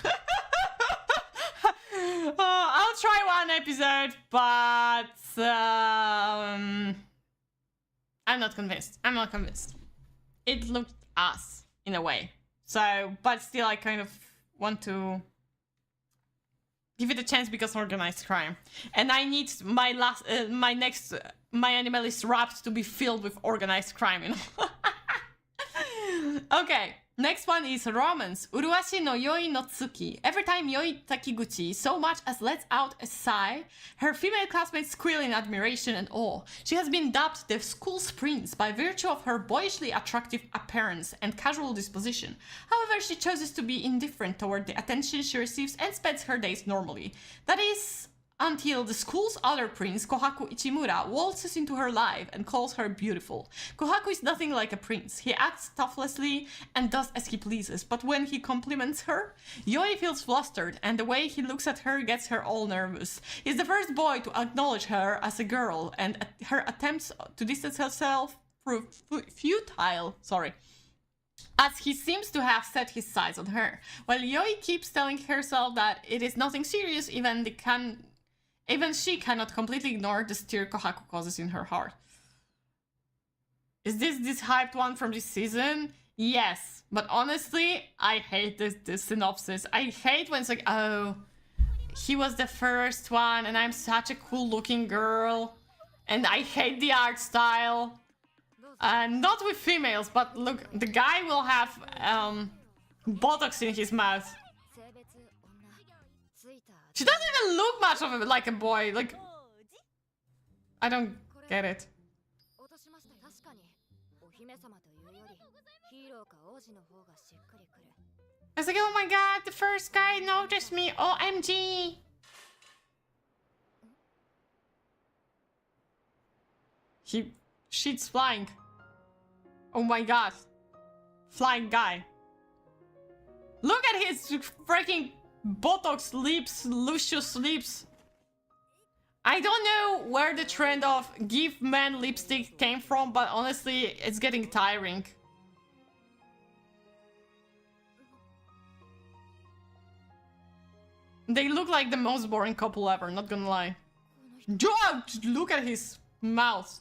I'll try one episode, but I'm not convinced. I'm not convinced. It looked ass in a way. So, but still, I kind of want to give it a chance because organized crime, and I need my next Animalist Wrapped to be filled with organized crime, you know. Okay, next one is Romance. Uruashi no Yoi no Tsuki. Every time Yoi Takiguchi so much as lets out a sigh, her female classmates squeal in admiration and awe. She has been dubbed the school's prince by virtue of her boyishly attractive appearance and casual disposition. However, she chooses to be indifferent toward the attention she receives and spends her days normally. That is until the school's other prince, Kohaku Ichimura, waltzes into her life and calls her beautiful. Kohaku is nothing like a prince. He acts thoughtlessly and does as he pleases, but when he compliments her, Yoi feels flustered, and the way he looks at her gets her all nervous. He's the first boy to acknowledge her as a girl, and her attempts to distance herself prove futile. As he seems to have set his sights on her, while Yoi keeps telling herself that it is nothing serious, even she cannot completely ignore the stir Kohaku causes in her heart. Is this hyped one from this season? Yes, but honestly, I hate this synopsis. I hate when it's like, oh, he was the first one and I'm such a cool looking girl. And I hate the art style. Not with females, but look, the guy will have Botox in his mouth. She doesn't even look much of like a boy, like... I don't get it. I was like, oh my god, the first guy noticed me, OMG! She's flying. Oh my god. Flying guy. Look at his freaking Botox lips, luscious lips. I don't know where the trend of give men lipstick came from, but honestly, it's getting tiring. They look like the most boring couple ever, not gonna lie. Just look at his mouth.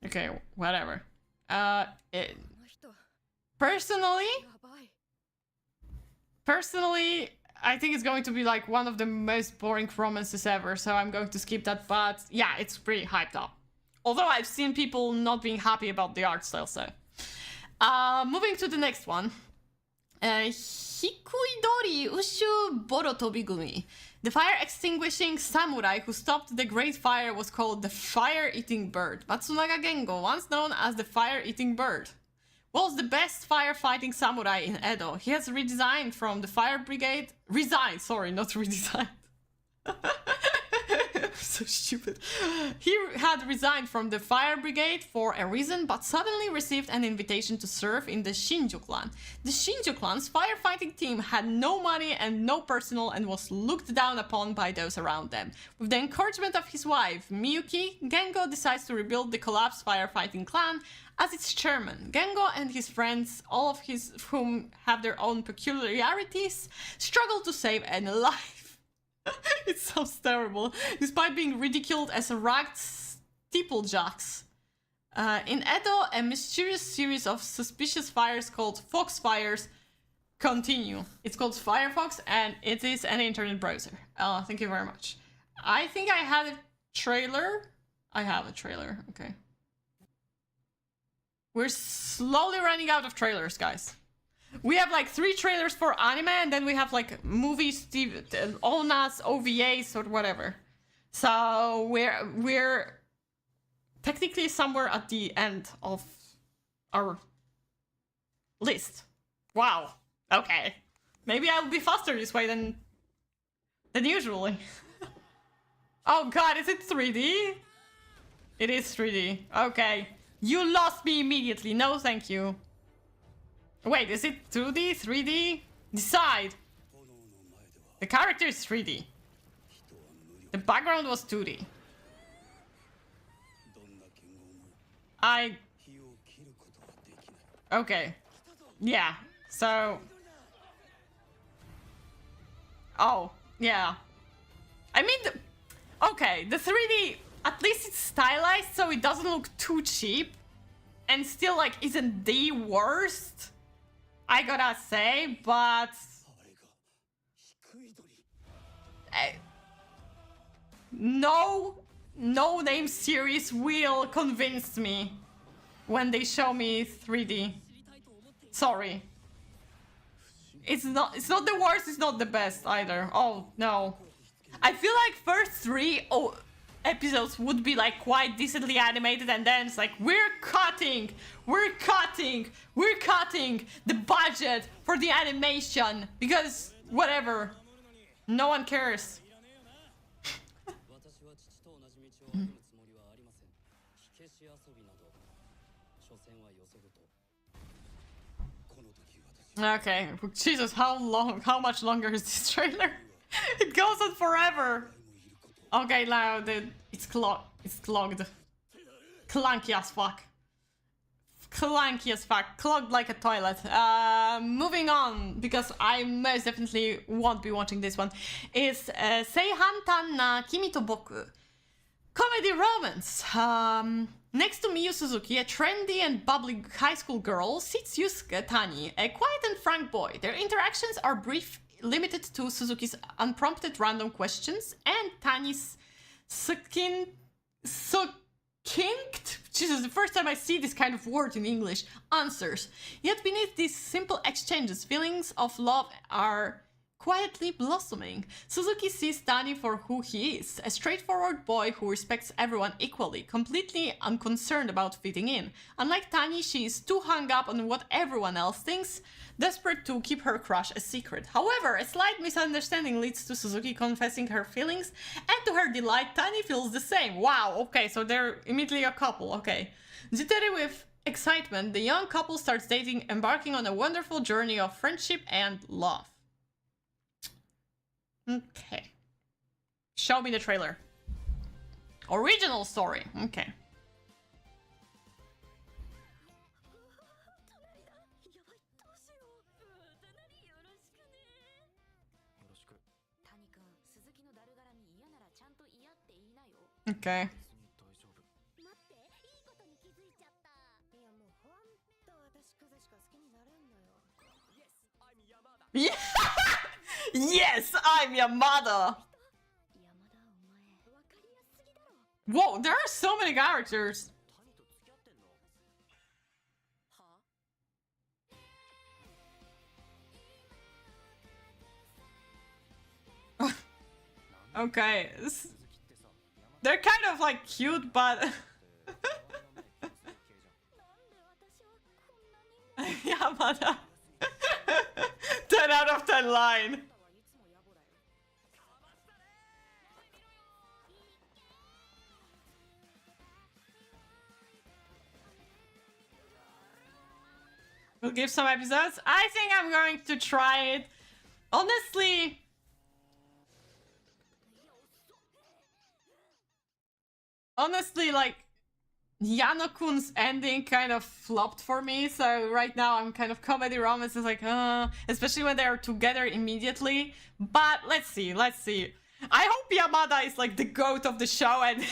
Okay, whatever. Personally, Personally, I think it's going to be like one of the most boring romances ever, so I'm going to skip that, but yeah, it's pretty hyped up. Although I've seen people not being happy about the art style, so. Moving to the next one. Hikuidori Ushu Boro Tobigumi. The fire-extinguishing samurai who stopped the Great Fire was called the Fire-Eating Bird. Matsunaga Gengo, once known as the Fire-Eating Bird, was the best firefighting samurai in Edo. He has resigned from the fire brigade. Resigned, sorry, not redesigned. So stupid. He had resigned from the fire brigade for a reason, but suddenly received an invitation to serve in the Shinjo clan. The Shinjo clan's firefighting team had no money and no personnel and was looked down upon by those around them. With the encouragement of his wife, Miyuki, Gengo decides to rebuild the collapsed firefighting clan as its chairman. Gengo and his friends, all of whom have their own peculiarities, struggle to save any life. It sounds terrible. Despite being ridiculed as a ragged steeplejacks. In Edo, a mysterious series of suspicious fires called Fox Fires continue. It's called Firefox and it is an internet browser. Thank you very much. I think I had a trailer. I have a trailer, okay. We're slowly running out of trailers, guys. We have like 3 trailers for anime and then we have like movies, ONAs, OVAs or whatever. So we're technically somewhere at the end of our list. Wow. Okay. Maybe I'll be faster this way than usually. Oh god, is it 3D? It is 3D. Okay. You lost me immediately. No, thank you. Wait, is it 2D? 3D? Decide! The character is 3D. The background was 2D. Okay. Yeah, so... Oh, yeah. I mean, okay, the 3D, at least it's stylized so it doesn't look too cheap. And still, like, isn't the worst, I gotta say, but... No name series will convince me when they show me 3D. Sorry. It's not the worst, it's not the best either. Oh, no. I feel like first 3 episodes would be like quite decently animated and then it's like we're cutting the budget for the animation because whatever, no one cares. Okay, Jesus, how much longer is this trailer? It goes on forever. Okay, now it's clogged. Clunky as fuck. Clogged like a toilet. Moving on, because I most definitely won't be watching this one, is Seihantan na Kimi to Boku. Comedy romance. Next to Miyu Suzuki, a trendy and bubbly high school girl, sits Yusuke Tani, a quiet and frank boy. Their interactions are brief, limited to Suzuki's unprompted random questions and Tani's succinct, Jesus, the first time I see this kind of word in English, answers. Yet beneath these simple exchanges, feelings of love are quietly blossoming. Suzuki sees Tani for who he is, a straightforward boy who respects everyone equally, completely unconcerned about fitting in. Unlike Tani, she is too hung up on what everyone else thinks, desperate to keep her crush a secret. However, a slight misunderstanding leads to Suzuki confessing her feelings, and to her delight, Tani feels the same. Wow, okay, so they're immediately a couple, okay. Jittery with excitement, the young couple starts dating, embarking on a wonderful journey of friendship and love. Okay. Show me the trailer. Original story. Okay. Okay. Yeah! Yes, I'm Yamada. Whoa, there are so many characters. Okay. They're kind of like cute, but... Yamada. 10 out of 10 line. We'll give some episodes. I think I'm going to try it. Honestly... Honestly, like... Yano-kun's ending kind of flopped for me, so right now I'm kind of comedy romance is like, especially when they are together immediately. But let's see, let's see. I hope Yamada is like the goat of the show and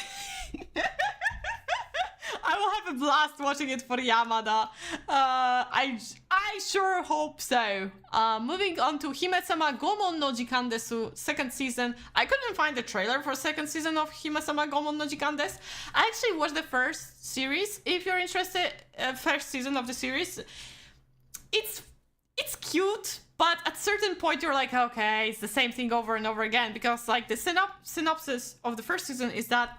I will have a blast watching it for Yamada. I sure hope so. Moving on to Hime-sama Gomon no Jikan desu, second season. I couldn't find the trailer for second season of Hime-sama Gomon no Jikan desu. I actually watched the first series. If you're interested, first season of the series. It's cute, but at certain point you're like, okay, it's the same thing over and over again, because like the synopsis of the first season is that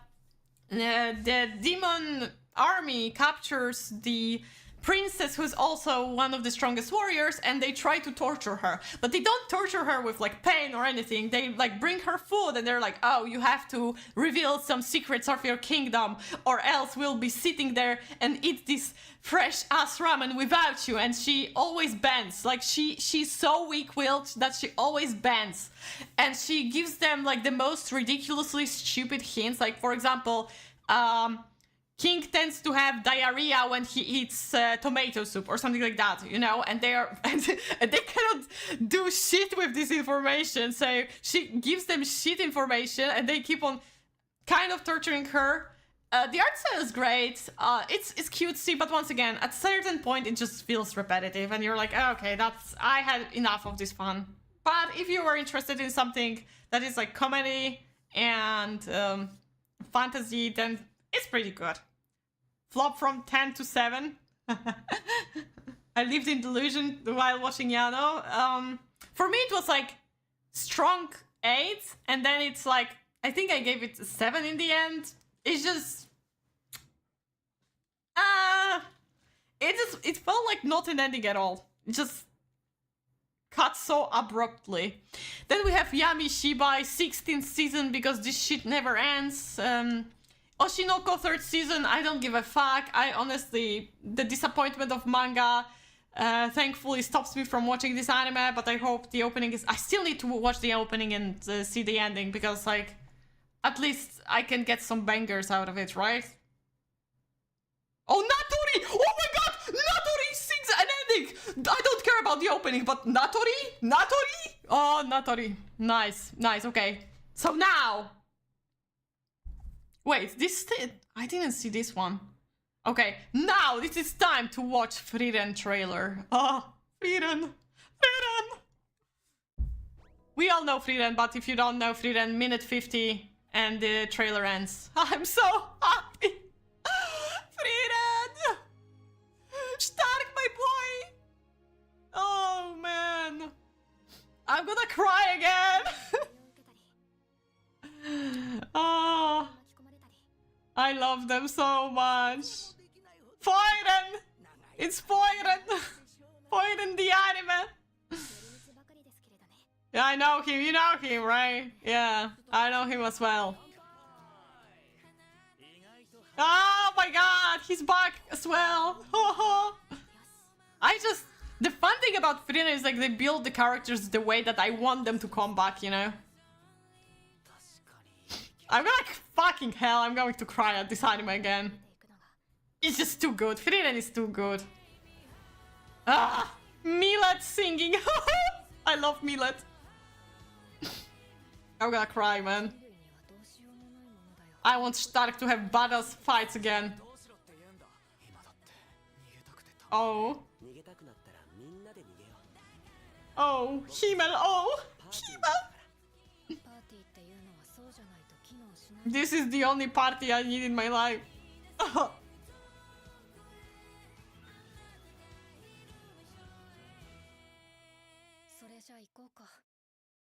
the demon army captures the princess, who's also one of the strongest warriors, and they try to torture her. But they don't torture her with like pain or anything. They like bring her food and they're like, oh, you have to reveal some secrets of your kingdom or else we'll be sitting there and eat this fresh ass ramen without you. And she always bends. Like she's so weak-willed that she always bends. And she gives them like the most ridiculously stupid hints. Like, for example, King tends to have diarrhea when he eats tomato soup or something like that, you know, and they are and they cannot do shit with this information. So she gives them shit information and they keep on kind of torturing her. The art style is great. It's cutesy, but once again, at a certain point, it just feels repetitive, and you're like, oh, okay, I had enough of this fun. But if you were interested in something that is like comedy and fantasy, then it's pretty good. Flop from 10 to 7. I lived in delusion while watching Yano. For me, it was like strong 8, and then it's like, I think I gave it a 7 in the end. It's just... it felt like not an ending at all. It just cut so abruptly. Then we have Yami Shibai 16th season, because this shit never ends. Oshinoko 3rd season, I don't give a fuck. I honestly, the disappointment of manga thankfully stops me from watching this anime, but I hope the opening is... I still need to watch the opening and see the ending, because like, at least I can get some bangers out of it, right? Oh, Natori! Oh my god! Natori sings an ending! I don't care about the opening, but Natori? Natori? Oh, Natori. Nice, nice, okay. So now... Wait, I didn't see this one. Okay, now this is time to watch Frieren trailer. Oh, Frieren! Frieren! We all know Frieren, but if you don't know Frieren, minute 50 and the trailer ends. I'm so happy! Frieren! Stark, my boy! Oh, man. I'm gonna cry again! Oh... I love them so much. Frieren! It's Frieren! Frieren the anime! Yeah, I know him. You know him, right? Yeah, I know him as well. Oh my god, he's back as well. The fun thing about Frieren is like they build the characters the way that I want them to come back, you know? I'm gonna fucking hell, I'm going to cry at this anime again. It's just too good. Frieren is too good. Ah, Millet singing. I love Millet. I'm gonna cry, man. I want Stark to have badass fights again. Oh. Oh, Himmel, oh. This is the only party I need in my life.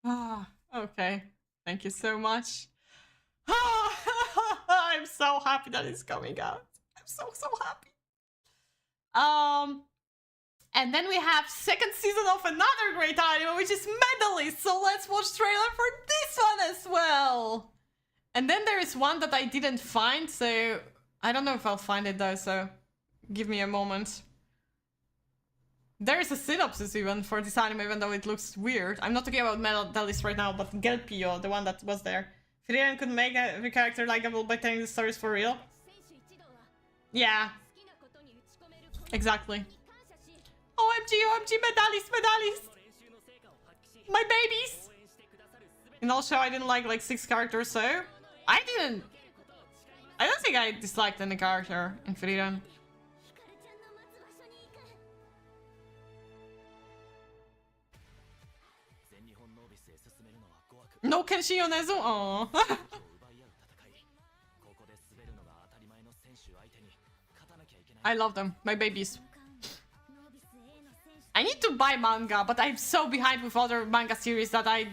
Ah, okay. Thank you so much. I'm so happy that it's coming out. I'm so happy. And then we have second season of another great anime, which is Medalist. So let's watch trailer for this one as well. And then there is one that I didn't find, so I don't know if I'll find it though, so give me a moment. There is a synopsis even for this anime, even though it looks weird. I'm not talking about Medalist right now, but Gelpio, the one that was there. Frieren could make every character likable by telling the stories for real. Yeah. Exactly. OMG, OMG, Medalist! My babies! In all show, I didn't like 6 characters, so... I don't think I disliked any character in Frieren. No Kenshi Yonezu? Aww. I love them. My babies. I need to buy manga, but I'm so behind with other manga series that I...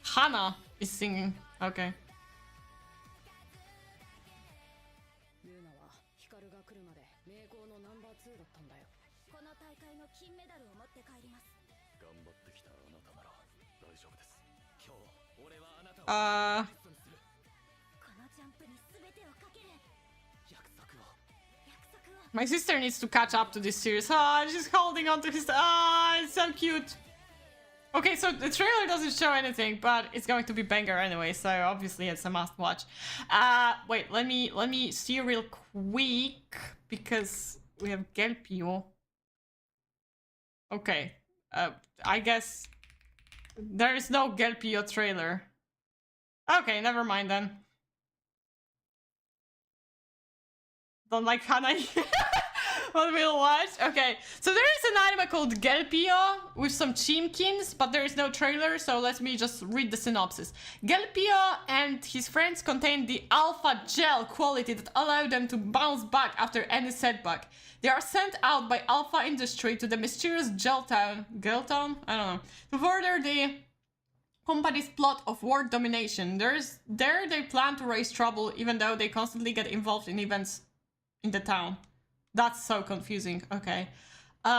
Hana is singing. Okay. My sister needs to catch up to this series. Ah, she's holding on to his... Ah, it's so cute. Okay, so the trailer doesn't show anything, but it's going to be banger anyway, so obviously it's a must watch. Wait, let me see real quick, because we have Gelpio. Okay, I guess there is no Gelpio trailer. Okay, never mind then. Don't like Hana. What we'll watch? Okay, so there is an anime called Gelpio with some chimkins, but there is no trailer, so let me just read the synopsis. Gelpio and his friends contain the alpha gel quality that allow them to bounce back after any setback. They are sent out by Alpha Industry to the mysterious Gel Town? I don't know. To further the company's plot of world domination. There they plan to raise trouble, even though they constantly get involved in events in the town. That's so confusing. Okay. So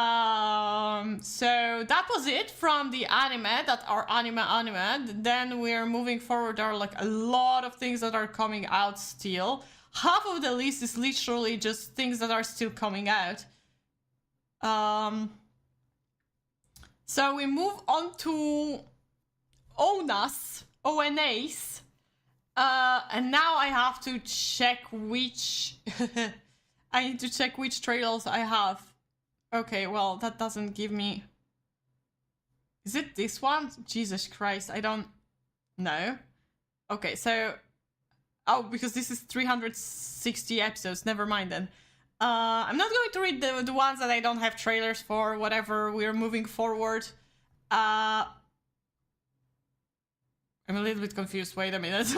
that was it from the anime that are anime. Then we're moving forward. There are like a lot of things that are coming out still. Half of the list is literally just things that are still coming out. So we move on to ONAs. And now I have to check which... I need to check which trailers I have. Okay, well, that doesn't give me... Is it this one? Jesus Christ, I don't know. Okay, so... Oh, because this is 360 episodes, never mind then. I'm not going to read the ones that I don't have trailers for, whatever, we're moving forward. I'm a little bit confused, wait a minute.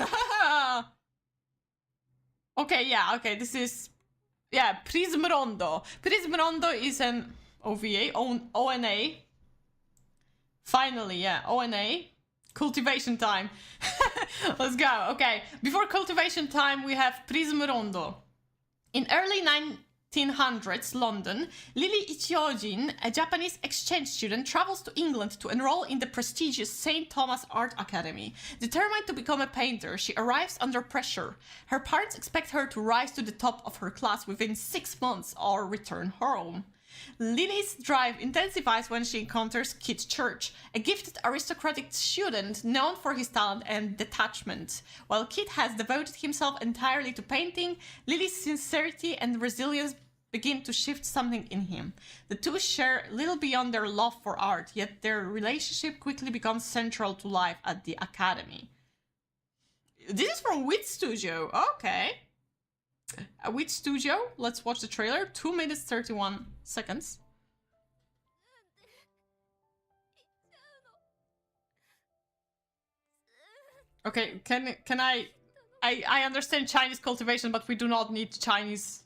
Okay, yeah, okay, this is... Yeah, Prism Rondo. Prism Rondo is an OVA, ONA. Finally, yeah, ONA. Cultivation time. Let's go. Okay, before cultivation time, we have Prism Rondo. In early 1900s London, Lily Ichiojin, a Japanese exchange student, travels to England to enroll in the prestigious St. Thomas Art Academy. Determined to become a painter, she arrives under pressure. Her parents expect her to rise to the top of her class within 6 months or return home. Lily's drive intensifies when she encounters Kit Church, a gifted aristocratic student known for his talent and detachment. While Kit has devoted himself entirely to painting, Lily's sincerity and resilience begin to shift something in him. The two share little beyond their love for art, yet their relationship quickly becomes central to life at the academy. This is from Wit Studio, okay. Wit Studio, let's watch the trailer. 2 minutes 31 seconds. Okay, can I understand Chinese cultivation, but we do not need Chinese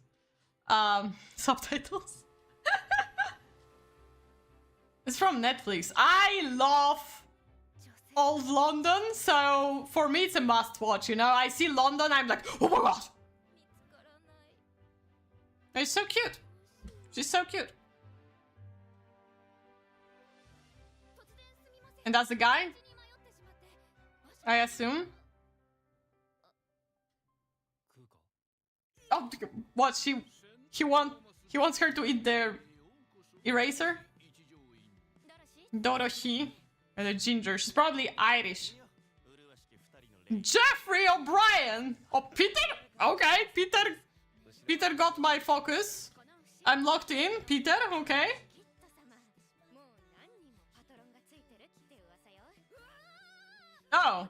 subtitles. It's from Netflix. I love old London, so for me it's a must watch, you know? I see London, I'm like, oh my god! It's so cute. She's so cute. And that's the guy? I assume. Oh, what? He wants her to eat the eraser? Dorothy. And the ginger. She's probably Irish. Jeffrey O'Brien! Oh, Peter? Okay, Peter got my focus. I'm locked in. Peter, okay. Oh.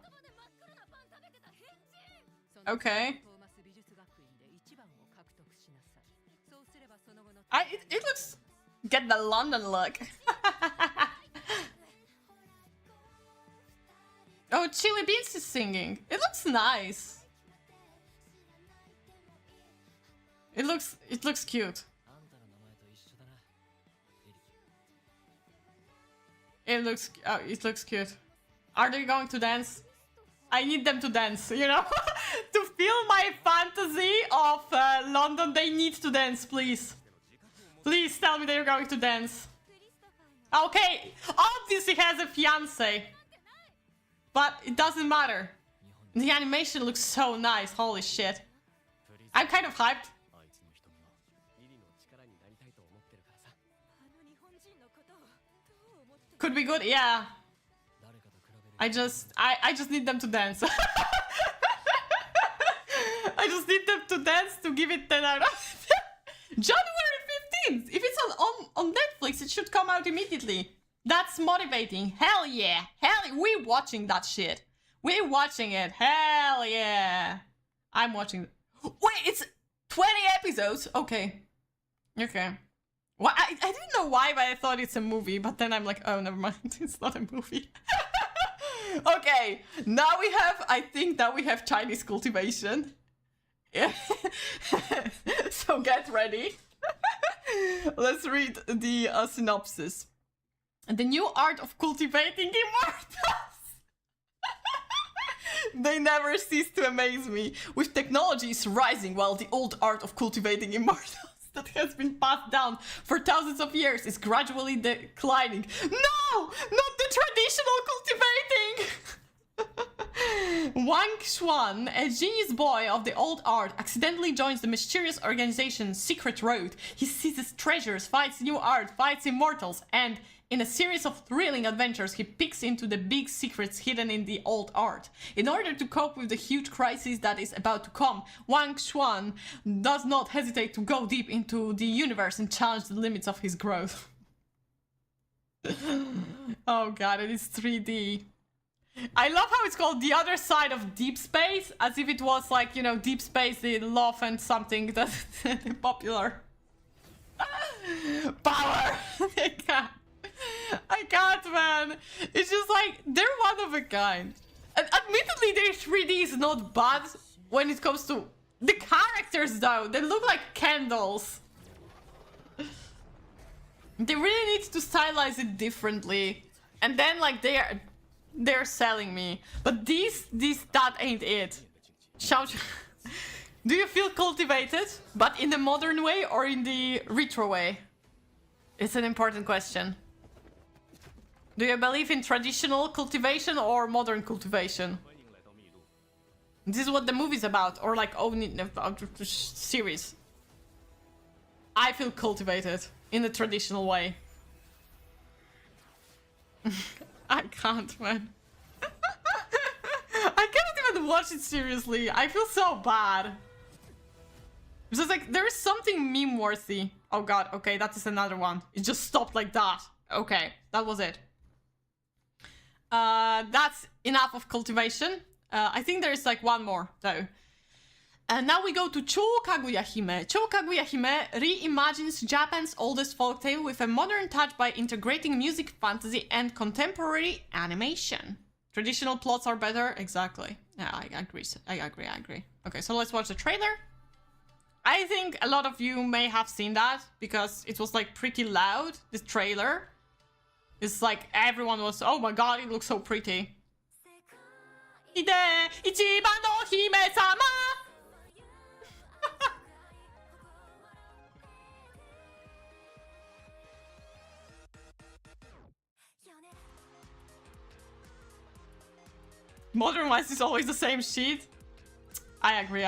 Okay. It looks... Get the London look. Oh, Chili Beans is singing. It looks nice. It looks cute. It looks cute. Are they going to dance? I need them to dance, you know? To feel my fantasy of London, they need to dance, please. Please tell me they're going to dance. Okay, obviously he has a fiance. But it doesn't matter. The animation looks so nice, holy shit. I'm kind of hyped. Could be good, yeah. I just need them to dance. I just need them to dance to give it 10 out of 10. January 15th! If it's on Netflix, it should come out immediately. That's motivating. Hell yeah. We're watching that shit. We're watching it. Hell yeah. I'm watching. Wait, it's 20 episodes? Okay. Okay. Well, I didn't know why, but I thought it's a movie. But then I'm like, oh, never mind. It's not a movie. Okay. Now we have, I think that we have Chinese cultivation. Yeah. So get ready. Let's read the synopsis. The new art of cultivating immortals. They never cease to amaze me. With technologies rising while the old art of cultivating immortals that has been passed down for thousands of years is gradually declining. No! Not the traditional cultivating! Wang Xuan, a genius boy of the old art, accidentally joins the mysterious organization Secret Road. He seizes treasures, fights new art, fights immortals, and in a series of thrilling adventures, he peeks into the big secrets hidden in the old art. In order to cope with the huge crisis that is about to come, Wang Xuan does not hesitate to go deep into the universe and challenge the limits of his growth. Oh god, it is 3D. I love how it's called The Other Side of Deep Space, as if it was like, you know, Deep Space, the love and something that's popular. Power! I can't, man. It's just like, they're one of a kind. And admittedly, their 3D is not bad when it comes to the characters, though. They look like candles. They really need to stylize it differently. And then, like, they're selling me. But that ain't it. Shout. Do you feel cultivated, but in the modern way or in the retro way? It's an important question. Do you believe in traditional cultivation or modern cultivation? This is what the movie's about, or like series. I feel cultivated in the traditional way. I can't, man. I cannot even watch it seriously. I feel so bad. It's just like, there is something meme-worthy. Oh god, okay, that is another one. It just stopped like that. Okay, that was it. That's enough of cultivation. I think there is like one more, though. And now we go to Chou Kaguya-hime. Chou Kaguya-hime reimagines Japan's oldest folktale with a modern touch by integrating music, fantasy, and contemporary animation. Traditional plots are better. Exactly. Yeah, I agree. I agree. Okay, so let's watch the trailer. I think a lot of you may have seen that because it was like pretty loud. This trailer. It's like everyone was, oh my god, it looks so pretty. Ide, ichiban no hime-sama. Modern Wise is always the same shit. I agree.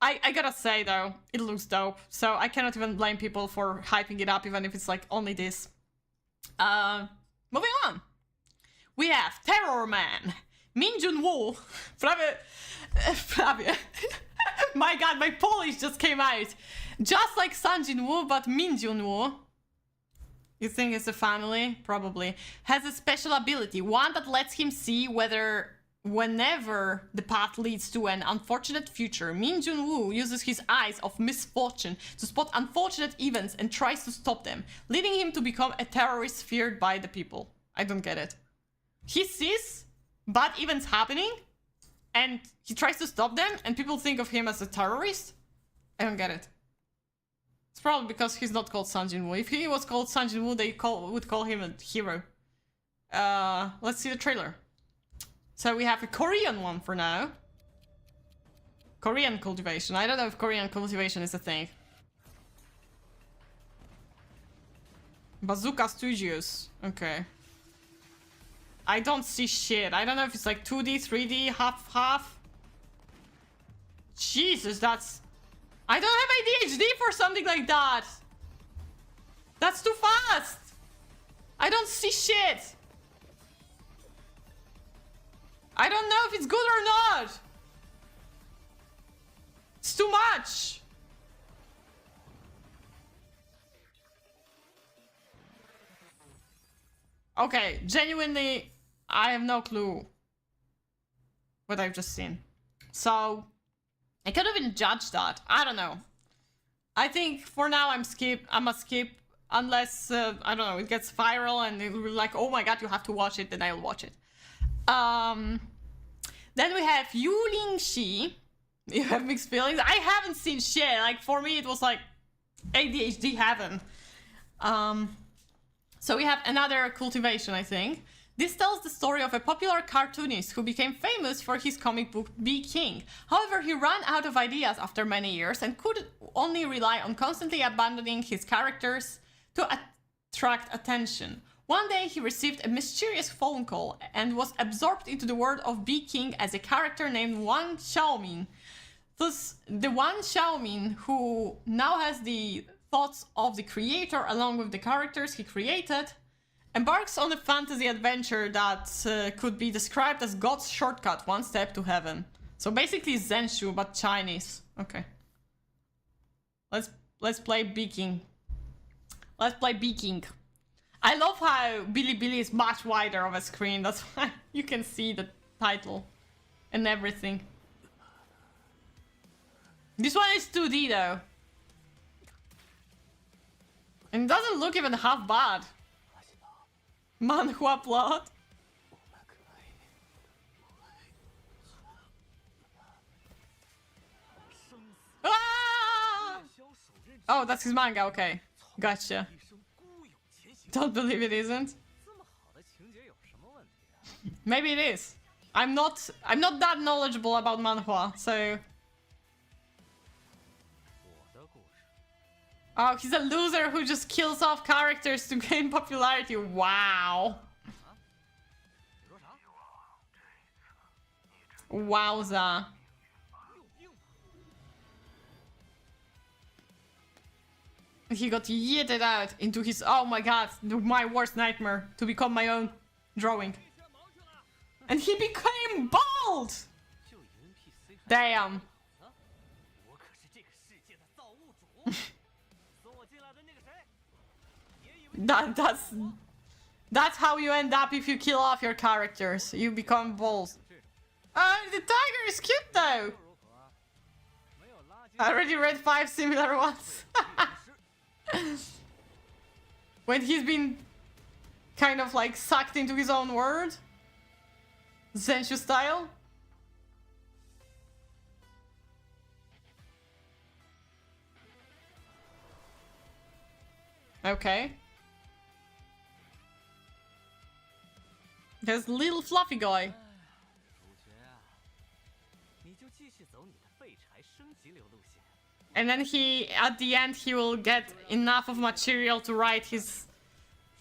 I gotta say though, it looks dope. So I cannot even blame people for hyping it up, even if it's like only this. Moving on. We have Terror Man, Min Jun-woo, prawie. My god, my Polish just came out. Just like Sun Jin-woo, but Min Jun-woo. You think it's a family? Probably. Has a special ability, one that lets him see whenever the path leads to an unfortunate future. Min Jun-woo uses his eyes of misfortune to spot unfortunate events and tries to stop them, leading him to become a terrorist feared by the people. I don't get it. He sees bad events happening and he tries to stop them and people think of him as a terrorist? I don't get it. It's probably because he's not called Sun Jin-woo. If he was called Sun Jin-woo, they would call him a hero. Let's see the trailer. So we have a Korean one for now. Korean cultivation. I don't know if Korean cultivation is a thing. Bazooka Studios. Okay. I don't see shit. I don't know if it's like 2D, 3D, half. Jesus, that's... I don't have ADHD for something like that. That's too fast. I don't see shit. I don't know if it's good or not. It's too much. Okay, genuinely, I have no clue what I've just seen. So, I can't even judge that. I don't know. I think for now I'm a skip unless, I don't know, it gets viral and it will be like, oh my god, you have to watch it, then I'll watch it. Then we have Yu Ling Shi. You have mixed feelings. I haven't seen shit. Like, for me, it was like ADHD heaven. So we have another cultivation, I think. This tells the story of a popular cartoonist who became famous for his comic book Be King. However, he ran out of ideas after many years and could only rely on constantly abandoning his characters to attract attention. One day, he received a mysterious phone call and was absorbed into the world of Be King as a character named Wang Xiaomin. Thus, the Wang Xiaomin, who now has the thoughts of the creator along with the characters he created, embarks on a fantasy adventure that could be described as God's shortcut, one step to heaven. So basically Zenshu, but Chinese. Okay. Let's play Be King. Let's play Be King. I love how Bilibili is much wider of a screen. That's why you can see the title and everything. This one is 2D though. And it doesn't look even half bad. Manhwa plot. Ah! Oh, that's his manga, okay. Gotcha. Don't believe it isn't. Maybe it is. I'm not that knowledgeable about manhwa, so... Oh, he's a loser who just kills off characters to gain popularity. Wow. Wowza. He got yeeted out into his... Oh my god, my worst nightmare. To become my own drawing. And he became bald! Damn. That's how you end up if you kill off your characters. You become bald. The tiger is cute though. I already read 5 similar ones. When he's been kind of like sucked into his own word. Zenshu style. Okay. There's little fluffy guy. 主角啊，你就继续走你的废柴升级流路线。 And then he, at the end, he will get enough of material to write his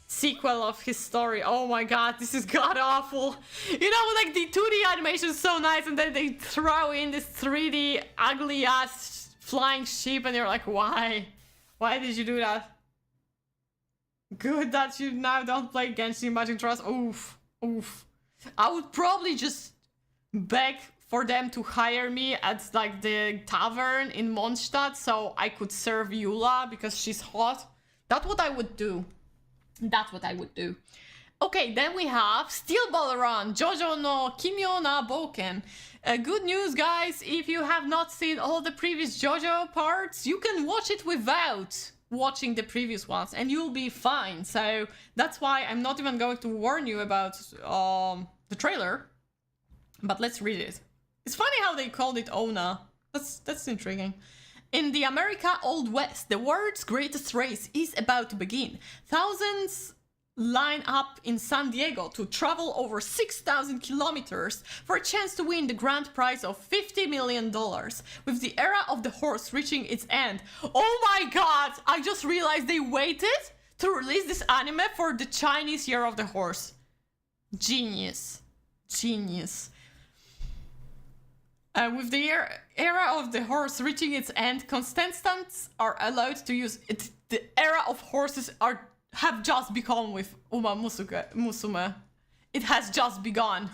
sequel of his story. Oh my god, this is god awful. You know, like the 2D animation is so nice and then they throw in this 3D ugly ass flying sheep and you're like, why? Why did you do that? Good that you now don't play Genshin Impact Trust. Oof. Oof. I would probably just beg for them to hire me at like the tavern in Mondstadt so I could serve Eula because she's hot. That's what I would do. That's what I would do. Okay, then we have Steel Ball Run, Jojo no Kimyo na Boken. Good news, guys. If you have not seen all the previous Jojo parts, you can watch it without watching the previous ones and you'll be fine. So that's why I'm not even going to warn you about the trailer. But let's read it. It's funny how they called it Ona. That's intriguing. In the America Old West, the world's greatest race is about to begin. Thousands line up in San Diego to travel over 6,000 kilometers for a chance to win the grand prize of $50 million, with the era of the horse reaching its end. Oh my god! I just realized they waited to release this anime for the Chinese year of the horse. Genius. Genius. With the era of the horse reaching its end, contestants are allowed to use it. The era of horses have just begun with Uma Musume. It has just begun.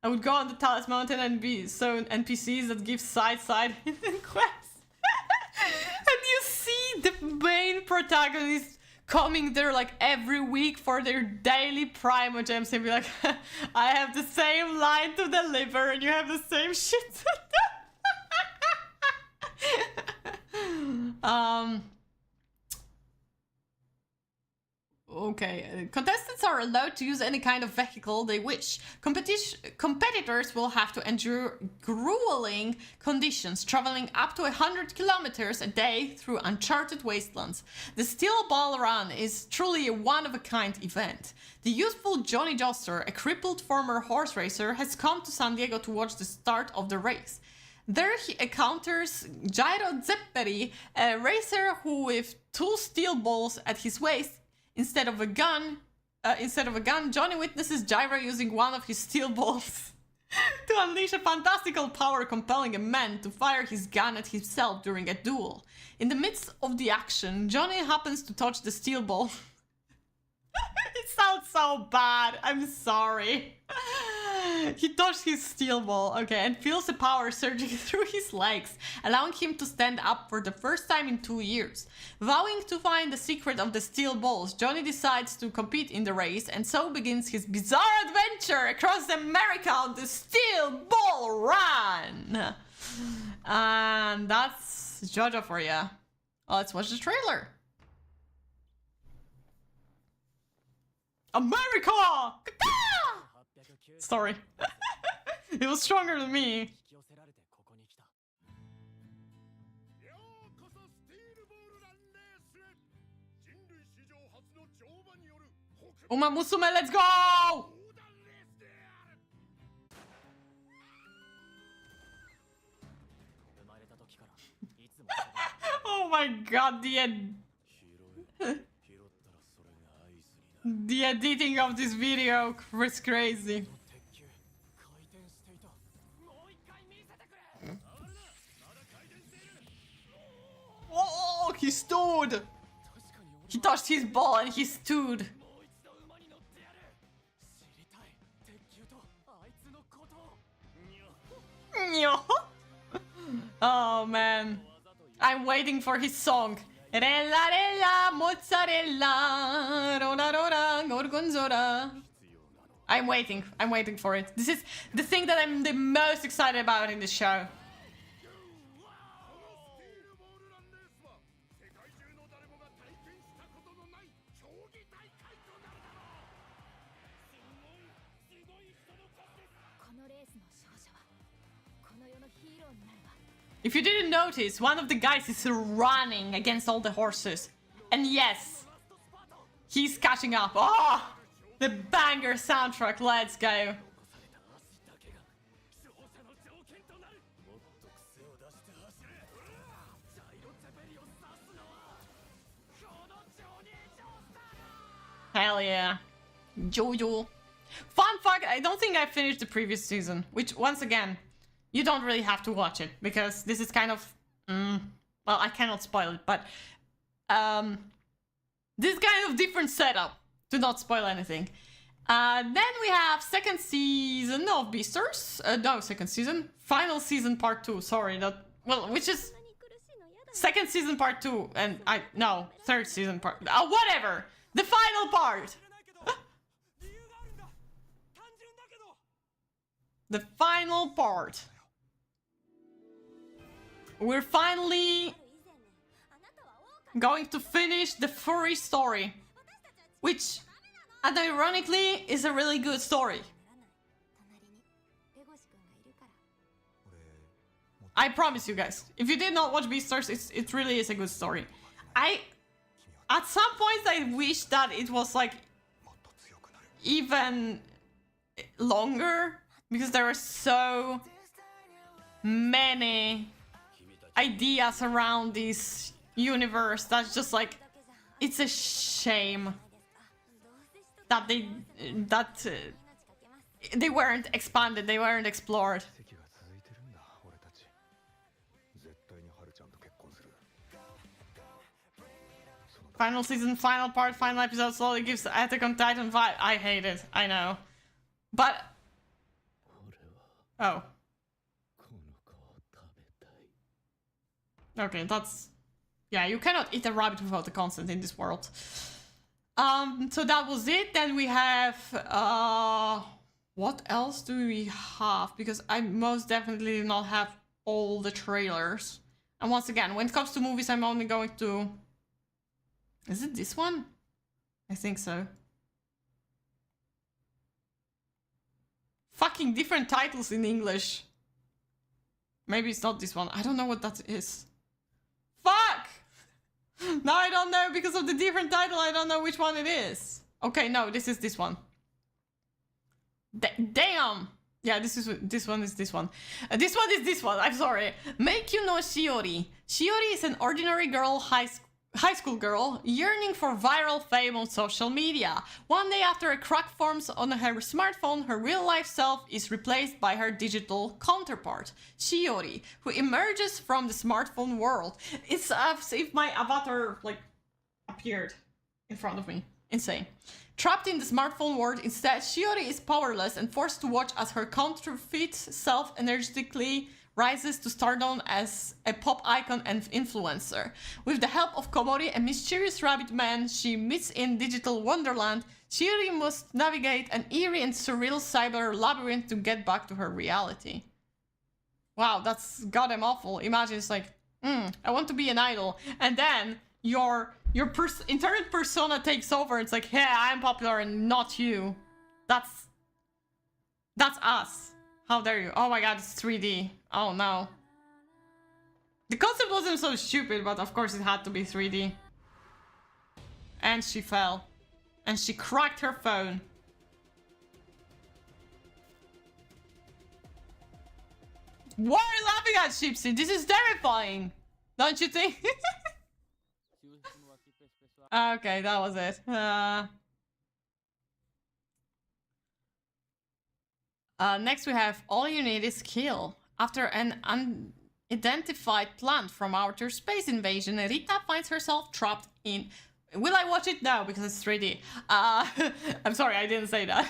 I would go on the Talis Mountain and be so NPCs that give side quests. And you see the main protagonist coming there like every week for their daily Primo Gems and be like, I have the same line to deliver and you have the same shit to do. Okay, contestants are allowed to use any kind of vehicle they wish. Competitors will have to endure grueling conditions, traveling up to 100 kilometers a day through uncharted wastelands. The Steel Ball Run is truly a one-of-a-kind event. The youthful Johnny Joster, a crippled former horse racer, has come to San Diego to watch the start of the race. There he encounters Jairo Zepperi, a racer who, with two steel balls at his waist, Instead of a gun, Johnny witnesses Gyro using one of his steel balls to unleash a fantastical power, compelling a man to fire his gun at himself during a duel. In the midst of the action, Johnny happens to touch the steel ball. It sounds so bad. I'm sorry. He touched his steel ball, okay, and feels the power surging through his legs, allowing him to stand up for the first time in 2 years. Vowing to find the secret of the steel balls, Johnny decides to compete in the race, and so begins his bizarre adventure across America on the Steel Ball Run. And that's JoJo for you. Let's watch the trailer. America! Sorry. It was stronger than me. Uma Musume, let's go! Oh my god, the editing of this video was crazy. Oh, he stood! He touched his ball and he stood. Oh man. I'm waiting for his song. Rella rella mozzarella rora rora gorgonzola. I'm waiting for it. This is the thing that I'm the most excited about in this show. If you didn't notice, one of the guys is running against all the horses. And yes, he's catching up. Oh, the banger soundtrack, let's go. Hell yeah. Jojo. Fun fact, I don't think I finished the previous season, which once again, you don't really have to watch it because this is kind of, well, I cannot spoil it, but this kind of different setup to not spoil anything. Then we have second season of Beasters. No, second season. Final season part 2. Sorry, that, well, which is second season part 2 and no, third season part, whatever. The final part. The final part. We're finally going to finish the furry story, which, and ironically, is a really good story. I promise you guys, if you did not watch Beastars, it really is a good story. At some points, I wish that it was like even longer, because there are so many ideas around this universe that's just like, it's a shame that they weren't expanded, they weren't explored. Final season, final part, final episode slowly gives Attack on Titan vibe. I hate it, I know. But... oh. Okay, that's... yeah, you cannot eat a rabbit without the consent in this world. So that was it. Then we have... what else do we have? Because I most definitely did not have all the trailers. And once again, when it comes to movies, I'm only going to... is it this one? I think so. Fucking different titles in English. Maybe it's not this one. I don't know what that is. Fuck! Now I don't know because of the different title. I don't know which one it is. Okay, no, this is this one. Damn! Yeah, this one is this one. This one is this one. I'm sorry. Make you know Shiori. Shiori is an ordinary girl, high school girl, yearning for viral fame on social media. One day after a crack forms on her smartphone, her real-life self is replaced by her digital counterpart, Shiori, who emerges from the smartphone world. It's as if my avatar, like, appeared in front of me. Insane. Trapped in the smartphone world, instead, Shiori is powerless and forced to watch as her counterfeit self energetically rises to stardom as a pop icon and influencer. With the help of Komori, a mysterious rabbit man she meets in digital wonderland, Shiori must navigate an eerie and surreal cyber labyrinth to get back to her reality. Wow, that's goddamn awful. Imagine it's like, I want to be an idol, and then your internal persona takes over. It's like, yeah, I'm popular and not you. That's us. How dare you? Oh my god, it's 3D. Oh no. The concept wasn't so stupid, but of course it had to be 3D. And she fell. And she cracked her phone. Why are you laughing at, Shipsy? This is terrifying. Don't you think? Okay, that was it. Next we have All You Need Is Kill. After an unidentified plant from outer space invasion, Rita finds herself trapped in... Will I watch it? No, because it's 3D. I'm sorry, I didn't say that.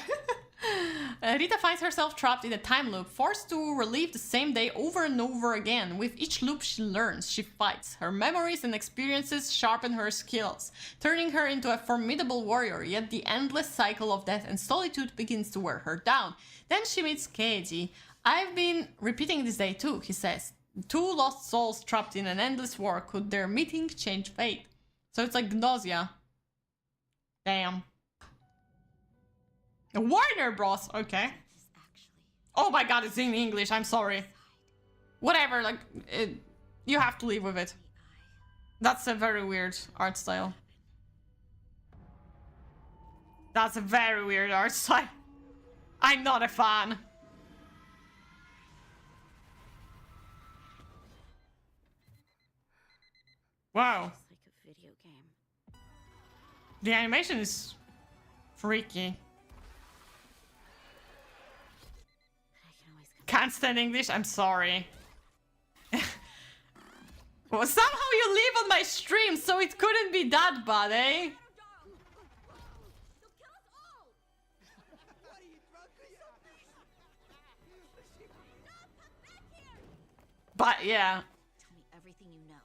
Rita finds herself trapped in a time loop, forced to relive the same day over and over again. With each loop she learns, she fights. Her memories and experiences sharpen her skills, turning her into a formidable warrior, yet the endless cycle of death and solitude begins to wear her down. Then she meets Aikeji. I've been repeating this day too, he says. Two lost souls trapped in an endless war. Could their meeting change fate? So it's like nausea. Damn. Warner Bros. Okay. Oh my god, it's in English, I'm sorry. Whatever, like, you have to live with it. That's a very weird art style. That's a very weird art style. I'm not a fan. Wow. It's like a video game. The animation is freaky. I can always come. Can't stand English, I'm sorry. Well, somehow you live on my stream, so it couldn't be that bad, eh? But yeah. Tell me everything you know.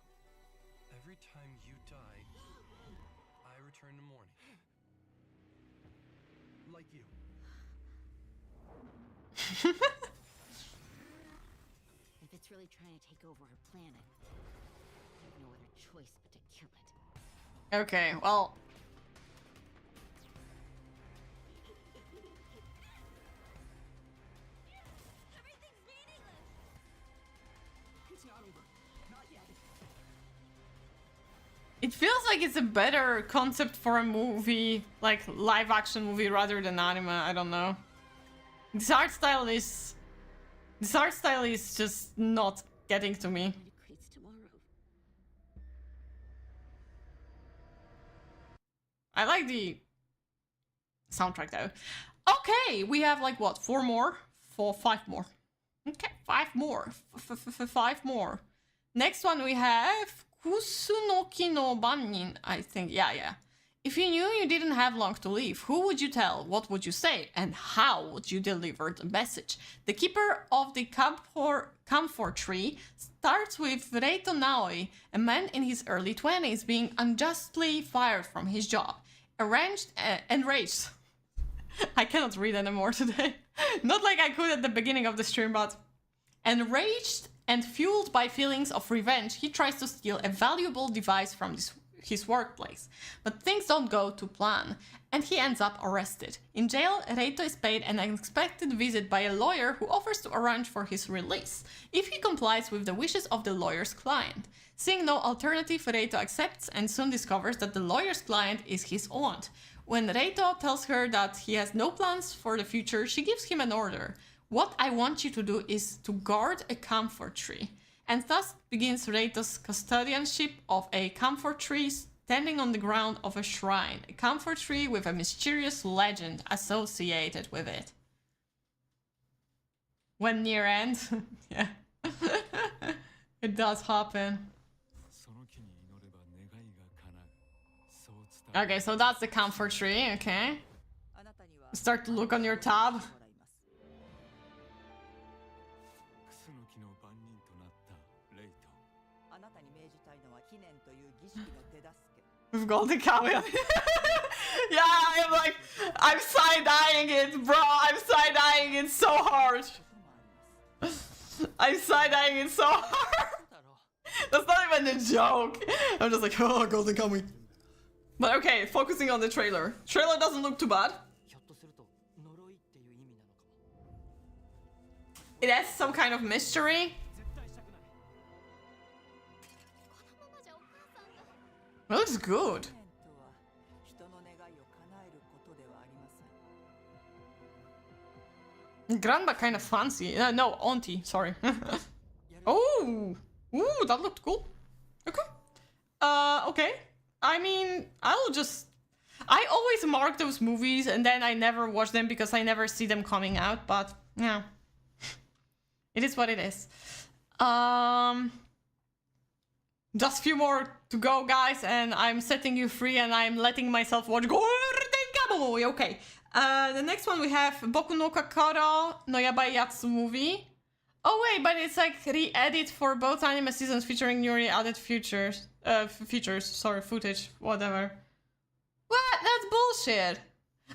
Every time you die, I return in the morning. Like you. If it's really trying to take over her planet, I have no other choice but to kill it. Okay, well. It feels like it's a better concept for a movie, like live action movie rather than anime, I don't know. This art style is just not getting to me. It creates tomorrow. I like the soundtrack though. Okay, we have like what, 4 more? 5 more. Okay, 5 more. 5 more. Next one we have Kusunoki no Bannin, I think. Yeah. If you knew you didn't have long to live, who would you tell? What would you say? And how would you deliver the message? The keeper of the camphor tree starts with Reito Naoi, a man in his early 20s being unjustly fired from his job. Enraged. I cannot read anymore today. Not like I could at the beginning of the stream, but enraged and fueled by feelings of revenge, he tries to steal a valuable device from his workplace. But things don't go to plan, and he ends up arrested. In jail, Reito is paid an unexpected visit by a lawyer who offers to arrange for his release, if he complies with the wishes of the lawyer's client. Seeing no alternative, Reito accepts and soon discovers that the lawyer's client is his aunt. When Reito tells her that he has no plans for the future, she gives him an order. What I want you to do is to guard a camphor tree. And thus begins Reito's custodianship of a camphor tree standing on the ground of a shrine. A camphor tree with a mysterious legend associated with it. When near end, yeah. It does happen. Okay, so that's the camphor tree, okay. Start to look on your tab. We've got the cameo. Yeah, I'm side-eyeing it, bro. I'm side-eyeing it so hard. I'm side-eyeing it so hard. That's not even a joke. I'm just like, oh, golden kamuy. But okay, focusing on the trailer. Trailer doesn't look too bad. It has some kind of mystery. It looks good. Grandma kind of fancy. No, auntie, sorry. Oh! Ooh, that looked cool. Okay. Okay. I mean, I always mark those movies and then I never watch them because I never see them coming out, but yeah. It is what it is. Just a few more to go, guys, and I'm setting you free and I'm letting myself watch Golden Kamuy. Okay. The next one we have Boku no Kakaro no Yabai Yatsu movie. Oh wait, but it's like re-edit for both anime seasons featuring newly added footage, whatever. What? That's bullshit.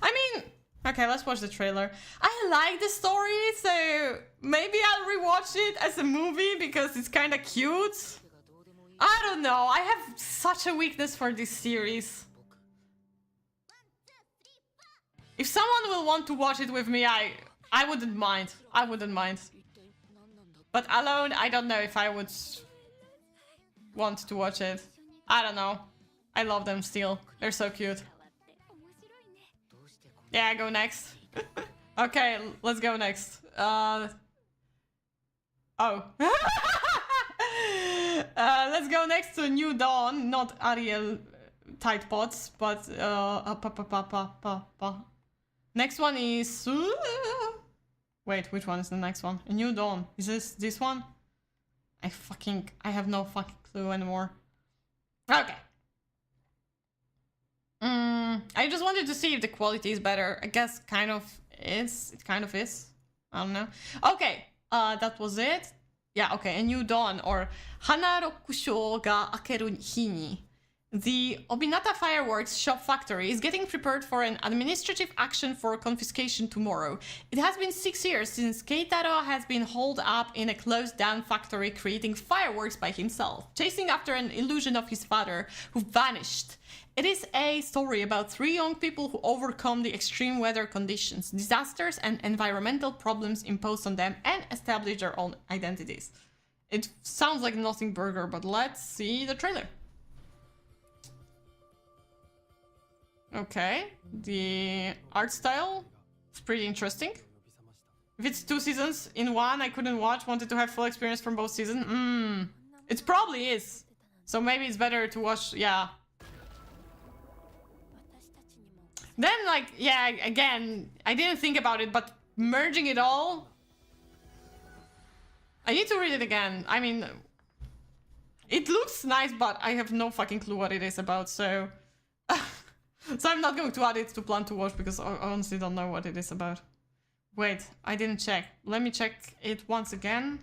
I mean, okay, let's watch the trailer. I like the story, so maybe I'll rewatch it as a movie because it's kind of cute. I don't know, I have such a weakness for this series. If someone will want to watch it with me, I wouldn't mind. I wouldn't mind. But alone, I don't know if I would want to watch it. I don't know. I love them still. They're so cute. Yeah, go next. Okay, let's go next. Let's go next to New Dawn, not Ariel tight pots, but next one is wait, which one is the next one? A New Dawn. Is this one? I have no fucking clue anymore. Okay. I just wanted to see if the quality is better. I guess kind of is. It kind of is. I don't know. Okay, that was it. Yeah, okay, A New Dawn, or Hanarokusho ga akeru hi ni. The Obinata Fireworks Shop Factory is getting prepared for an administrative action for confiscation tomorrow. It has been 6 years since Keitaro has been holed up in a closed-down factory creating fireworks by himself, chasing after an illusion of his father, who vanished. It is a story about 3 young people who overcome the extreme weather conditions, disasters, and environmental problems imposed on them and establish their own identities. It sounds like Nothing Burger, but let's see the trailer. Okay, the art style is pretty interesting. If it's 2 seasons in one, I couldn't watch, wanted to have full experience from both seasons. It probably is. So maybe it's better to watch, yeah. Then, like, yeah, again, I didn't think about it, but merging it all... I need to read it again. I mean, it looks nice, but I have no fucking clue what it is about, so... So I'm not going to add it to plan to watch, because I honestly don't know what it is about. Wait, I didn't check. Let me check it once again.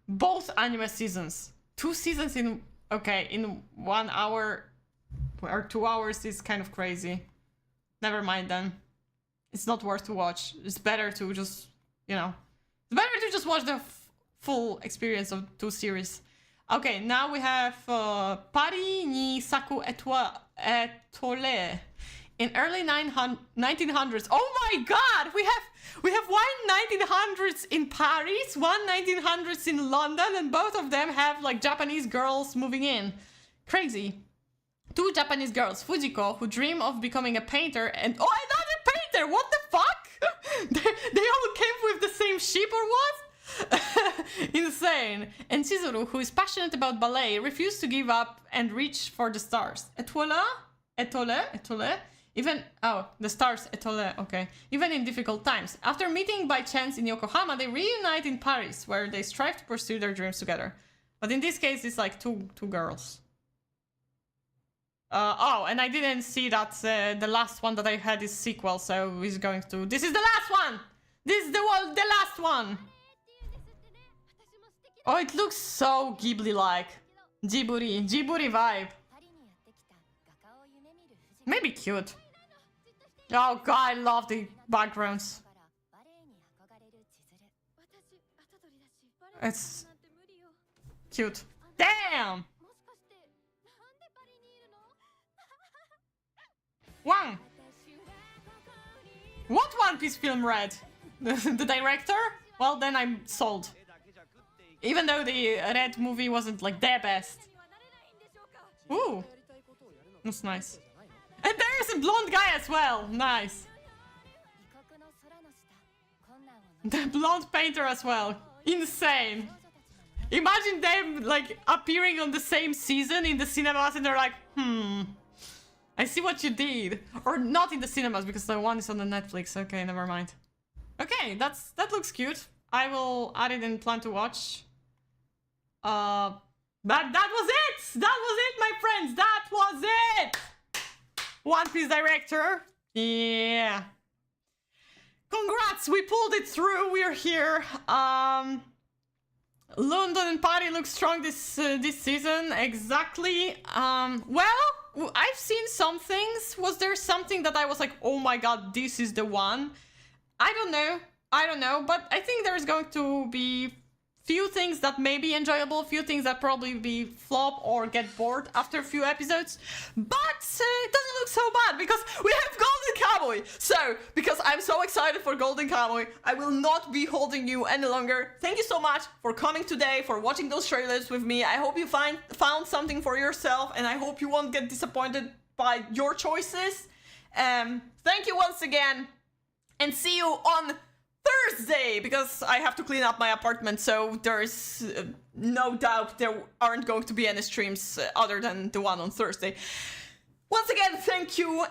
Both anime seasons. 2 seasons in... Okay, in 1 hour... Or 2 hours is kind of crazy. Never mind then. It's not worth to watch. It's better to just, you know... It's better to just watch the full experience of 2 series. Okay, now we have Paris ni Saku Etoile. In early 1900s. Oh my god! We have one 1900s in Paris, one 1900s in London, and both of them have like Japanese girls moving in. Crazy. 2 Japanese girls, Fujiko, who dream of becoming a painter, and oh, another painter! What the fuck? they all came with the same ship or what? Insane. And Chizuru, who is passionate about ballet, refused to give up and reach for the stars. Etoile? Even, oh, the stars, Etoile, okay. Even in difficult times. After meeting by chance in Yokohama, they reunite in Paris, where they strive to pursue their dreams together. But in this case, it's like two girls. Oh, and I didn't see that the last one that I had is sequel, so he's going to... This is the last one! This is the last one! Oh, it looks so Ghibli-like. Ghibli vibe. Maybe cute. Oh god, I love the backgrounds. It's cute. Damn! One! What One Piece film read? The director? Well, then I'm sold. Even though the Red movie wasn't like the best. Ooh! That's nice. And there's a blonde guy as well! Nice. The blonde painter as well. Insane. Imagine them like appearing on the same season in the cinemas and they're like, I see what you did. Or not in the cinemas because the one is on the Netflix. Okay, never mind. Okay, that looks cute. I will add it and plan to watch. That was it! That was it, my friends! That was it! One Piece director. Yeah. Congrats, we pulled it through. We're here. London and Paris look strong this season. Exactly. Well, I've seen some things. Was there something that I was like, oh my god, this is the one? I don't know, but I think there's going to be few things that may be enjoyable, few things that probably be flop or get bored after a few episodes, but it doesn't look so bad because we have Golden Cowboy. So, because I'm so excited for Golden Cowboy, I will not be holding you any longer. Thank you so much for coming today, for watching those trailers with me. I hope you found something for yourself, and I hope you won't get disappointed by your choices. Thank you once again, and see you on Thursday, because I have to clean up my apartment, so there's no doubt there aren't going to be any streams other than the one on Thursday. Once again, thank you,